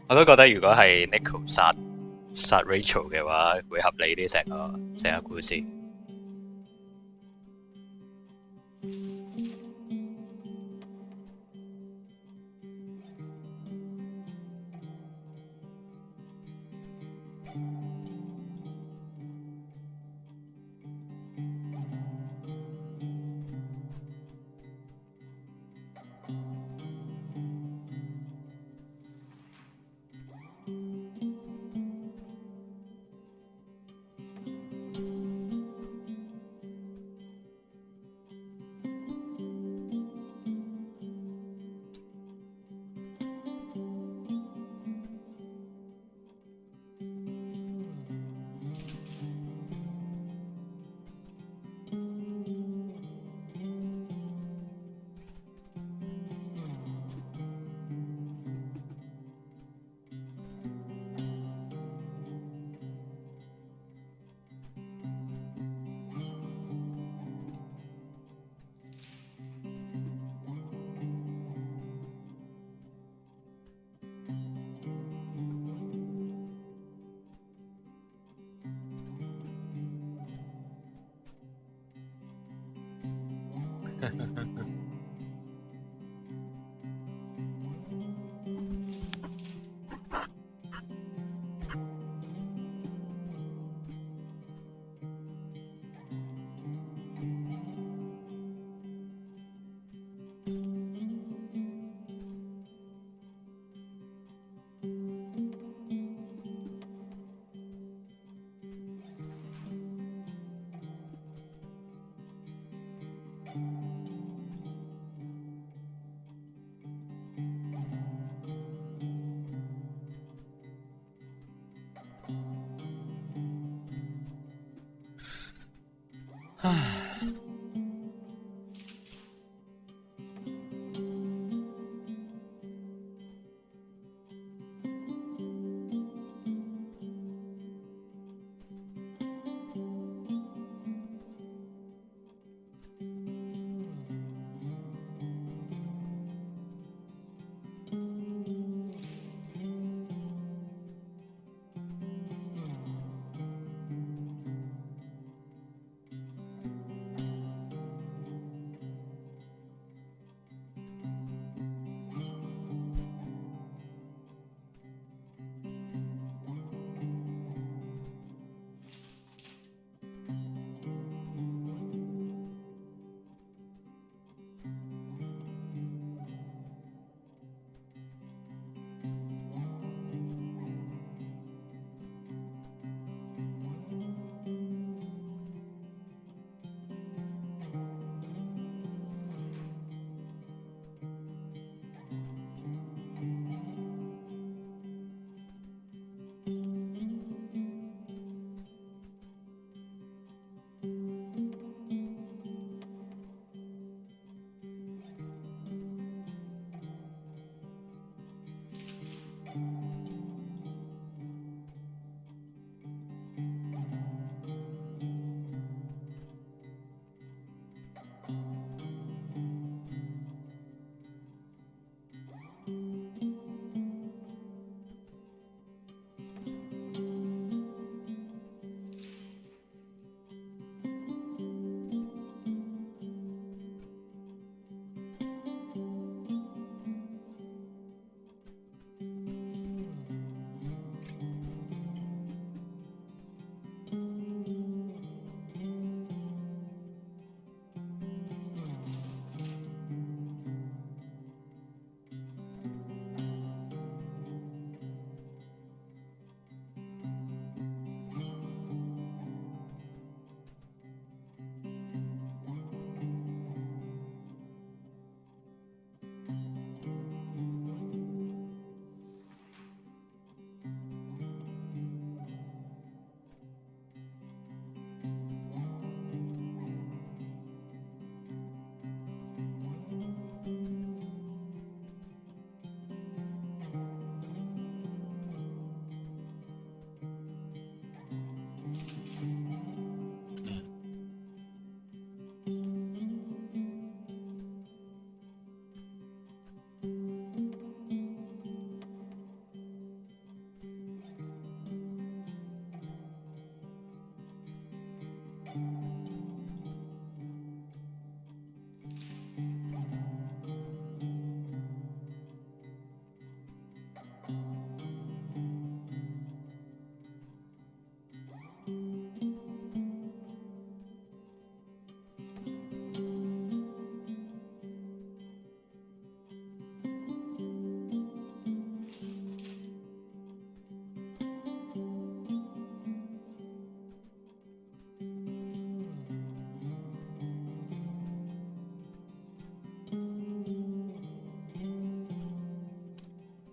我都覺得如果係 Nico 殺 Rachel 嘅話，會合理啲成個故事。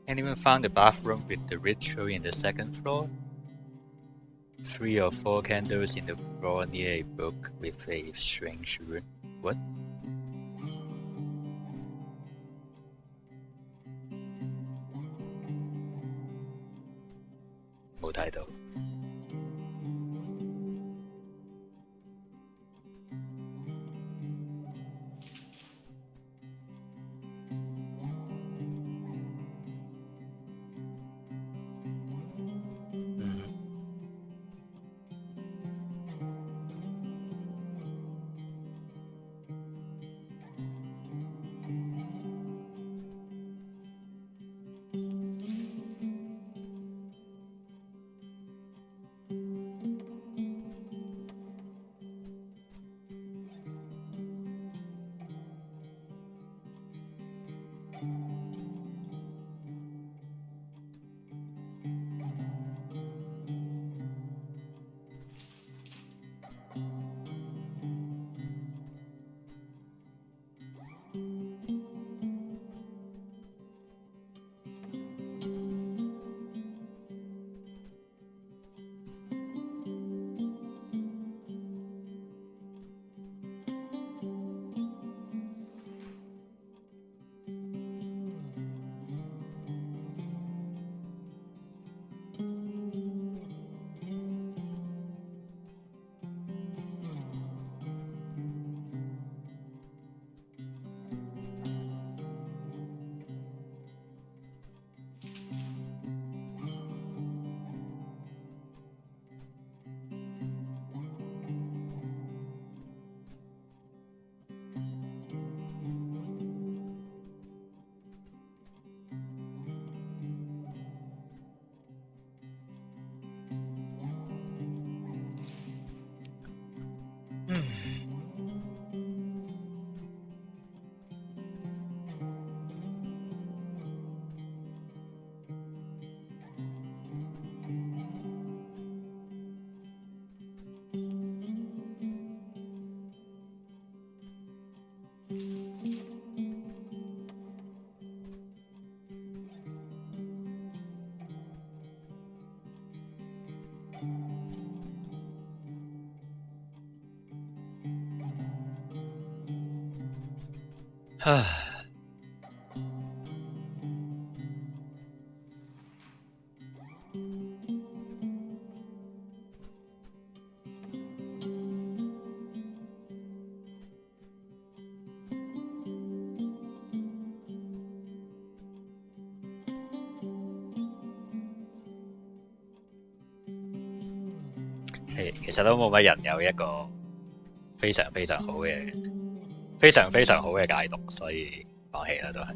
Anyone found the bathroom with the ritual in the second floor? 3 or 4 candles in the floor near a book with a strange rune. What?冇睇到。唉，其實都冇乜人有一個非常非常好嘅、非常非常好嘅解讀，所以放棄啦都係。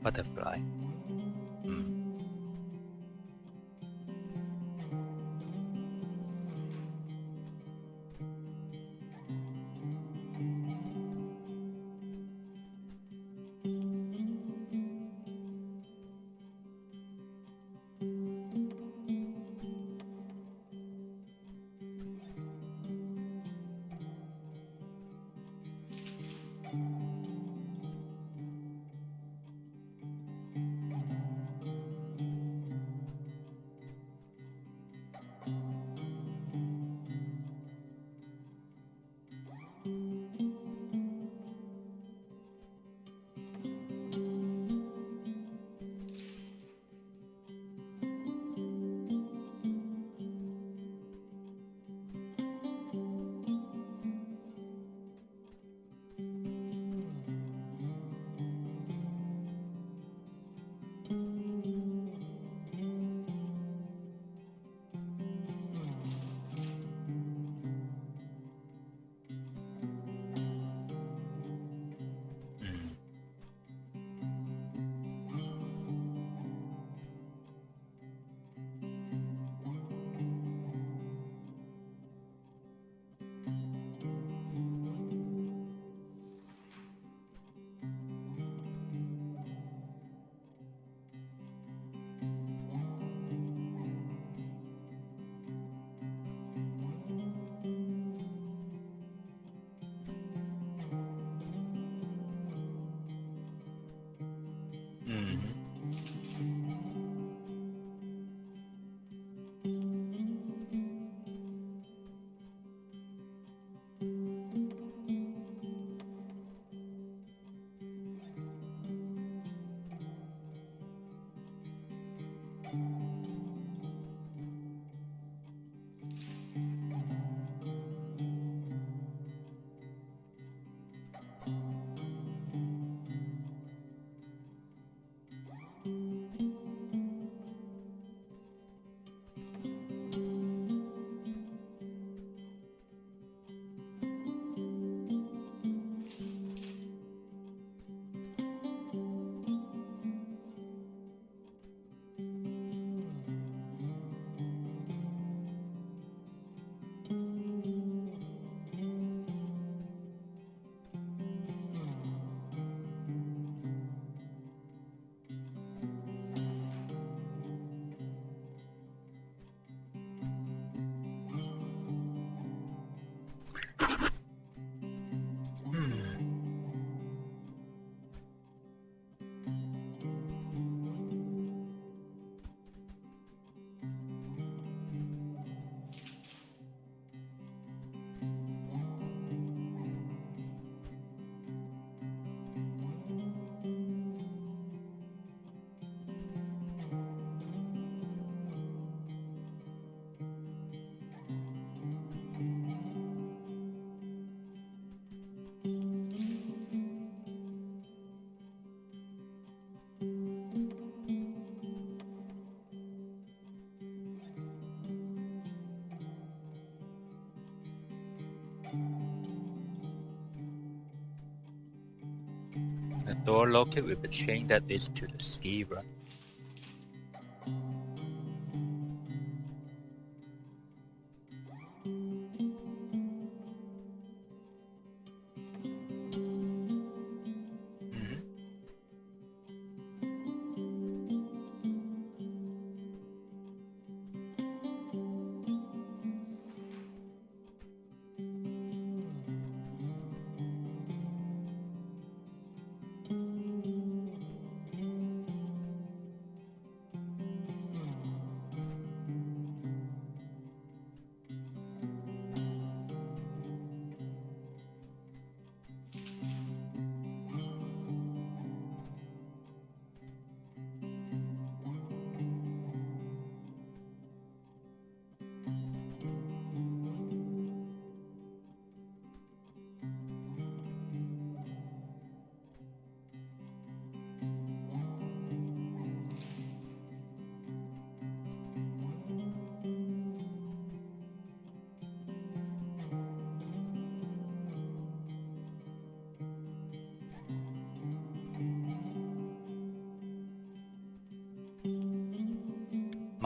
butterfly。The door locked with a chain that leads to the ski run.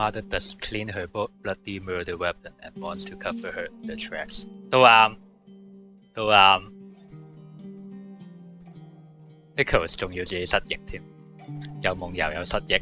Mother does clean her bloody murder weapon and wants to cover the tracks。都啱，都啱。Nicholas 仲要自己失憶添，有夢遊有失憶。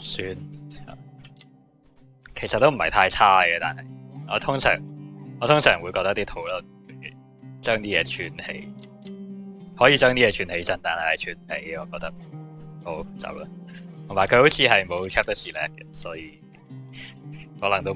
算，其實都唔係太差嘅，但係我通常會覺得啲討論將啲嘢串起，可以將啲嘢串起身，但係串唔起，我覺得好走啦。同埋佢好似係冇 chapter select 嘅，所以可能都。